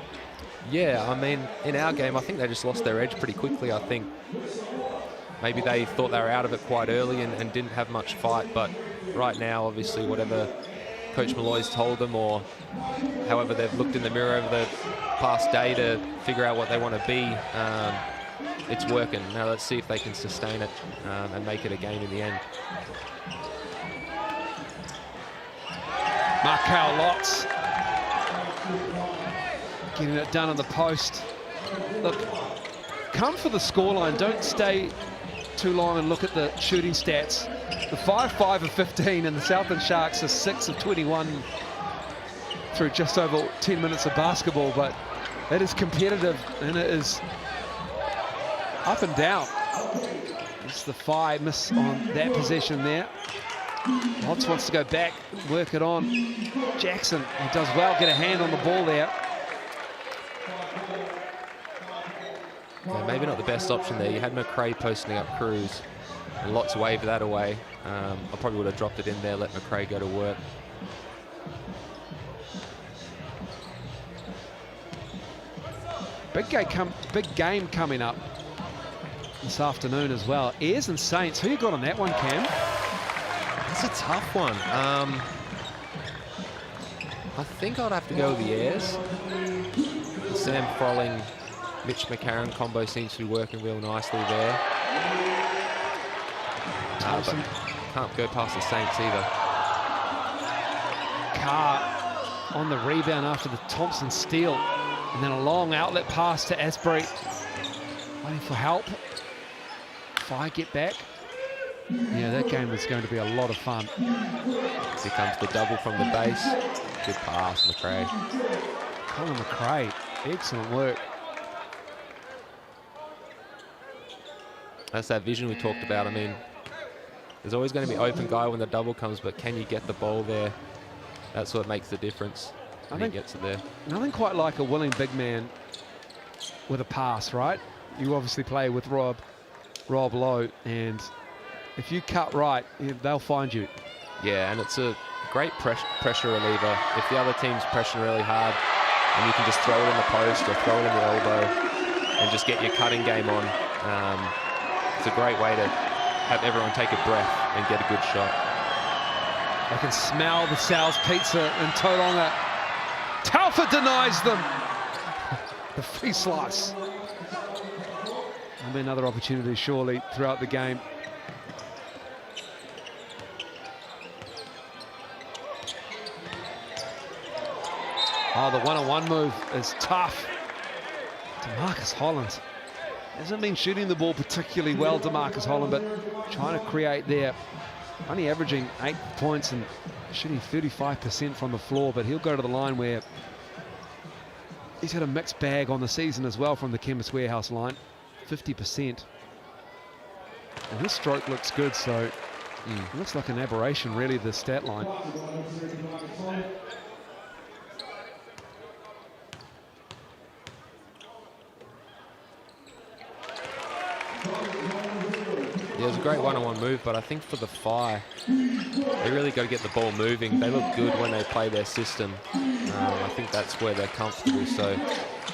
Speaker 2: Yeah, I mean, in our game, I think they just lost their edge pretty quickly. I think maybe they thought they were out of it quite early and didn't have much fight, but right now, obviously, whatever Coach Malloy's told them or however they've looked in the mirror over the past day to figure out what they want to be, it's working. Now let's see if they can sustain it and make it a game in the end.
Speaker 1: Markel Lotz getting it done on the post. Look, come for the scoreline. Don't stay too long and look at the shooting stats. The 5 of 15 and the Southland Sharks are 6 of 21 through just over 10 minutes of basketball, but it is competitive and it is up and down. It's the Whai miss on that possession there. Lotz wants to go back, work it on. Jackson, he does well, get a hand on the ball there.
Speaker 2: Yeah, maybe not the best option there. You had McRae posting up Cruz, and Lotz waved that away. I probably would have dropped it in there, let McRae go to work.
Speaker 1: Big game coming up this afternoon as well. Ayers and Saints, who you got on that one, Cam?
Speaker 2: That's a tough one. I think I'd have to go with the Ayers. The Sam Frolling, Mitch McCarron combo seems to be working real nicely there. But can't go past the Saints either.
Speaker 1: Carr on the rebound after the Thompson steal. And then a long outlet pass to Asbury. Waiting for help. Whai get back. Yeah, that game is going to be a lot of fun.
Speaker 2: Here comes the double from the base. Good pass, McRae.
Speaker 1: Colin McRae, excellent work.
Speaker 2: That's that vision we talked about. I mean, there's always going to be open guy when the double comes, but can you get the ball there? That's what makes the difference. I think he gets it there.
Speaker 1: Nothing quite like a willing big man with a pass, right? You obviously play with Rob Lowe, and if you cut right, they'll find you.
Speaker 2: Yeah, and it's a great pressure reliever. If the other team's pressing really hard, and you can just throw it in the post or throw it in the elbow and just get your cutting game on. It's a great way to have everyone take a breath and get a good shot.
Speaker 1: They can smell the Sal's pizza in Tauranga. Taufa denies them. The free slice. There'll be another opportunity surely throughout the game. Oh, the one-on-one move is tough. DeMarcus Holland hasn't been shooting the ball particularly well, DeMarcus Holland, but trying to create there. Only averaging 8 points and shooting 35% from the floor, but he'll go to the line where he's had a mixed bag on the season as well from the Chemist Warehouse line, 50%. And his stroke looks good, so it looks like an aberration, really, the stat line.
Speaker 2: Yeah, it was a great one-on-one move, but I think for the Whai, they really got to get the ball moving. They look good when they play their system. I think that's where they're comfortable. So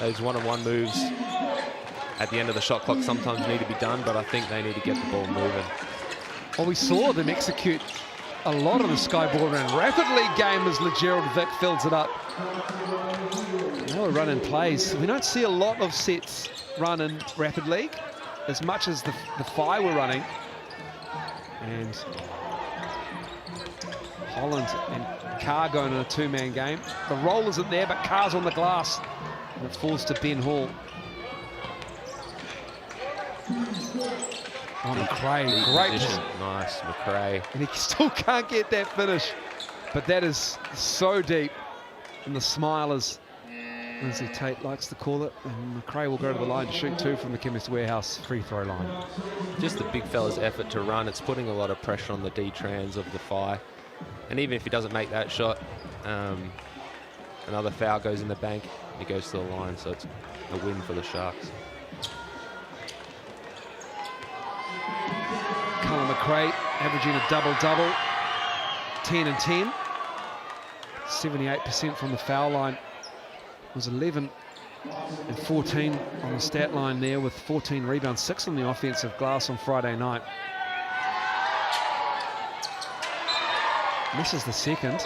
Speaker 2: those one-on-one moves at the end of the shot clock sometimes need to be done, but I think they need to get the ball moving.
Speaker 1: Well, we saw them execute a lot of the Skyball around Rapid League game as LeGerald Vick fills it up. They were running plays. We don't see a lot of sets run in Rapid League as much as the Whai were running. And Holland and Carr going in a two-man game. The roll isn't there, but Carr's on the glass. And it falls to Ben Hall. Oh, McRae, great
Speaker 2: position. Nice, McRae.
Speaker 1: And he still can't get that finish. But that is so deep. And the smile is, Lindsay Tate likes to call it. And McRae will go to the line to shoot 2 from the Chemist Warehouse free throw line.
Speaker 2: Just the big fella's effort to run. It's putting a lot of pressure on the D-trans of the Whai. And even if he doesn't make that shot, another foul goes in the bank. He goes to the line, so it's a win for the Sharks.
Speaker 1: Colin McRae averaging a double-double, 10 and 10. 78% from the foul line. Was 11 and 14 on the stat line there with 14 rebounds, 6 on the offensive glass on Friday night. Misses the second.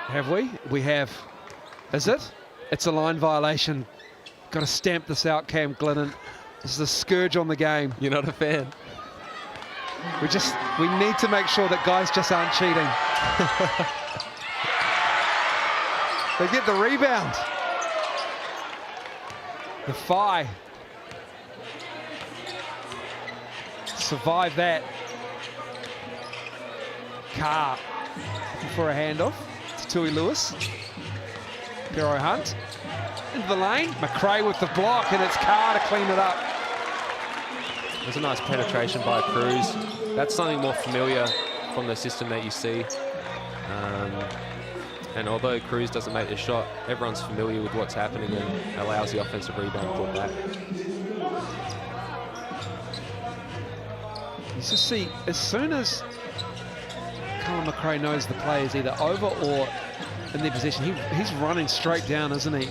Speaker 1: Have we? We have. Is it? It's a line violation. Got to stamp this out, Cam Glennon. This is a scourge on the game.
Speaker 2: You're not a fan?
Speaker 1: We need to make sure that guys just aren't cheating. They get the rebound. The Whai survive that. Carr for a handoff to Tui Lewis. Pero Hunt into the lane. McRae with the block, and it's Carr to clean it up.
Speaker 2: There's a nice penetration by Cruz. That's something more familiar from the system that you see. And although Cruz doesn't make the shot, everyone's familiar with what's happening and allows the offensive rebound to pull back.
Speaker 1: You just see, as soon as Colin McRae knows the play is either over or in their possession, he's running straight down, isn't he?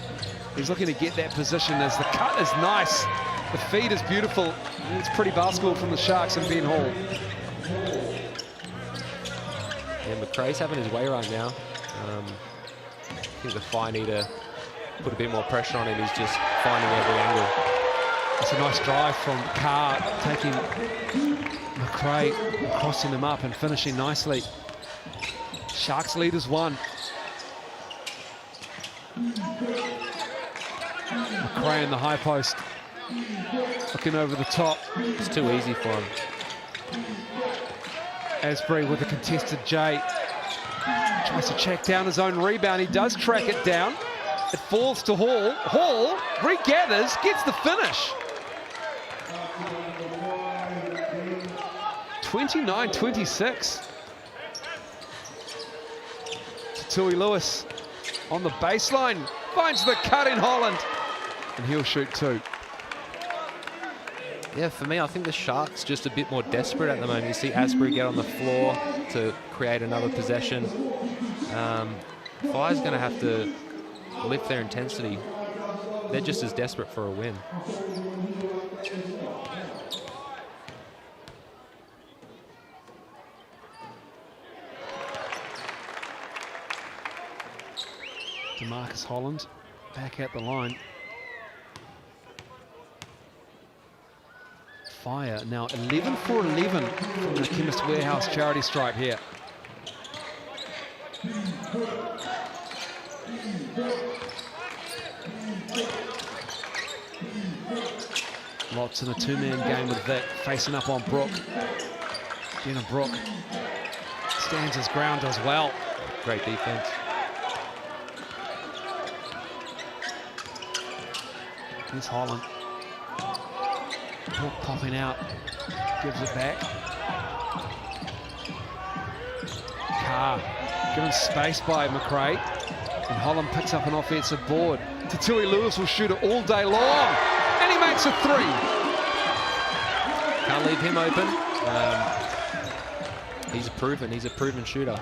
Speaker 1: He's looking to get that position as the cut is nice. The feed is beautiful. It's pretty basketball from the Sharks and Ben Hall.
Speaker 2: Yeah, McRae's having his way right now. I think the Whai need to put a bit more pressure on him. He's just finding every angle.
Speaker 1: It's a nice drive from Carr, taking McRae, crossing him up and finishing nicely. Sharks lead is 1. McRae in the high post, looking over the top.
Speaker 2: It's too easy for him.
Speaker 1: Asbury with a contested J. Tries to check down his own rebound. He does track it down. It falls to Hall. Hall regathers, gets the finish. 29-26. Tui Lewis on the baseline. Finds the cut in Holland. And he'll shoot two.
Speaker 2: Yeah, for me, I think the Sharks just a bit more desperate at the moment. You see Asbury get on the floor to create another possession. Whai's going to have to lift their intensity. They're just as desperate for a win.
Speaker 1: DeMarcus Holland back at the line. Fire now 11 for 11 from the Chemist Warehouse charity stripe here. Lots in a two-man game with Vic, facing up on Brook. Jenna Brook stands his ground as well.
Speaker 2: Great defense.
Speaker 1: Here's Holland. Brook popping out, gives it back. Carr given space by McRae, and Holland picks up an offensive board. Tui Lewis will shoot it all day long, and he makes a three.
Speaker 2: Can't leave him open. He's a proven shooter.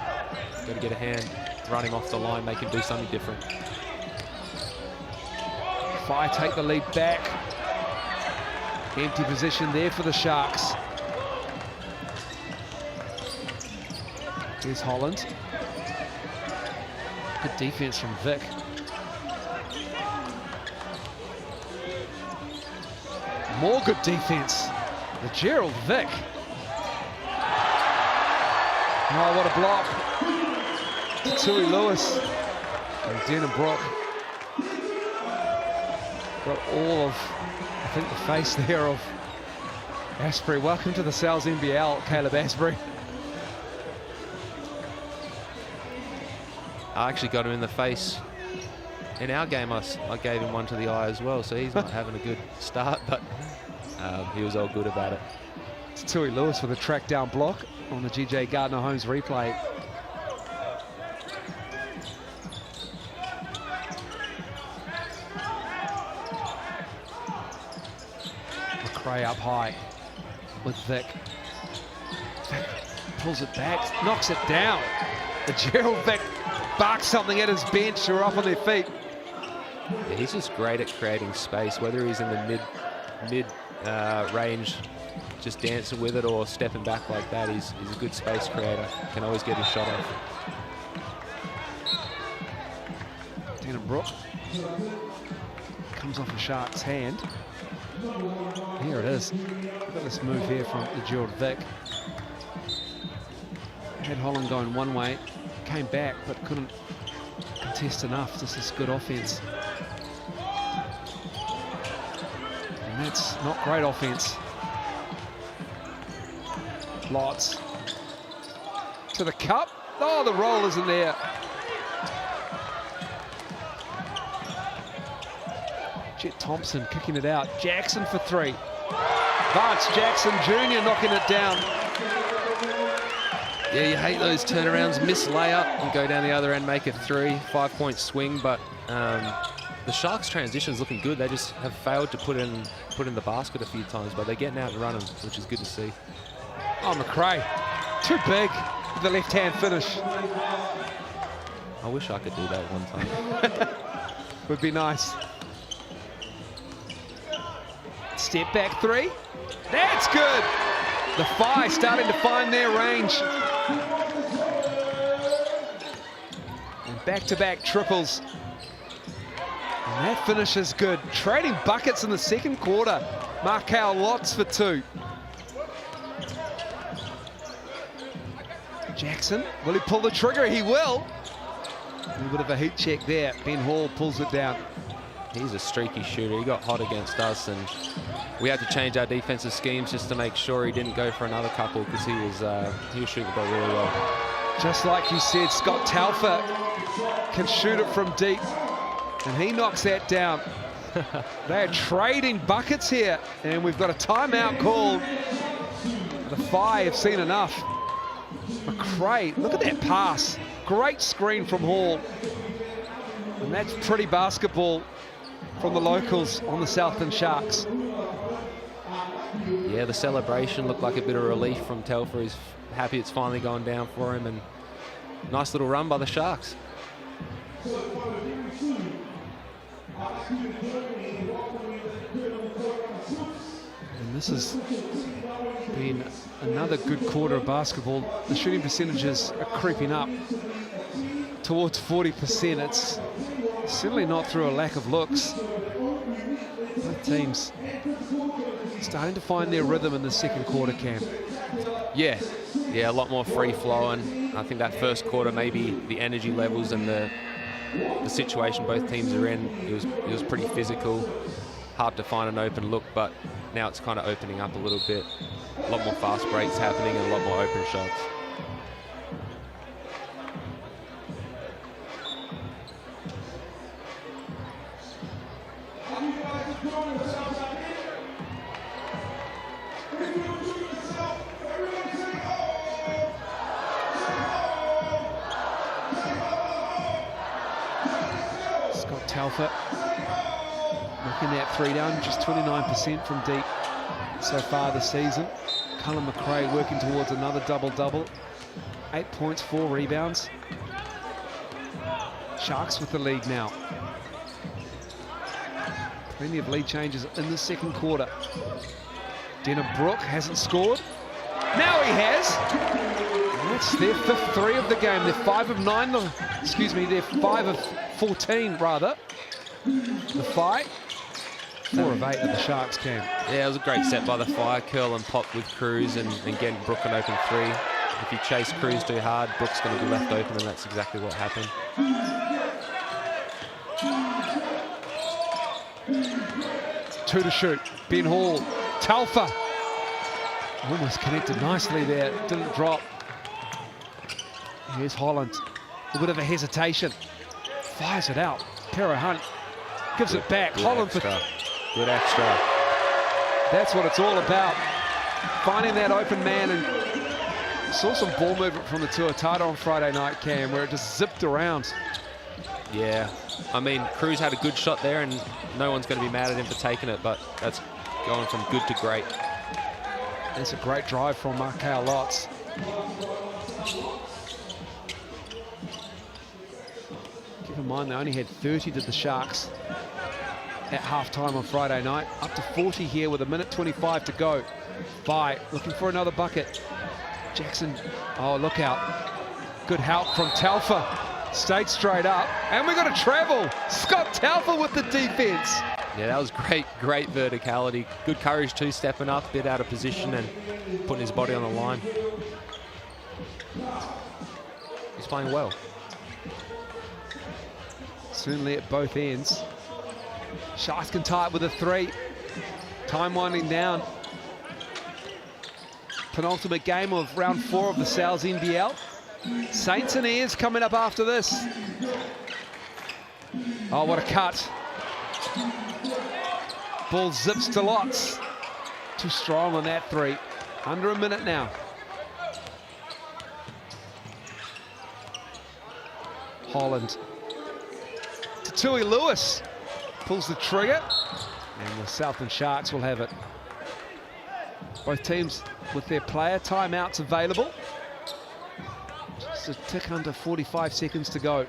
Speaker 2: Got to get a hand, run him off the line, make him do something different.
Speaker 1: Fire take the lead back. Empty position there for the Sharks. Here's Holland. Good defense from Vic. More good defense. The Gerald Vic. Oh, what a block. Tui Lewis and Denham Brook. Got all of, I think, the face there of Asbury. Welcome to the NZNBL, Caleb Asbury.
Speaker 2: I actually got him in the face. In our game, I gave him one to the eye as well, so he's not having a good start, but he was all good about it.
Speaker 1: It's Tui Lewis with a track down block on the GJ Gardner-Holmes replay. McRae up high with Vic. Vic pulls it back, knocks it down. The Gerald Vic barks something at his bench or up on their feet.
Speaker 2: Yeah, he's just great at creating space, whether he's in the mid range, just dancing with it, or stepping back like that. He's a good space creator. Can always get his shot off.
Speaker 1: Denham Brook comes off the Sharks' hand. Here it is. Look at this move here from the Gerald Vic. Had Holland going one way, came back but couldn't contest enough. This is good offense. And that's not great offense. Lots to the cup. Oh, the roll isn't there. Jet Thompson kicking it out. Jackson for three. Vance Jackson Jr. knocking it down.
Speaker 2: Yeah, you hate those turnarounds, miss layup and go down the other end, make a 3-5-point swing. But the Sharks' transition is looking good. They just have failed to put in the basket a few times, but they're getting out and running, which is good to see.
Speaker 1: Oh, McRae, too big with the left-hand finish.
Speaker 2: I wish I could do that one time.
Speaker 1: Would be nice. Step back three. That's good. The Whai starting to find their range. And back-to-back triples. And that finish is good. Trading buckets in the second quarter. Markel Lotz for two. Jackson, will he pull the trigger? He will. A little bit of a heat check there. Ben Hall pulls it down.
Speaker 2: He's a streaky shooter. He got hot against us, and we had to change our defensive schemes just to make sure he didn't go for another couple, because he was shooting the ball really well.
Speaker 1: Just like you said, Scott Telfer can shoot it from deep, and he knocks that down. They're trading buckets here, and we've got a timeout called. The Whai have seen enough. McRae, look at that pass. Great screen from Hall. And that's pretty basketball from the locals on the Southland Sharks.
Speaker 2: Yeah, the celebration looked like a bit of relief from Telfer. He's happy it's finally gone down for him, and nice little run by the Sharks.
Speaker 1: And this has been another good quarter of basketball. The shooting percentages are creeping up towards 40%. It's certainly not through a lack of looks. Both teams starting to find their rhythm in the second quarter, Cam.
Speaker 2: Yeah, a lot more free flowing. I think that first quarter, maybe the energy levels and the situation both teams are in, it was pretty physical. Hard to find an open look, but now it's kind of opening up a little bit. A lot more fast breaks happening and a lot more open shots.
Speaker 1: Scott Telfer knocking that three down, just 29% from deep so far this season. Cullen McRae working towards another double-double. 8 points, 4 rebounds. Sharks with the lead now. Plenty of lead changes in the second quarter. Denham Brook hasn't scored. Now he has. And that's their 5th three of the game. They're 5 of 9. Excuse me, they're 5 of 14 rather. The Whai. 4 of 8 of the Sharks came.
Speaker 2: Yeah, it was a great set by the Whai. Curl and pop with Cruz and getting Brook an open three. If you chase Cruz too hard, Brook's going to be left open, and that's exactly what happened.
Speaker 1: 2 to shoot. Ben Hall. Telfer. Almost connected nicely there. Didn't drop. Here's Holland. A bit of a hesitation. Fires it out. Pero Hunt gives it back. Holland for
Speaker 2: good extra.
Speaker 1: That's what it's all about. Finding that open man, and saw some ball movement from the Tuatara on Friday night, Cam, where it just zipped around.
Speaker 2: Yeah, I mean, Cruz had a good shot there, and no one's going to be mad at him for taking it, but that's going from good to great.
Speaker 1: That's a great drive from Markel Lotz. Keep in mind, they only had 30 to the Sharks at halftime on Friday night. Up to 40 here with 1:25 to go. Whai looking for another bucket. Jackson, oh, look out. Good help from Telfer. Stayed straight up. And we've got to travel. Scott Telfer with the defense.
Speaker 2: Yeah, that was great verticality. Good courage too, stepping up, a bit out of position and putting his body on the line. He's playing well.
Speaker 1: Certainly at both ends. Sharks can tie it with a 3. Time winding down. Penultimate game of round 4 of the Souths NBL. Saints and Airs coming up after this. Oh, what a cut. Ball zips to Lotz. Too strong on that 3. Under a minute now. Holland. To Tui Lewis. Pulls the trigger. And the Southland Sharks will have it. Both teams with their player timeouts available. Just a tick under 45 seconds to go.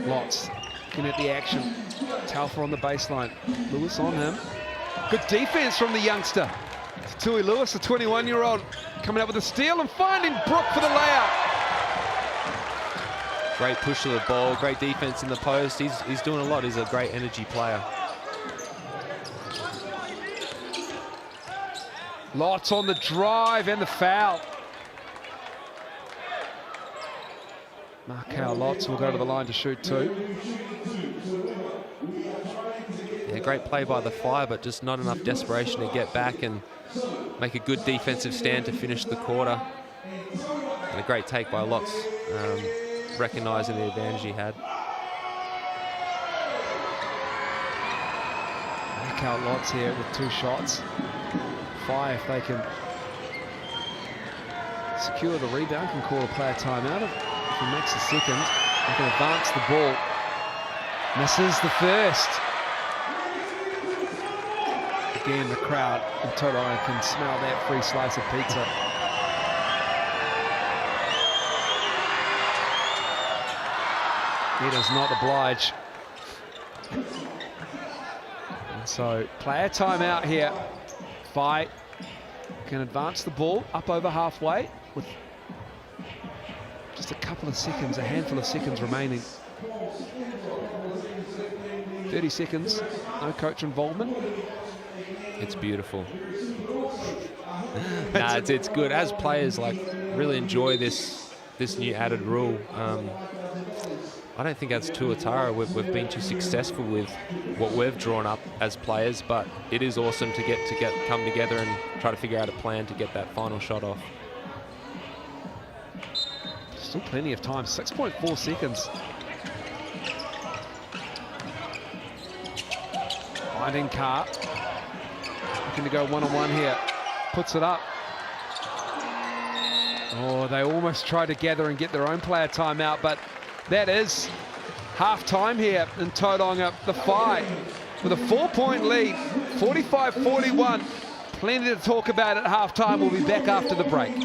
Speaker 1: Lotz looking at the action. Telfer on the baseline. Lewis on him. Good defense from the youngster. Tui Lewis, the 21-year-old, coming up with a steal and finding Brook for the layup.
Speaker 2: Great push of the ball, great defense in the post. He's doing a lot. He's a great energy player.
Speaker 1: Lots on the drive and the foul. Markel Lots will go to the line to shoot 2.
Speaker 2: Yeah, great play by the Whai, but just not enough desperation to get back and make a good defensive stand to finish the quarter. And a great take by Lots, recognising the advantage he had.
Speaker 1: Markel Lots here with 2 shots. Whai, if they can secure the rebound, can call a player timeout. If he makes a second, they can advance the ball. Misses the first. Again, the crowd in Tauranga can smell that free slice of pizza. He does not oblige. And so, player timeout here. Whai can advance the ball up over halfway with just a couple of seconds, a handful of seconds remaining. 30 seconds, no coach involvement.
Speaker 2: It's beautiful. Nah, it's good. As players, like, really enjoy this new added rule. I don't think as Tuatara we've been too successful with what we've drawn up as players, but it is awesome to come together and try to figure out a plan to get that final shot off.
Speaker 1: Still plenty of time, 6.4 seconds. Finding Carr. Looking to go one-on-one here. Puts it up. Oh, they almost try to gather and get their own player timeout, but that is half-time here in Tauranga. The Whai with a 4-point lead, 45-41. Plenty to talk about at half-time. We'll be back after the break.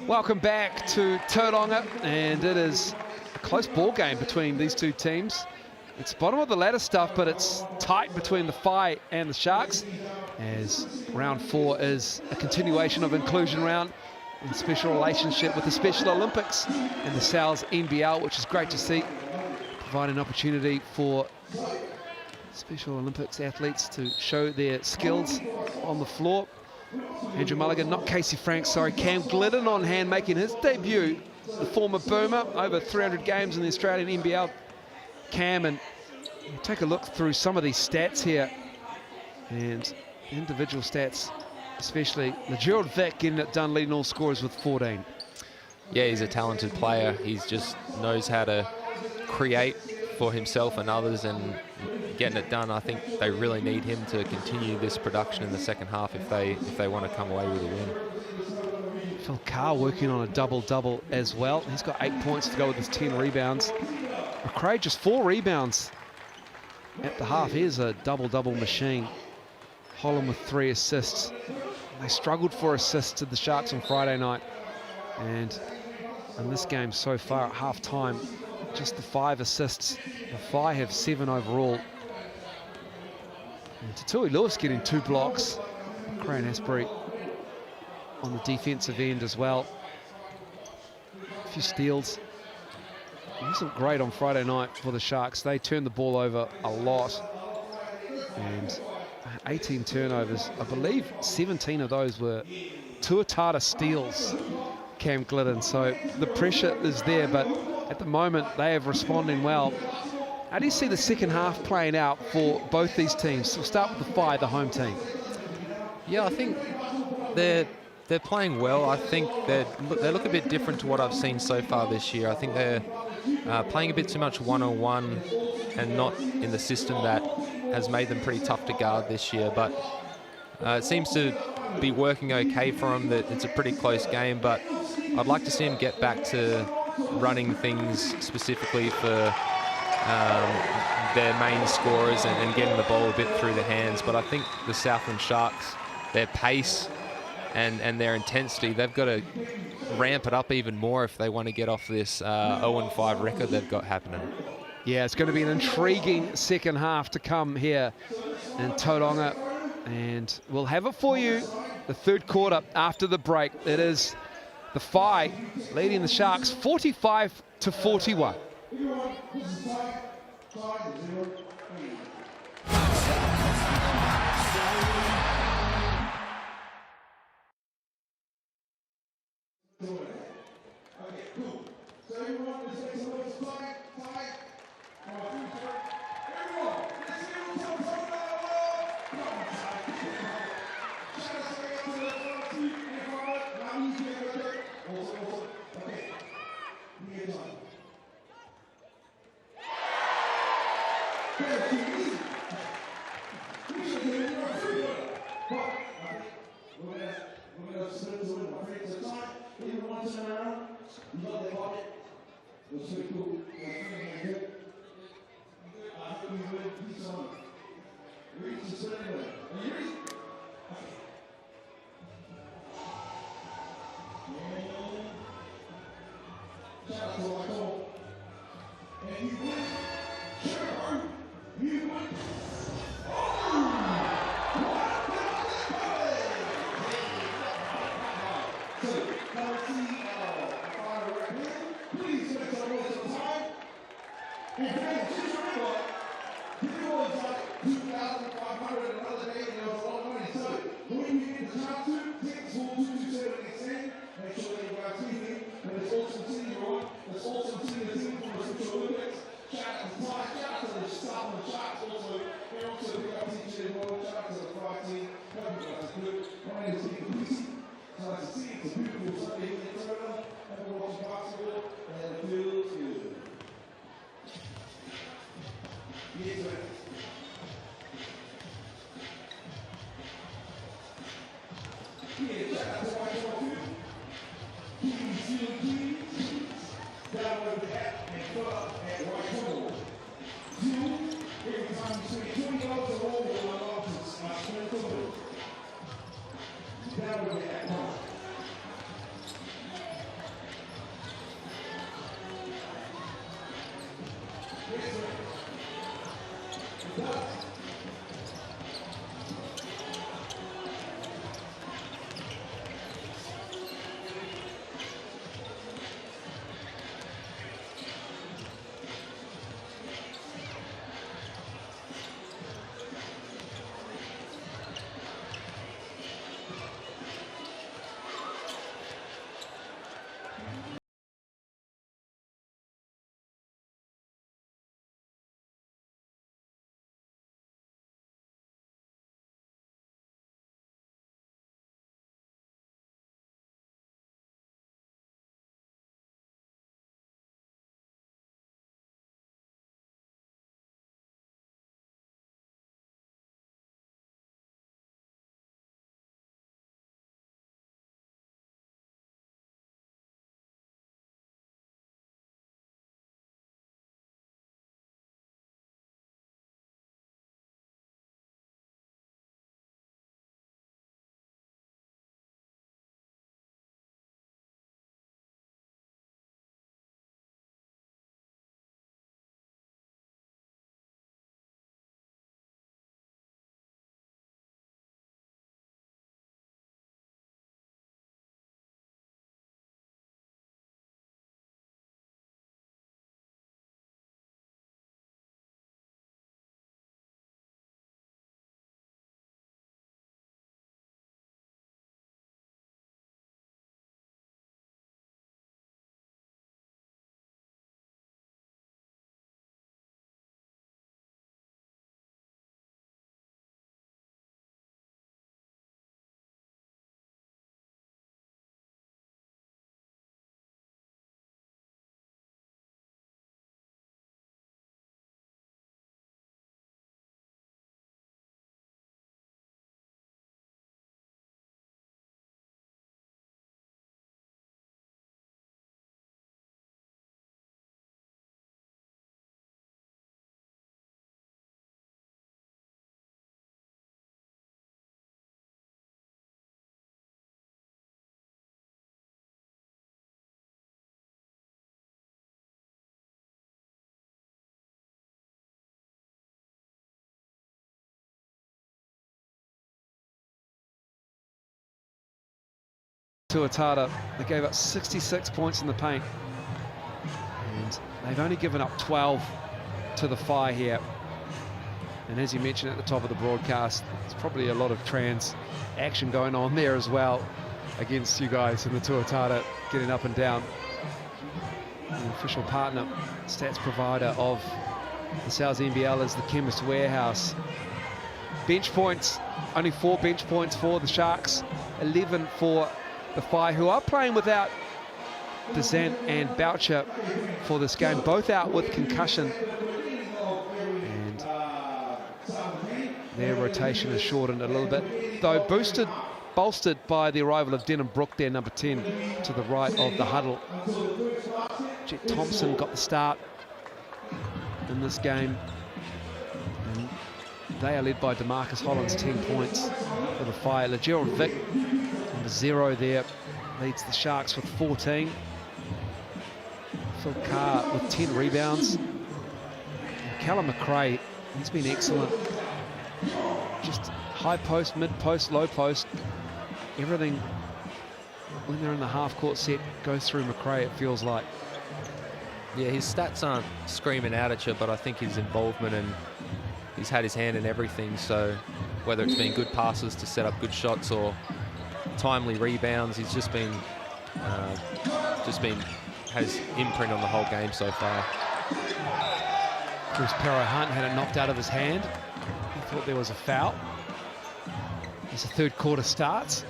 Speaker 1: Welcome back to Tauranga, and it is a close ball game between these two teams. It's bottom of the ladder stuff, but it's tight between the Whai and the Sharks, as round 4 is a continuation of inclusion round in special relationship with the Special Olympics and the NZNBL, which is great to see, provide an opportunity for Special Olympics athletes to show their skills on the floor. Andrew Mulligan, not Casey Franks, sorry, Cam Glidden on hand, making his debut. The former Boomer, over 300 games in the Australian NBL. Cam, and take a look through some of these stats here, and individual stats, especially Gerald Vick getting it done, leading all scorers with 14.
Speaker 2: Yeah, he's a talented player. He just knows how to create for himself and others, and getting it done. I think they really need him to continue this production in the second half if they want to come away with a win.
Speaker 1: Phil Carr working on a double-double as well. He's got 8 points to go with his 10 rebounds. McRae just 4 rebounds at the half. Here's a double-double machine. Holland with 3 assists. They struggled for assists to the Sharks on Friday night, and in this game so far at half-time, just the 5 assists. The Whai have 7 overall. And Tatui Lewis getting 2 blocks. Crane Asbury on the defensive end as well. A few steals. It wasn't great on Friday night for the Sharks. They turned the ball over a lot. And 18 turnovers. I believe 17 of those were Tuatara steals, Cam Glidden. So the pressure is there, but at the moment they have responded well. How do you see the second half playing out for both these teams? We'll start with the Whai, the home team.
Speaker 2: Yeah, I think they're playing well. I think they look a bit different to what I've seen so far this year. I think they're playing a bit too much one-on-one and not in the system that has made them pretty tough to guard this year. But it seems to be working okay for them. That it's a pretty close game, but I'd like to see them get back to running things specifically for their main scorers and getting the ball a bit through the hands. But I think the Southland Sharks, their pace and their intensity, they've got to ramp it up even more if they want to get off this 0-5 record they've got happening.
Speaker 1: Yeah, it's going to be an intriguing second half to come here in Tauranga, and we'll have it for you the third quarter after the break. It is the Whai leading the Sharks 45-41. Tuatara, they gave up 66 points in the paint. And they've only given up 12 to the Whai here. And as you mentioned at the top of the broadcast, there's probably a lot of trans action going on there as well against you guys in the Tuatara, getting up and down. The official partner, stats provider of the Southland NBL is the Chemist Warehouse. Bench points, only 4 bench points for the Sharks, 11 for the Whai, who are playing without Dezant and Boucher for this game, both out with concussion. And their rotation is shortened a little bit, though bolstered by the arrival of Denham Brook there, number 10, to the right of the huddle. Jet Thompson got the start in this game. And they are led by DeMarcus Hollins, 10 points for the Whai. LeGerald Vick, number 0 there, leads the Sharks with 14. Phil Carr with 10 rebounds. And Callum McRae, he's been excellent. Just high post, mid post, low post. Everything, when they're in the half-court set, goes through McRae, it feels like.
Speaker 2: Yeah, his stats aren't screaming out at you, but I think his involvement, and he's had his hand in everything. So whether it's been good passes to set up good shots or timely rebounds, he's just been has imprint on the whole game so far.
Speaker 1: Bruce Perro-Hunt had it knocked out of his hand. He thought there was a foul. As the third quarter starts.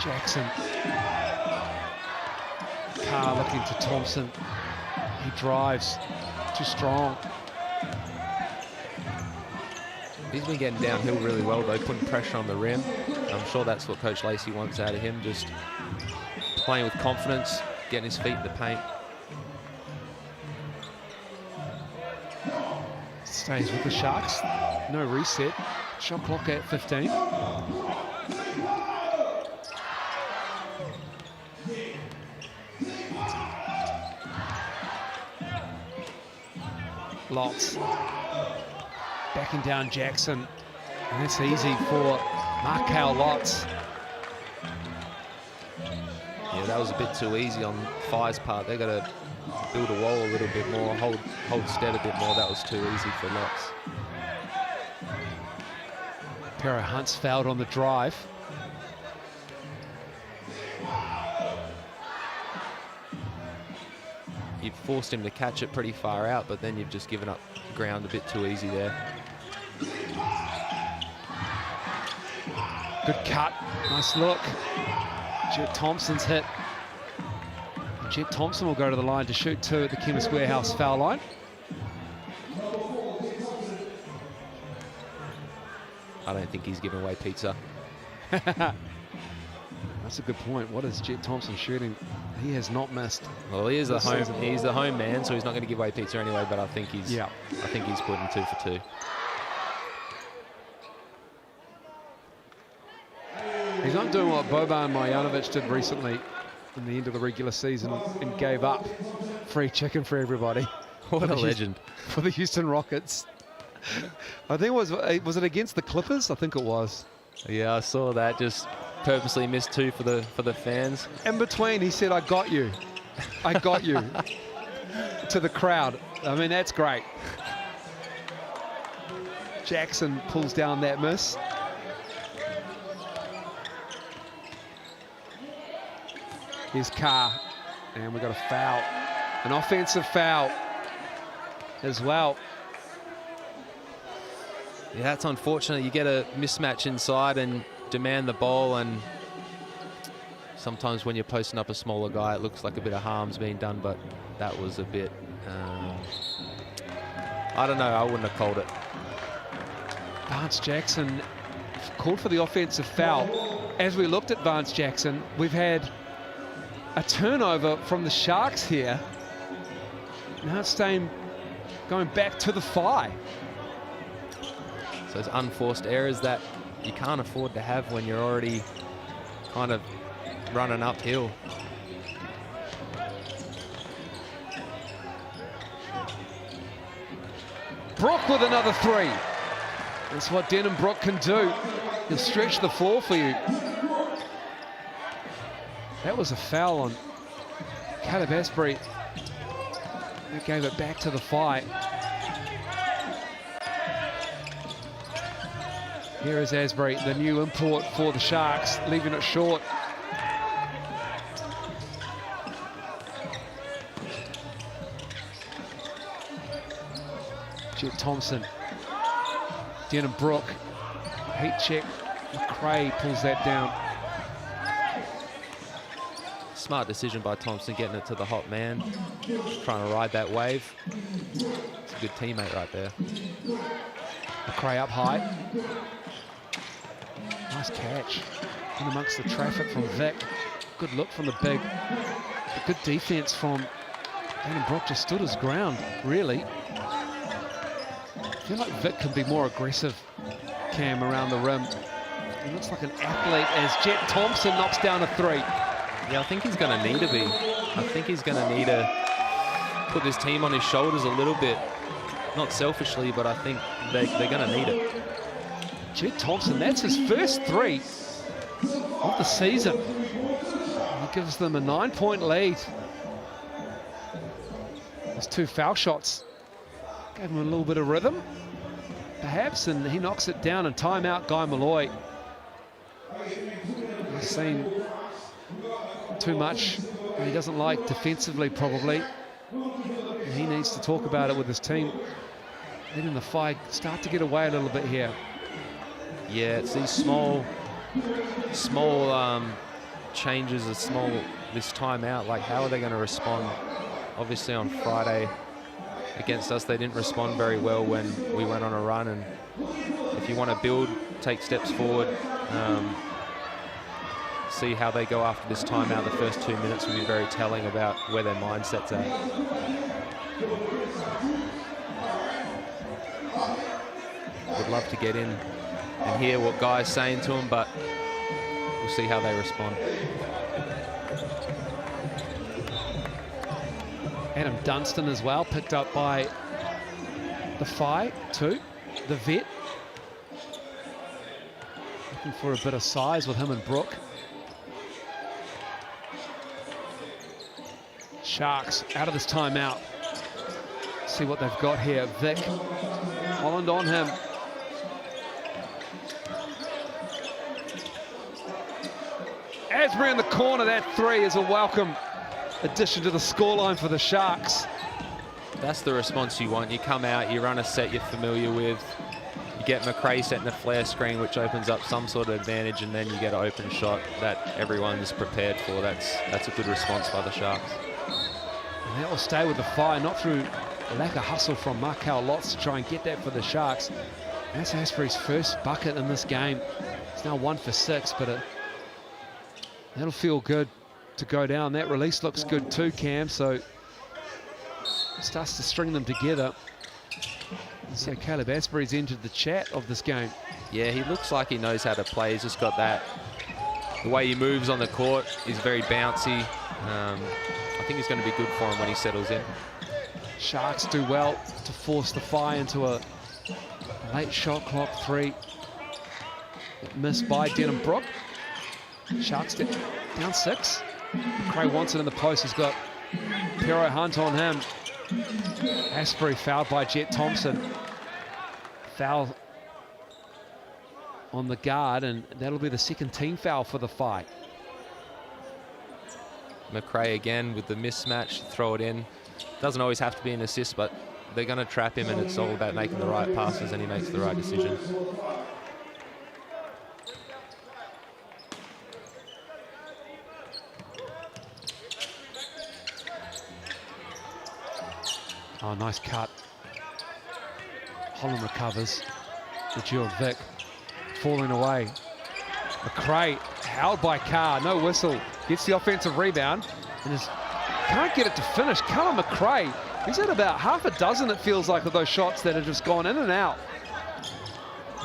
Speaker 1: Jackson. Carr looking to Thompson. He drives. Too strong.
Speaker 2: He's been getting downhill really well, though, putting pressure on the rim. I'm sure that's what Coach Lacey wants out of him, just playing with confidence, getting his feet in the paint.
Speaker 1: Stays with the Sharks. No reset. Shot clock at 15. Lots. Backing down Jackson. And it's easy for Markel Lots.
Speaker 2: Yeah, that was a bit too easy on Whai's part. They've got to build a wall a little bit more, hold stead a bit more. That was too easy for Lots.
Speaker 1: Perro-Hunt's fouled on the drive.
Speaker 2: You've forced him to catch it pretty far out, but then you've just given up ground a bit too easy there.
Speaker 1: Good cut. Nice look. Jet Thompson's hit. Jet Thompson will go to the line to shoot 2 at the Chemist Warehouse foul line.
Speaker 2: I don't think he's giving away pizza.
Speaker 1: That's a good point. What is Jet Thompson shooting? He has not missed.
Speaker 2: Well, he's the home man, so he's not going to give away pizza anyway. But I think he's putting 2 for 2.
Speaker 1: He's not doing what Boban Marjanovic did recently in the end of the regular season and gave up free chicken for everybody.
Speaker 2: What a legend.
Speaker 1: For the Houston Rockets. I think was it against the Clippers? I think it was.
Speaker 2: Yeah, I saw that. Just purposely missed 2 for the fans.
Speaker 1: In between, he said, "I got you. I got you." To the crowd. I mean, that's great. Jackson pulls down that miss. Here's Carr, and we've got a foul. An offensive foul as well.
Speaker 2: Yeah, that's unfortunate. You get a mismatch inside and demand the ball, and sometimes when you're posting up a smaller guy, it looks like a bit of harm's being done, but that was a bit, I don't know, I wouldn't have called it.
Speaker 1: Vance Jackson called for the offensive foul. As we looked at Vance Jackson, we've had a turnover from the Sharks here. Now it's going back to the Whai.
Speaker 2: So it's unforced errors that you can't afford to have when you're already kind of running uphill.
Speaker 1: Brook with another three. That's what Denham Brook can do. He'll stretch the floor for you. That was a foul on Caleb Asbury. That gave it back to the Whai. Here is Asbury, the new import for the Sharks, leaving it short. Jet Thompson. Denham Brook. Heat check. McRae pulls that down.
Speaker 2: Smart decision by Thompson, getting it to the hot man, trying to ride that wave. It's a good teammate right there.
Speaker 1: McRae up high. Nice catch. In amongst the traffic from Vic. Good look from the big. But good defense from Denham Brook. Just stood his ground, really. I feel like Vic can be more aggressive, Cam, around the rim. He looks like an athlete as Jet Thompson knocks down a three.
Speaker 2: Yeah, I think he's going to need to be. I think he's going to need to put this team on his shoulders a little bit. Not selfishly, but I think they're going to need it.
Speaker 1: Jet Thompson, that's his first three of the season. He gives them a 9-point lead. Those two foul shots gave him a little bit of rhythm, perhaps, and he knocks it down. And timeout, Guy Malloy. He's seen too much and he doesn't like defensively, probably. And he needs to talk about it with his team. Letting the Whai start to get away a little bit here.
Speaker 2: Yeah, it's these small changes, this timeout. Like, how are they going to respond? Obviously, on Friday against us, they didn't respond very well when we went on a run. And if you want to build, take steps forward, see how they go after this timeout. The first 2 minutes will be very telling about where their mindset's at. Would love to get in and hear what Guy's saying to them, but we'll see how they respond.
Speaker 1: Adam Dunstan as well, picked up by the Whai too, the vet. Looking for a bit of size with him and Brook. Sharks out of this timeout. See what they've got here. Vic, Holland on him. Asbury in the corner, that three is a welcome addition to the scoreline for the Sharks.
Speaker 2: That's the response you want. You come out, you run a set you're familiar with, you get McRae setting a flare screen, which opens up some sort of advantage, and then you get an open shot that everyone's prepared for. That's a good response by the Sharks.
Speaker 1: And that will stay with the Whai, not through a lack of hustle from Markel Lotz to try and get that for the Sharks. That's Asbury's first bucket in this game. It's now 1 for 6, but that'll feel good to go down. That release looks good too, Cam, so starts to string them together. And so Caleb Asbury's entered the chat of this game.
Speaker 2: Yeah, he looks like he knows how to play. He's just got that. The way he moves on the court is very bouncy. I think it's going to be good for him when he settles in.
Speaker 1: Sharks do well to force the Whai into a late shot clock three. Missed by Denham Brook. Sharks down 6. McRae wants it in the post. He's got Pero Hunt on him. Asbury fouled by Jet Thompson. Foul on the guard, and that'll be the second team foul for the Whai.
Speaker 2: McRae again with the mismatch, throw it in. Doesn't always have to be an assist, but they're going to trap him, and it's all about making the right passes, and he makes the right decision.
Speaker 1: Oh, nice cut. Holland recovers. The duel of Vic falling away. McRae held by Carr, no whistle. Gets the offensive rebound and can't get it to finish. Callum McRae, he's had about half a dozen, it feels like, of those shots that have just gone in and out.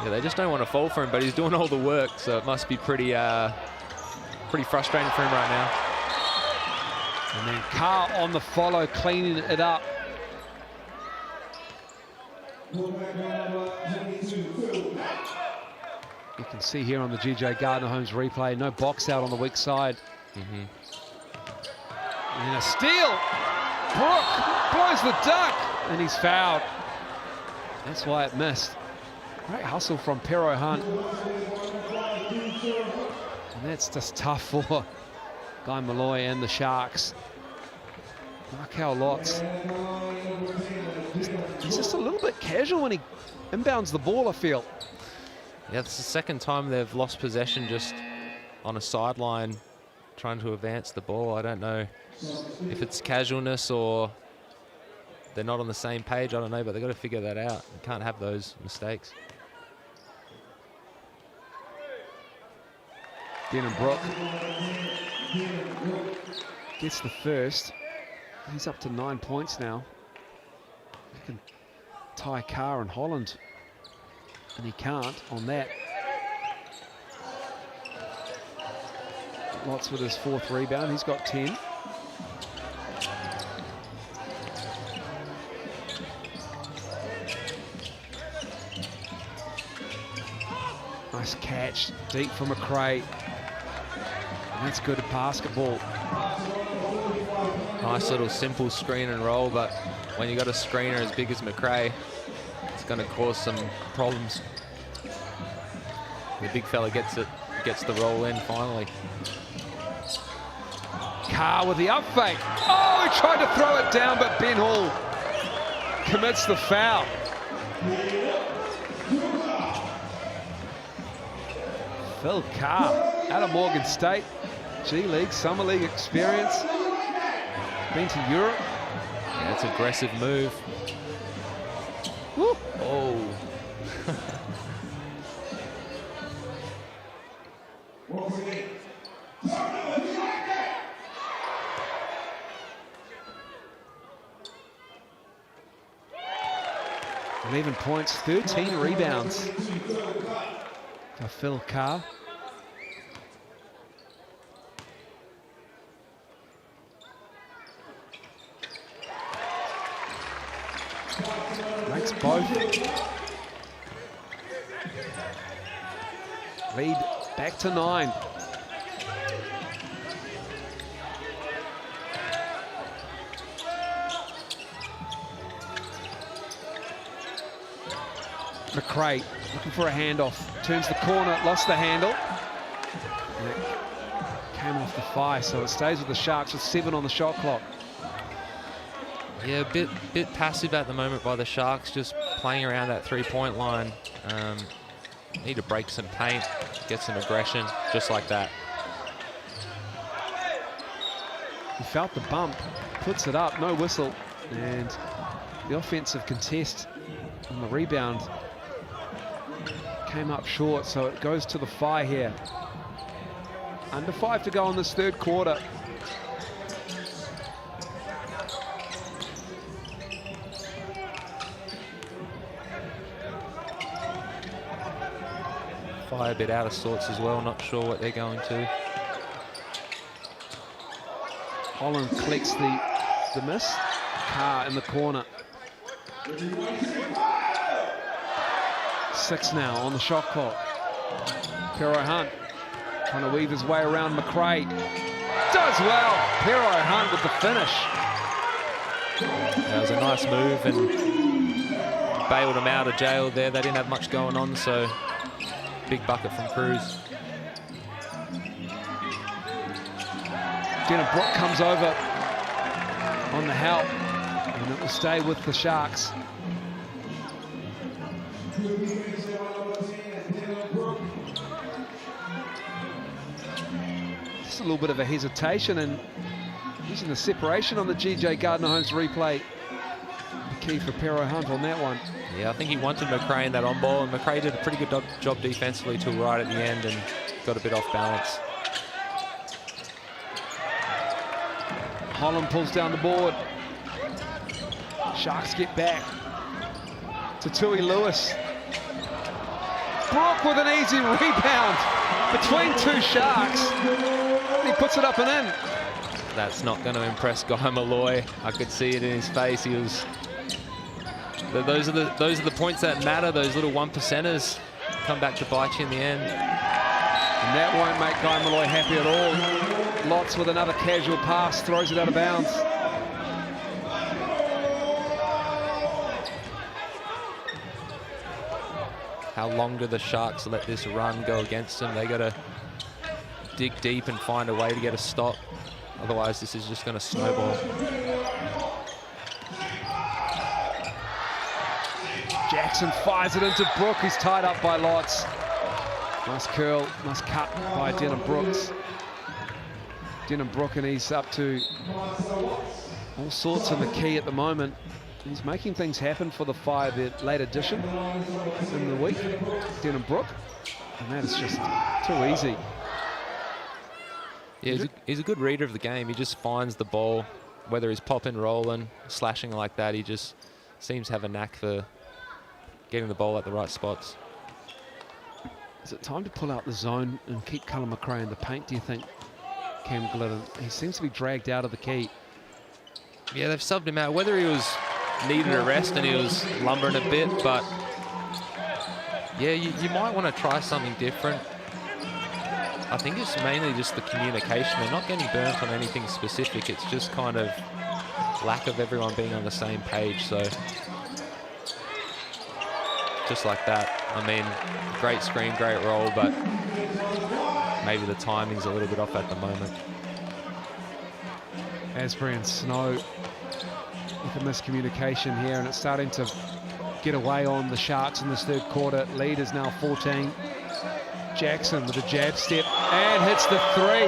Speaker 2: Yeah, they just don't want to fall for him, but he's doing all the work, so it must be pretty frustrating for him right now.
Speaker 1: And then Carr on the follow, cleaning it up. You can see here on the G.J. Gardner Holmes replay, no box out on the weak side. And a steal. Brooke blows the duck, and he's fouled. That's why it missed. Great hustle from Pero Hunt. And that's just tough for Guy Malloy and the Sharks. Markel Lotz. He's just a little bit casual when he inbounds the ball, I feel.
Speaker 2: Yeah, it's the second time they've lost possession just on a sideline trying to advance the ball. I don't know if it's casualness or they're not on the same page. I don't know, but they've got to figure that out. You can't have those mistakes.
Speaker 1: Denham Brook gets the first. He's up to 9 points now. He can tie Carr and Holland, and he can't on that. Lotz with his 4th rebound. He's got 10. Nice catch deep from McRae. And that's good at basketball.
Speaker 2: Nice little simple screen and roll, but when you got a screener as big as McRae, it's going to cause some problems. The big fella gets the roll in finally.
Speaker 1: Carr with the up fake. Oh, he tried to throw it down, but Ben Hall commits the foul. Phil Carr out of Morgan State. G-League, Summer League experience. Been to Europe.
Speaker 2: Yeah, it's an aggressive move.
Speaker 1: Woo.
Speaker 2: Oh.
Speaker 1: 11 points, 13 rebounds for Phil Carr. Makes both. Lead back to 9. McRae looking for a handoff. Turns the corner, lost the handle. And it came off the fire, so it stays with the Sharks with 7 on the shot clock.
Speaker 2: Yeah, a bit passive at the moment by the Sharks, just playing around that 3-point line. Need to break some paint, get some aggression, just like that.
Speaker 1: He felt the bump, puts it up, no whistle, and the offensive contest on the rebound came up short, so it goes to the fire here. Under 5 to go in this 3rd quarter.
Speaker 2: Fire a bit out of sorts as well, not sure what they're going to.
Speaker 1: Holland collects the miss. Carr in the corner. 6 now on the shot clock. Pero Hunt trying to weave his way around McRae. Does well. Pero Hunt with the finish.
Speaker 2: That was a nice move and bailed him out of jail there. They didn't have much going on, so big bucket from Cruz.
Speaker 1: Denham Brook comes over on the help, and it will stay with the Sharks. Just a little bit of a hesitation and using the separation on the G.J. Gardner Holmes replay. The key for Pero Hunt on that one.
Speaker 2: Yeah, I think he wanted McRae in that on ball, and McRae did a pretty good job defensively till right at the end and got a bit off balance.
Speaker 1: Holland pulls down the board. Sharks get back to Tui Lewis. Brook with an easy rebound between 2 Sharks. He puts it up and in.
Speaker 2: That's not going to impress Guy Malloy. I could see it in his face. The Those are the points that matter. Those little 1%ers come back to bite you in the end.
Speaker 1: And that won't make Guy Malloy happy at all. Lots with another casual pass, throws it out of bounds.
Speaker 2: How long do the Sharks let this run go against them? They got to dig deep and find a way to get a stop. Otherwise, this is just going to snowball.
Speaker 1: Jackson fires it into Brook. He's tied up by Lots. Nice curl, nice cut by Denham Brooks. Denham Brook, and he's up to all sorts in the key at the moment. He's making things happen for the Fire, their late addition in the week, Denham Brook. And that is just too easy.
Speaker 2: Yeah, he's a good reader of the game. He just finds the ball, whether he's popping, rolling, slashing like that. He just seems to have a knack for getting the ball at the right spots.
Speaker 1: Is it time to pull out the zone and keep Cullen McRae in the paint, do you think, Cam Glidden? He seems to be dragged out of the key.
Speaker 2: Yeah, they've subbed him out. Whether he was needed a rest and he was lumbering a bit, but yeah, you might want to try something different. I think it's mainly just the communication. They're not getting burnt on anything specific. It's just kind of lack of everyone being on the same page. So just like that. I mean, great screen, great roll, but maybe the timing's a little bit off at the moment.
Speaker 1: Asbury and Snow with a miscommunication here, and it's starting to get away on the Sharks in this third quarter. Lead is now 14. Jackson with a jab step and hits the three.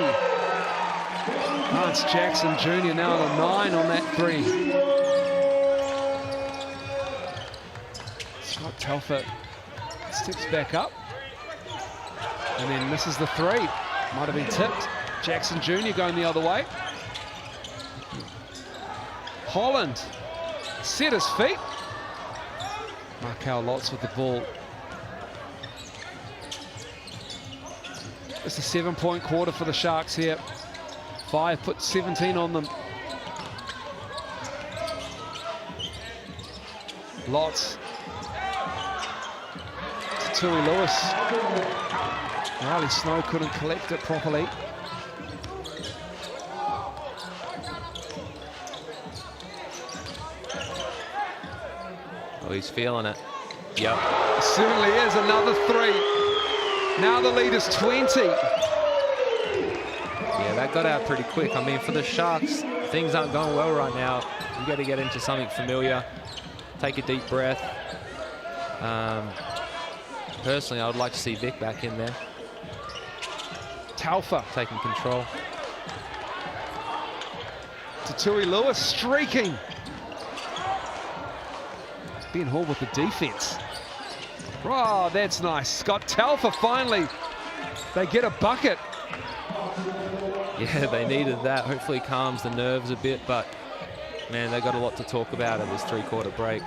Speaker 1: Lance Jackson Jr. now on a 9 on that three. Scott Telfer steps back up and then misses the three. Might have been tipped. Jackson Jr. going the other way. Holland set his feet. Markel Lots with the ball. It's a 7-point quarter for the Sharks here. 5 put 17 on them. Lots. To Tui Lewis. Riley Snow couldn't collect it properly.
Speaker 2: Oh, he's feeling it. Yep.
Speaker 1: It certainly is. Another three. Now the lead is 20.
Speaker 2: Yeah, that got out pretty quick. I mean, for the Sharks, things aren't going well right now. You got to get into something familiar. Take a deep breath. Personally, I would like to see Vic back in there.
Speaker 1: Taufa
Speaker 2: taking control.
Speaker 1: To Tui Lewis, streaking. Ben Hall with the defense. Oh, that's nice. Scott Telfer finally. They get a bucket.
Speaker 2: Yeah, they needed that. Hopefully calms the nerves a bit, but man, they got a lot to talk about at this three-quarter break.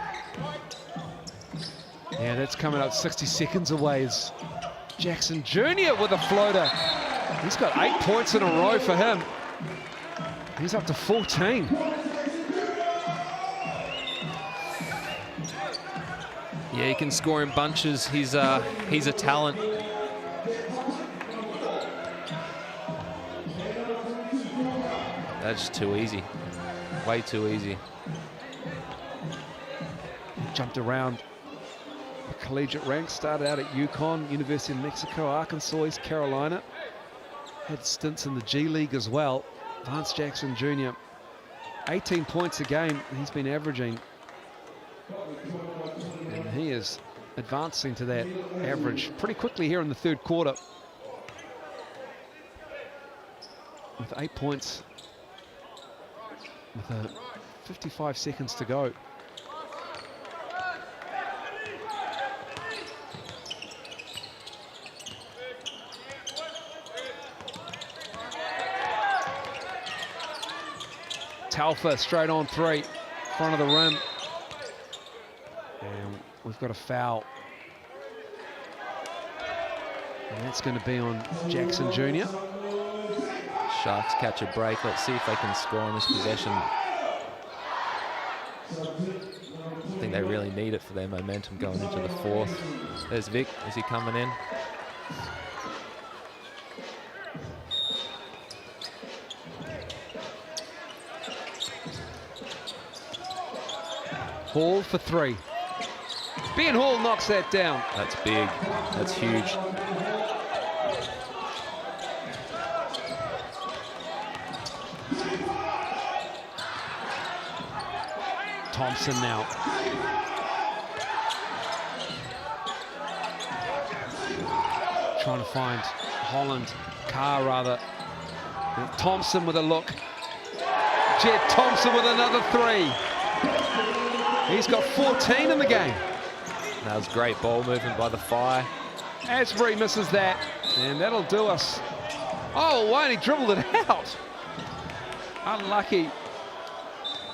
Speaker 1: Yeah, that's coming up 60 seconds away. Is Jackson Jr. with a floater. He's got 8 points in a row for him. He's up to 14.
Speaker 2: Yeah, he can score in bunches. He's a talent. That's too easy. Way too easy.
Speaker 1: He jumped around the collegiate ranks, started out at UConn, University of Mexico, Arkansas, East Carolina. Had stints in the G League as well. Lance Jackson Jr. 18 points a game he's been averaging. And he is advancing to that average pretty quickly here in the third quarter. With 8 points. With 55 seconds to go. Taufa straight on three, front of the rim. And we've got a foul. And that's going to be on Jackson Jr.
Speaker 2: Sharks catch a break. Let's see if they can score on this possession. I think they really need it for their momentum going into the fourth. There's Vic. Is he coming in?
Speaker 1: Hall for three. Ben Hall knocks that down.
Speaker 2: That's big. That's huge.
Speaker 1: Thompson now. Trying to find Holland. Carr, rather. Thompson with a look. Jed Thompson with another three. He's got 14 in the game.
Speaker 2: That was great ball movement by the Whai.
Speaker 1: Asbury misses that, and that'll do us. Oh, Whai, he dribbled it out. Unlucky.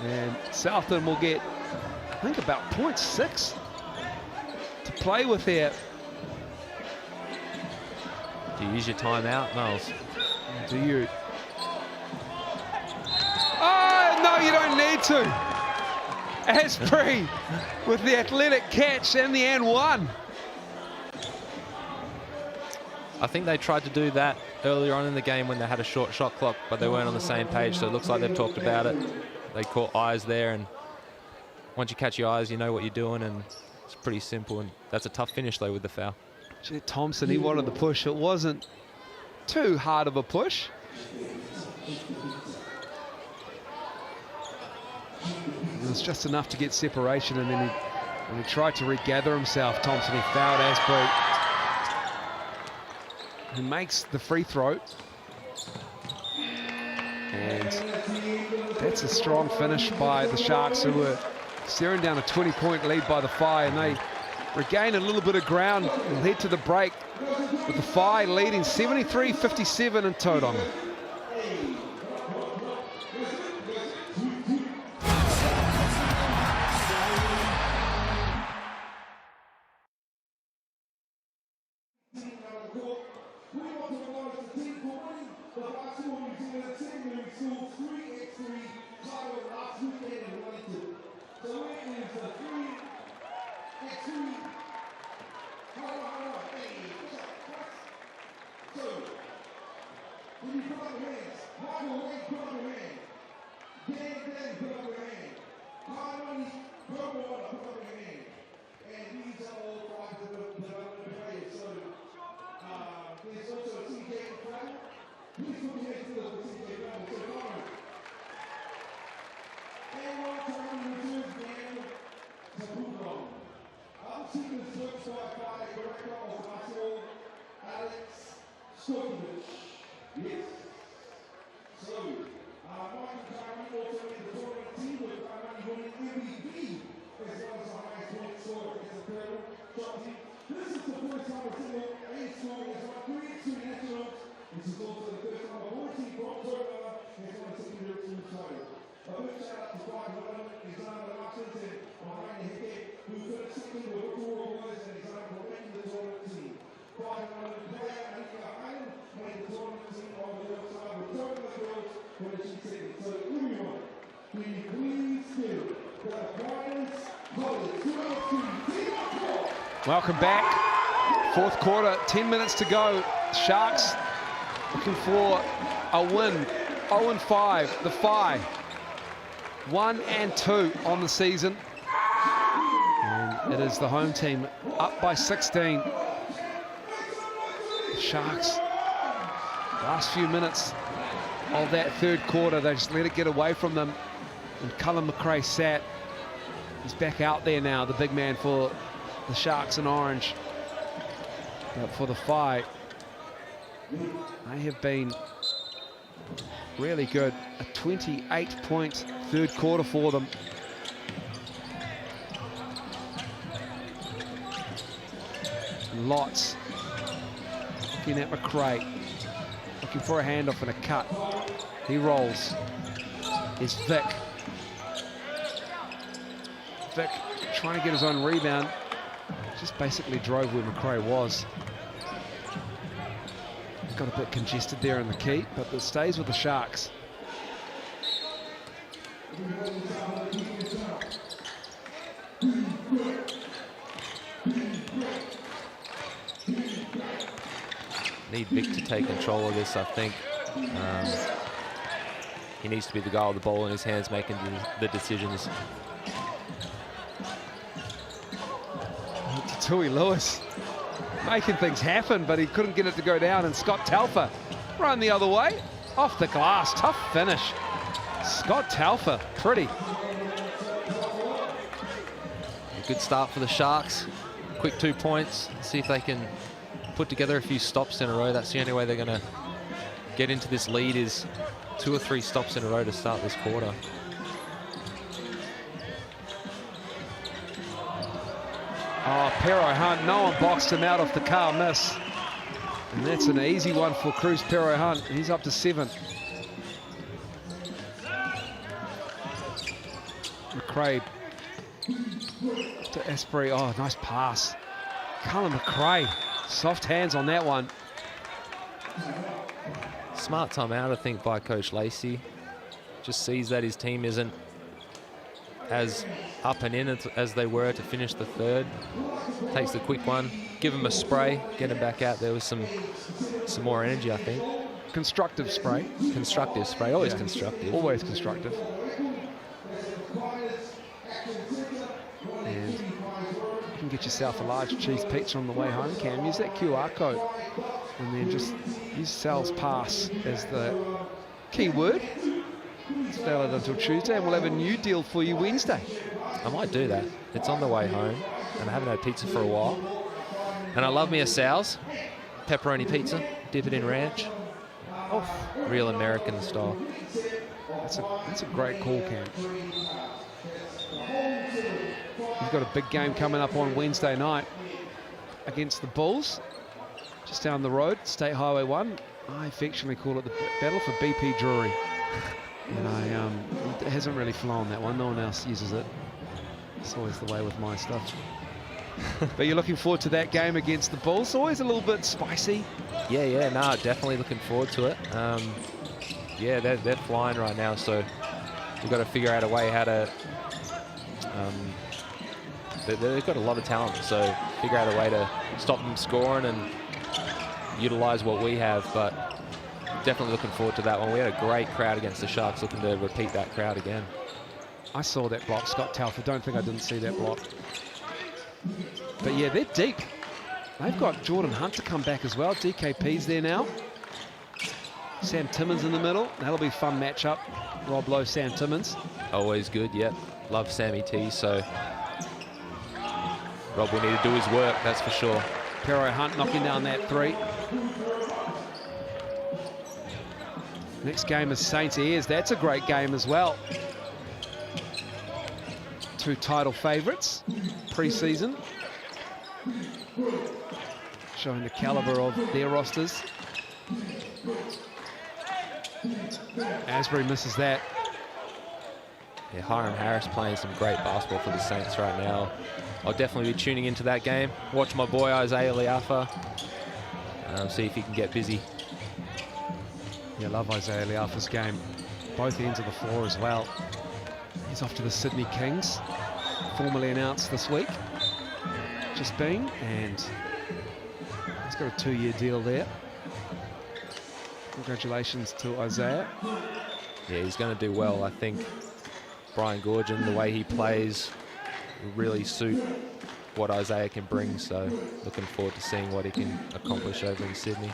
Speaker 1: And Southland will get, I think, about 0.6 to play with here.
Speaker 2: Do you use your timeout, Miles?
Speaker 1: Do you? Oh, no, you don't need to. Asbury with the athletic catch and the and one.
Speaker 2: I think they tried to do that earlier on in the game when they had a short shot clock, but they weren't on the same page, so it looks like they've talked about it. They caught eyes there, and once you catch your eyes, you know what you're doing, and it's pretty simple, and that's a tough finish, though, with the foul.
Speaker 1: Jed Thompson, he wanted the push. It wasn't too hard of a push. It was just enough to get separation, and then when he tried to regather himself, Thompson, he fouled Asbury. He makes the free throw. And that's a strong finish by the Sharks, who were staring down a 20-point lead by the Whai, and they regain a little bit of ground and head to the break with the Whai leading 73-57 in Tauranga. Welcome back. Fourth quarter, 10 minutes to go. Sharks looking for a win. 0-5, the Whai. 1-2 on the season. And it is the home team up by 16. The Sharks, last few minutes of that third quarter, they just let it get away from them. And Cullen McRae sat. He's back out there now, the big man for the Sharks in orange. But for the Whai, they have been really good. A 28-point third quarter for them. Lots looking at McRae, looking for a handoff and a cut. He rolls. Is Vic. Vic trying to get his own rebound. Just basically drove where McRae was. Got a bit congested there in the key, but it stays with the Sharks.
Speaker 2: need Vic to take control of this, I think. He needs to be the guy with the ball in his hands making the decisions.
Speaker 1: Tui Lewis making things happen, but he couldn't get it to go down, and Scott Telfer run the other way. Off the glass, tough finish. Scott Telfer, pretty.
Speaker 2: A good start for the Sharks. Quick 2 points. See if they can put together a few stops in a row. That's the only way they're going to get into this lead, is 2 or 3 stops in a row to start this quarter.
Speaker 1: Oh, Pero Hunt, no one boxed him out off the car miss. And that's an easy one for Cruz Pero Hunt. He's up to 7. McRae to Asprey. Oh, nice pass. Cullen McRae, soft hands on that one.
Speaker 2: Smart time out, I think, by Coach Lacey. Just sees that his team isn't as up and in as they were to finish the third. Takes the quick one, give him a spray, get him back out there with some more energy, I think.
Speaker 1: Constructive spray.
Speaker 2: Constructive spray, always constructive.
Speaker 1: Always constructive. And you can get yourself a large cheese pizza on the way home, Cam. Use that QR code and then just use Sal's Pass as the key word. It's valid until Tuesday, and we'll have a new deal for you Wednesday.
Speaker 2: I might do that. It's on the way home, and I haven't had pizza for a while. And I love me a Sal's pepperoni pizza. Dip it in ranch. Oh, real American style.
Speaker 1: That's a great call, Cam. You've got a big game coming up on Wednesday night against the Bulls, just down the road, State Highway 1. I affectionately call it the battle for BP Drury. And it hasn't really flown, that one. No one else uses it. It's always the way with my stuff. But you're looking forward to that game against the Bulls. Always a little bit spicy.
Speaker 2: Yeah, no, definitely looking forward to it. Yeah, they're flying right now, so we've got to figure out a way how to... they've got a lot of talent, so figure out a way to stop them scoring and utilise what we have, but definitely looking forward to that one. We had a great crowd against the Sharks, looking to repeat that crowd again.
Speaker 1: I saw that block, Scott Telfer. Don't think I didn't see that block. But yeah, they're deep. They've got Jordan Hunt to come back as well. DKP's there now. Sam Timmins in the middle. That'll be a fun matchup. Rob Lowe, Sam Timmins.
Speaker 2: Always good, yep. Love Sammy T, so Rob will need to do his work, that's for sure.
Speaker 1: Pero Hunt knocking down that 3. Next game is Saints Ayers. That's a great game as well. 2 title favourites pre-season, showing the calibre of their rosters. Asbury misses that.
Speaker 2: Yeah, Hiram Harris playing some great basketball for the Saints right now. I'll definitely be tuning into that game. Watch my boy Isaiah Liafa. See if he can get busy.
Speaker 1: Yeah, love Isaiah Liafa's game. Both ends of the floor as well. He's off to the Sydney Kings, formally announced this week. Just been, and he's got a 2-year deal there. Congratulations to Isaiah.
Speaker 2: Yeah, he's going to do well. I think Brian Goorjian, the way he plays, will really suit what Isaiah can bring. So looking forward to seeing what he can accomplish over in Sydney.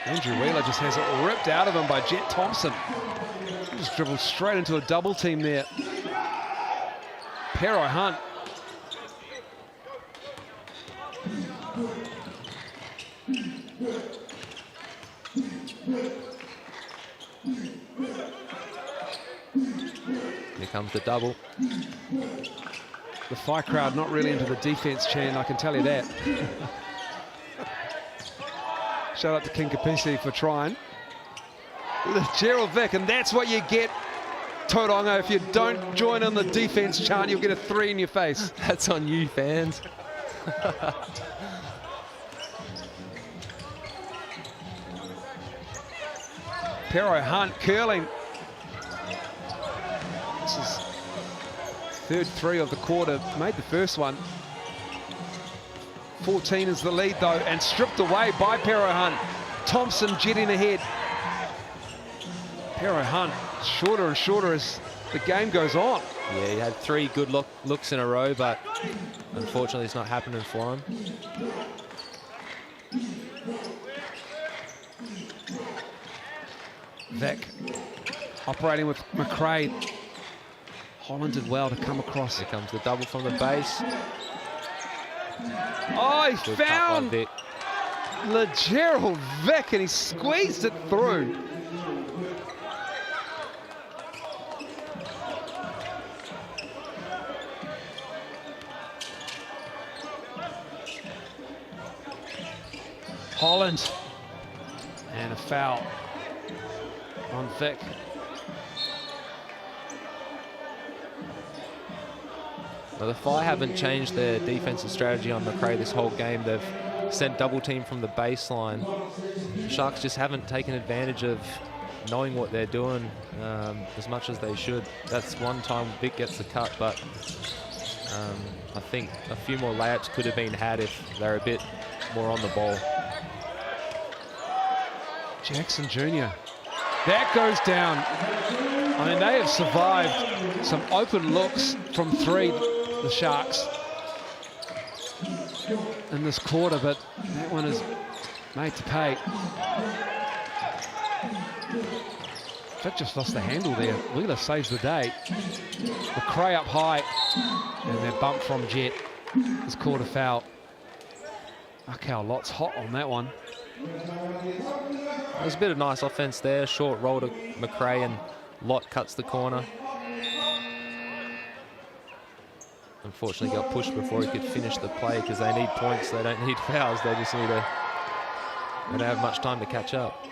Speaker 1: Andrew Wheeler just has it ripped out of him by Jet Thompson. He just dribbled straight into a double team there. Pero Hunt.
Speaker 2: Here comes the double.
Speaker 1: The Whai crowd not really into the defense, Chan, I can tell you that. Shout out to King Kapisi for trying. Gerald Vick, and that's what you get, Tauranga. If you don't join on the defense chant, you'll get a 3 in your face.
Speaker 2: That's on you, fans.
Speaker 1: Pero Hunt curling. This is third 3 of the quarter. Made the first one. 14 is the lead though, and stripped away by Pero Hunt. Thompson jetting ahead. Pero Hunt shorter and shorter as the game goes on.
Speaker 2: Yeah, he had 3 good looks in a row, but unfortunately it's not happening for him.
Speaker 1: Vic operating with McRae. Holland did well to come across.
Speaker 2: Here comes the double from the base.
Speaker 1: Oh, he
Speaker 2: Good cut by
Speaker 1: found
Speaker 2: Vic.
Speaker 1: LeGerald Vic and he squeezed it through. Holland. And a foul on Vic.
Speaker 2: Well, the Whai haven't changed their defensive strategy on McRae this whole game. They've sent double team from the baseline. The Sharks just haven't taken advantage of knowing what they're doing as much as they should. That's one time Vic gets the cut, but I think a few more layups could have been had if they're a bit more on the ball.
Speaker 1: Jackson Jr. That goes down. I mean, they have survived some open looks from 3, the Sharks, in this quarter, but that one is made to pay. Vic just lost the handle there. Wheeler saves the day. McRae up high, and that bump from Jet is called a foul. Akau Lott's hot on that one.
Speaker 2: There's a bit of nice offense there. Short roll to McRae and Lott cuts the corner. Unfortunately got pushed before he could finish the play because they need points. They don't need fouls. They just need to... They don't have much time to catch up.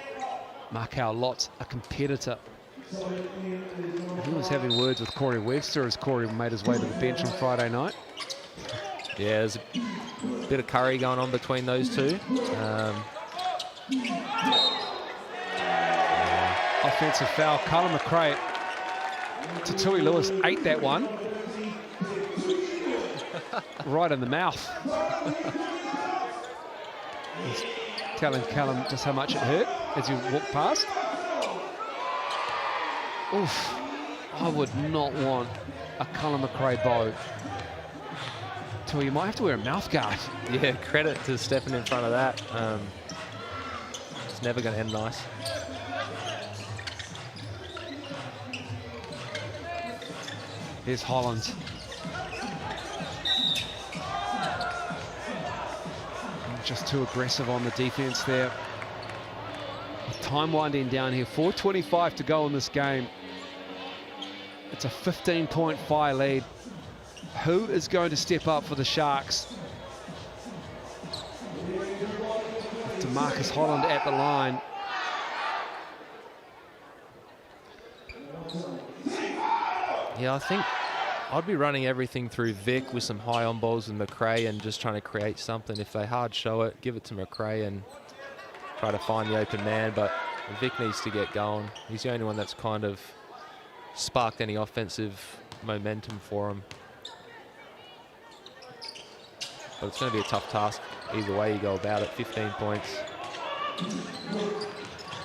Speaker 1: Akau Lott's a competitor. He was having words with Corey Webster as Corey made his way to the bench on Friday night.
Speaker 2: Yeah, there's a bit of curry going on between those two.
Speaker 1: Offensive foul. Colin McRae. Tatui Lewis ate that one. Right in the mouth. He's telling Callum just how much it hurt as you walk past. Oof. I would not want a Colin McRae bow. So you might have to wear a mouth guard.
Speaker 2: Yeah, credit to stepping in front of that. It's never going to end nice.
Speaker 1: Here's Holland. Just too aggressive on the defense there. Time winding down here. 4:25 to go in this game. It's a 15-point Whai lead. Who is going to step up for the Sharks? DeMarcus Holland at the line.
Speaker 2: Yeah, I think I'd be running everything through Vic with some high on balls with McRae and just trying to create something. If they hard show it, give it to McRae and try to find the open man. But Vic needs to get going. He's the only one that's kind of sparked any offensive momentum for him. But it's going to be a tough task either way you go about it. 15 points.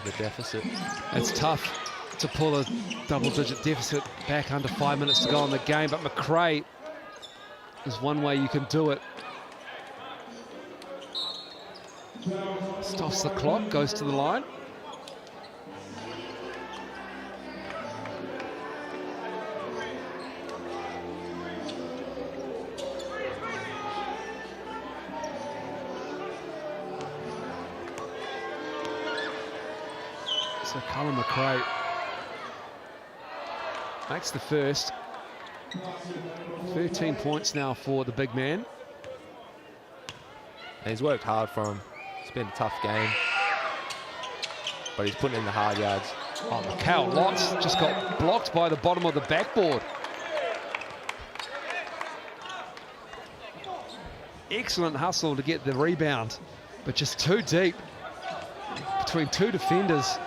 Speaker 2: The deficit.
Speaker 1: It's tough to pull a double-digit deficit back under 5 minutes to go in the game, but McRae is one way you can do it. Stops the clock, goes to the line. So Colin McRae makes the first. 13 points now for the big man.
Speaker 2: And he's worked hard for him. It's been a tough game. But he's putting in the hard yards.
Speaker 1: Oh, Akau Lott's just got blocked by the bottom of the backboard. Excellent hustle to get the rebound, but just too deep between 2 defenders.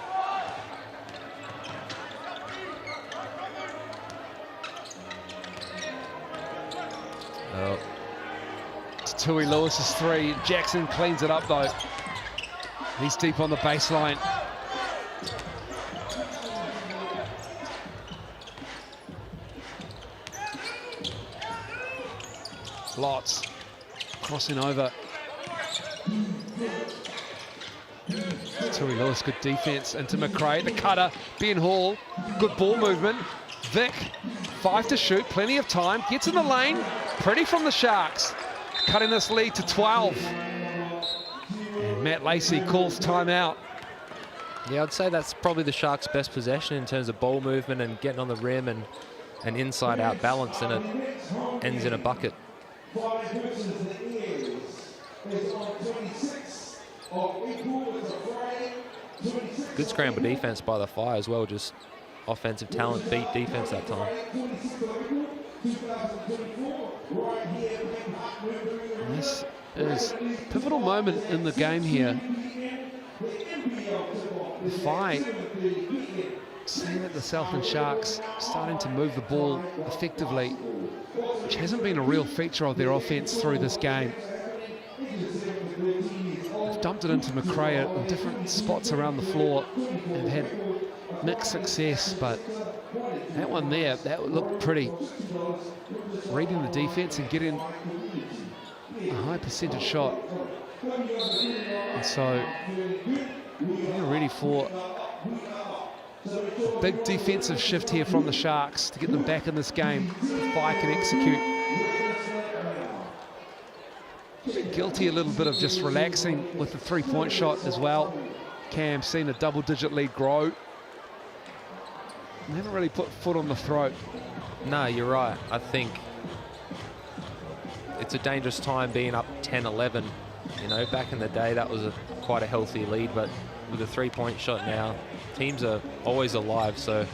Speaker 1: Tui Lewis's three. Jackson cleans it up though. He's deep on the baseline. Lots crossing over. Tui Lewis, good defense into McRae, the cutter. Ben Hall, good ball movement. Vic, 5 to shoot, plenty of time, gets in the lane, pretty from the Sharks, cutting this lead to 12. And Matt Lacey calls timeout.
Speaker 2: Yeah, I'd say that's probably the Sharks' best possession in terms of ball movement and getting on the rim and an inside-out balance, and it ends in a bucket. Good scramble defense by the Fire as well, just offensive talent beat defense that time.
Speaker 1: This is a pivotal moment in the game here. Whai, seeing that the Southland Sharks starting to move the ball effectively, which hasn't been a real feature of their offense through this game. They've dumped it into McRae in different spots around the floor and had mixed success, but that one there, that looked pretty. Reading the defense and getting a high percentage shot. And so we're ready for a big defensive shift here from the Sharks to get them back in this game. Whai can execute. Guilty a little bit of just relaxing with the three-point shot as well. Cam seen a double-digit lead grow. Never really put foot on the throat.
Speaker 2: No, you're right. I think it's a dangerous time being up 10-11. You know, back in the day, that was quite a healthy lead, but with a three-point shot now, teams are always alive, so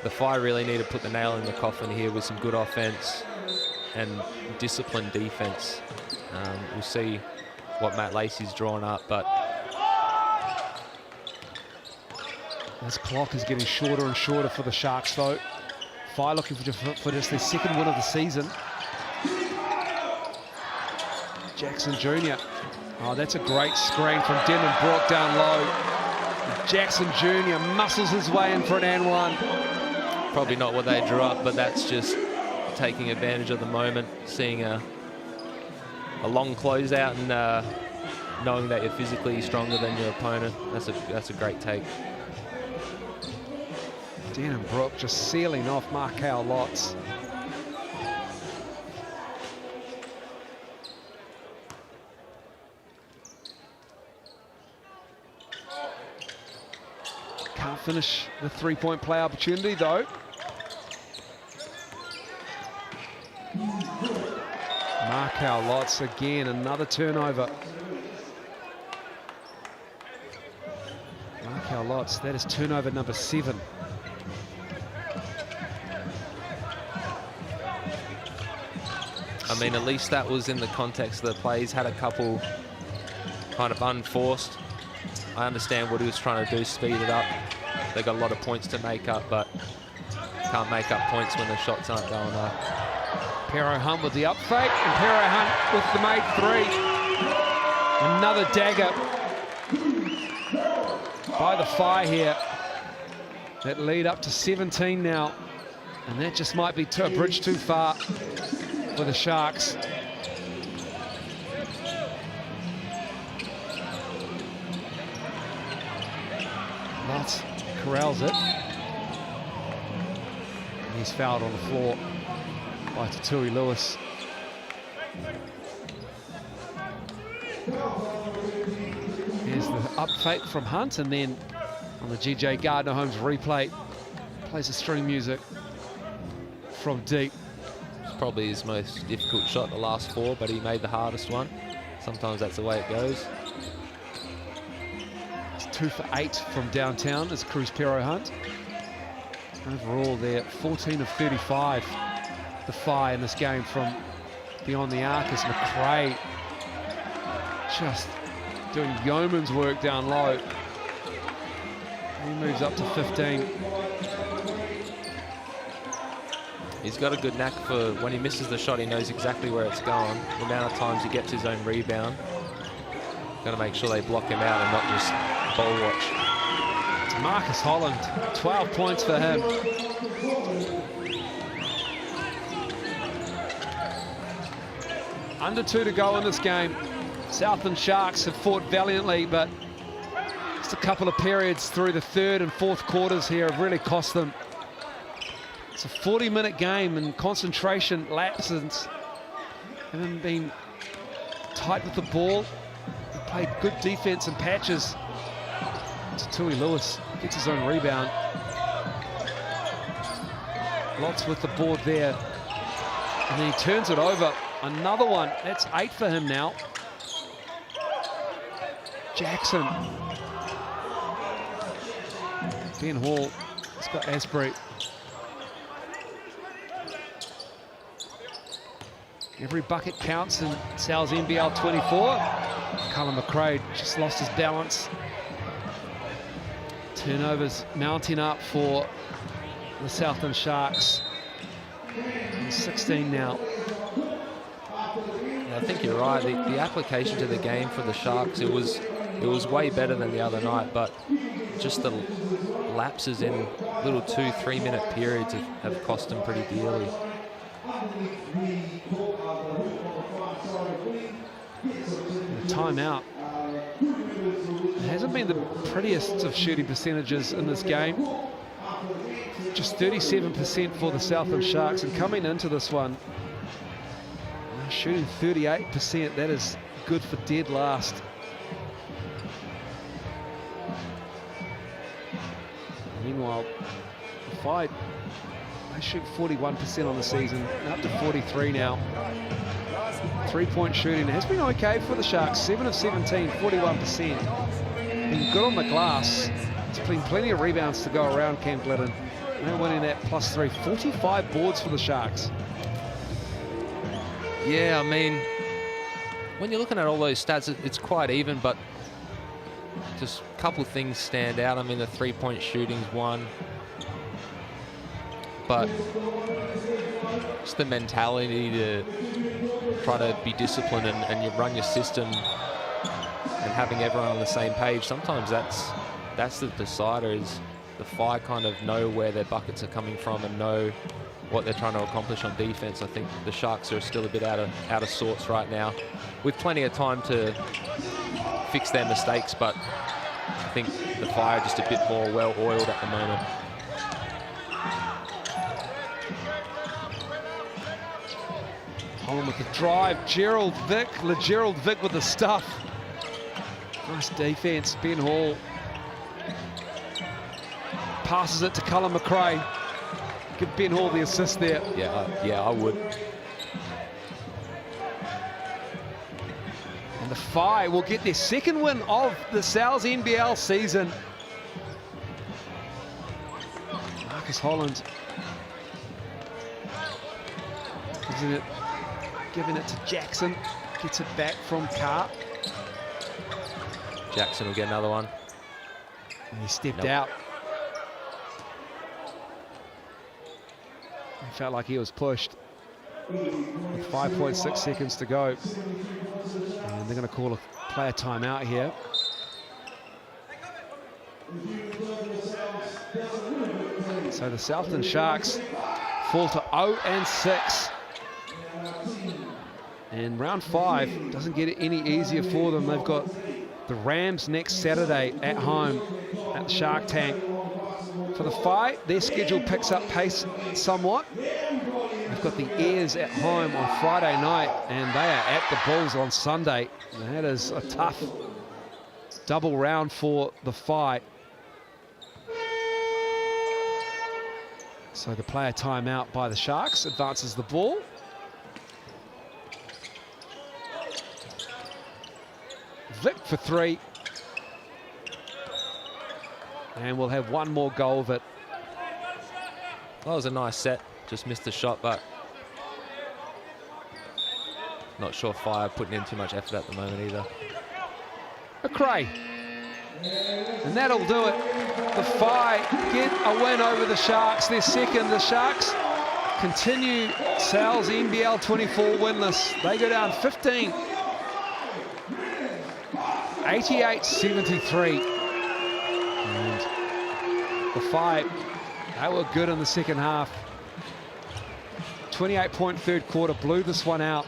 Speaker 2: the Fire really need to put the nail in the coffin here with some good offense and disciplined defense. We'll see what Matt Lacey's drawn up, but
Speaker 1: this clock is getting shorter and shorter for the Sharks, though. Whai looking for just their second win of the season. Jackson Jr. Oh, that's a great screen from Denham Brook down low. Jackson Jr. muscles his way in for an and one.
Speaker 2: Probably not what they drew up, but that's just taking advantage of the moment, seeing a long closeout and knowing that you're physically stronger than your opponent. That's a great take.
Speaker 1: Denham Brook just sealing off Markel Lotz. Can't finish the three-point play opportunity though. Markel Lotz again, another turnover. Markel Lotz, that is turnover number 7.
Speaker 2: I mean, at least that was in the context of the plays. Had a couple kind of unforced. I understand what he was trying to do, speed it up. They got a lot of points to make up, but can't make up points when the shots aren't going up.
Speaker 1: Pero Hunt with the up fake, and Pero Hunt with the made three. Another dagger by the Fire here. That lead up to 17 now, and that just might be a bridge too far for the Sharks. Lotz corrals it. And he's fouled on the floor by Tui Lewis. Here's the up fake from Hunt, and then on the GJ Gardner-Holmes replay, plays the string music from deep.
Speaker 2: It's probably his most difficult shot the last 4, but he made the hardest one. Sometimes that's the way it goes.
Speaker 1: It's 2 for 8 from downtown as Cruz Pero Hunt. Overall, they're 14 of 35. The Fire in this game from beyond the arc as McRae just doing yeoman's work down low. He moves up to 15.
Speaker 2: He's got a good knack for when he misses the shot, he knows exactly where it's going. The amount of times he gets his own rebound. Got to make sure they block him out and not just ball watch.
Speaker 1: It's Marcus Holland, 12 points for him. Under 2 to go in this game. Southland Sharks have fought valiantly, but just a couple of periods through the third and fourth quarters here have really cost them. It's a 40-minute game and concentration lapses. Haven't been tight with the ball. They played good defense in patches. Tui Lewis gets his own rebound. Lots with the board there. And then he turns it over. Another one. That's 8 for him now. Jackson. Ben Hall. He's got Asbury. Every bucket counts in Sal's NBL 24. Cullen McRae just lost his balance. Turnovers mounting up for the Southland Sharks. 16 now.
Speaker 2: I think you're right. The application to the game for the Sharks, it was way better than the other night, but just the lapses in little 2-3 minute periods have cost them pretty dearly.
Speaker 1: The timeout. It hasn't been the prettiest of shooting percentages in this game. Just 37% for the Southland Sharks, and coming into this one, shooting 38%. That is good for dead last. Meanwhile, Whai, they shoot 41% on the season, up to 43 now. 3-point shooting has been okay for the Sharks. 7 of 17, 41%. Been good on the glass. There's been plenty of rebounds to go around, Cam Glidden. They're winning that +3. 45 boards for the Sharks.
Speaker 2: Yeah, I mean, when you're looking at all those stats, it's quite even, but just a couple of things stand out. I mean, the 3-point shooting's one, but just the mentality to try to be disciplined and you run your system and having everyone on the same page. Sometimes that's the decider, is the Whai kind of know where their buckets are coming from and know what they're trying to accomplish on defense. I think the Sharks are still a bit out of sorts right now, with plenty of time to fix their mistakes, but I think the Whai are just a bit more well-oiled at the moment.
Speaker 1: Holland with the drive. Gerald Vick with the stuff. Nice defense. Ben Hall passes it to Cullen McRae. Give Ben Hall the assist there.
Speaker 2: Yeah, I would.
Speaker 1: And the Whai will get their second win of the Sal's NBL season. Marcus Holland giving it to Jackson. Gets it back from Carr.
Speaker 2: Jackson will get another one.
Speaker 1: And he stepped out. He felt like he was pushed. With 5.6 seconds to go. And they're going to call a player timeout here. So the Southland Sharks fall to 0-6. And round 5 doesn't get it any easier for them. They've got the Rams next Saturday at home at the Shark Tank. For the Whai, their schedule picks up pace somewhat. They've got the Airs at home on Friday night, and they are at the Bulls on Sunday. And that is a tough double round for the Whai. So the player timeout by the Sharks advances the ball. Vick for 3. And we'll have one more go of it.
Speaker 2: That was a nice set. Just missed the shot, but not sure Whai are putting in too much effort at the moment either.
Speaker 1: McRae. And that'll do it. The Whai get a win over the Sharks. They're second. The Sharks continue Sal's NBL 24 winless. They go down 15. 88-73. And the Whai, they were good in the second half. 28-point third quarter, blew this one out.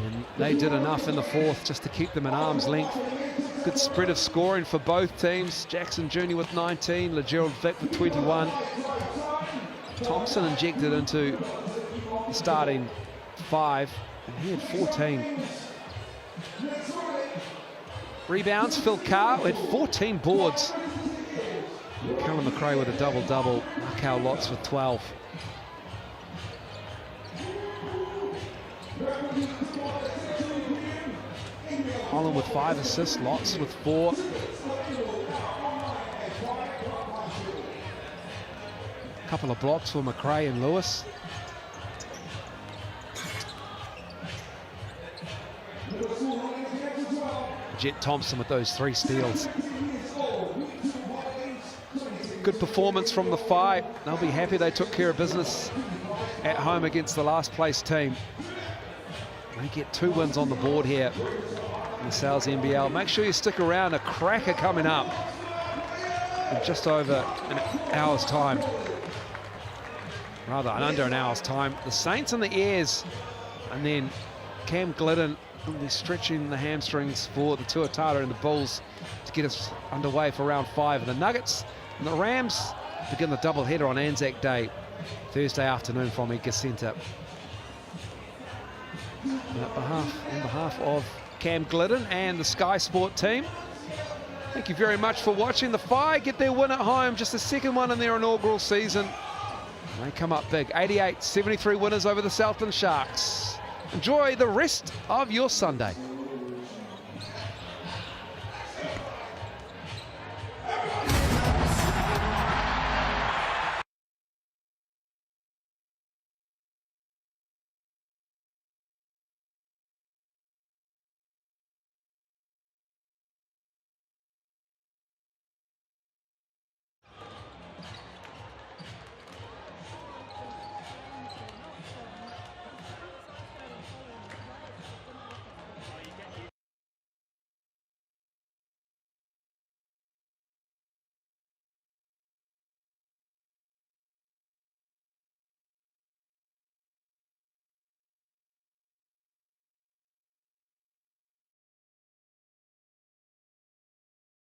Speaker 1: And they did enough in the fourth just to keep them at arm's length. Good spread of scoring for both teams. Jackson Jr. with 19, LeGerald Vick with 21. Thompson injected into the starting 5, and he had 14. Rebounds, Phil Carr had 14 boards. Callum McRae with a double-double. Markel Lotz with 12. Holland with 5 assists, Lotz with 4. A couple of blocks for McRae and Lewis. Jet Thompson with those 3 steals. Good performance from the Whai. They'll be happy they took care of business at home against the last place team. They get 2 wins on the board here in the Sal's NBL. Make sure you stick around, a cracker coming up in just over an hour's time. Rather, under an hour's time. The Saints and the Airs, and then Cam Glidden will be stretching the hamstrings for the Tuatara and the Bulls to get us underway for round 5. And the Nuggets and the Rams begin the doubleheader on Anzac Day, Thursday afternoon from Edgar Centre. On behalf of Cam Glidden and the Sky Sport team, thank you very much for watching. The Whai get their win at home, just the second one in their inaugural season. They come up big, 88-73 winners over the Southland Sharks. Enjoy the rest of your Sunday.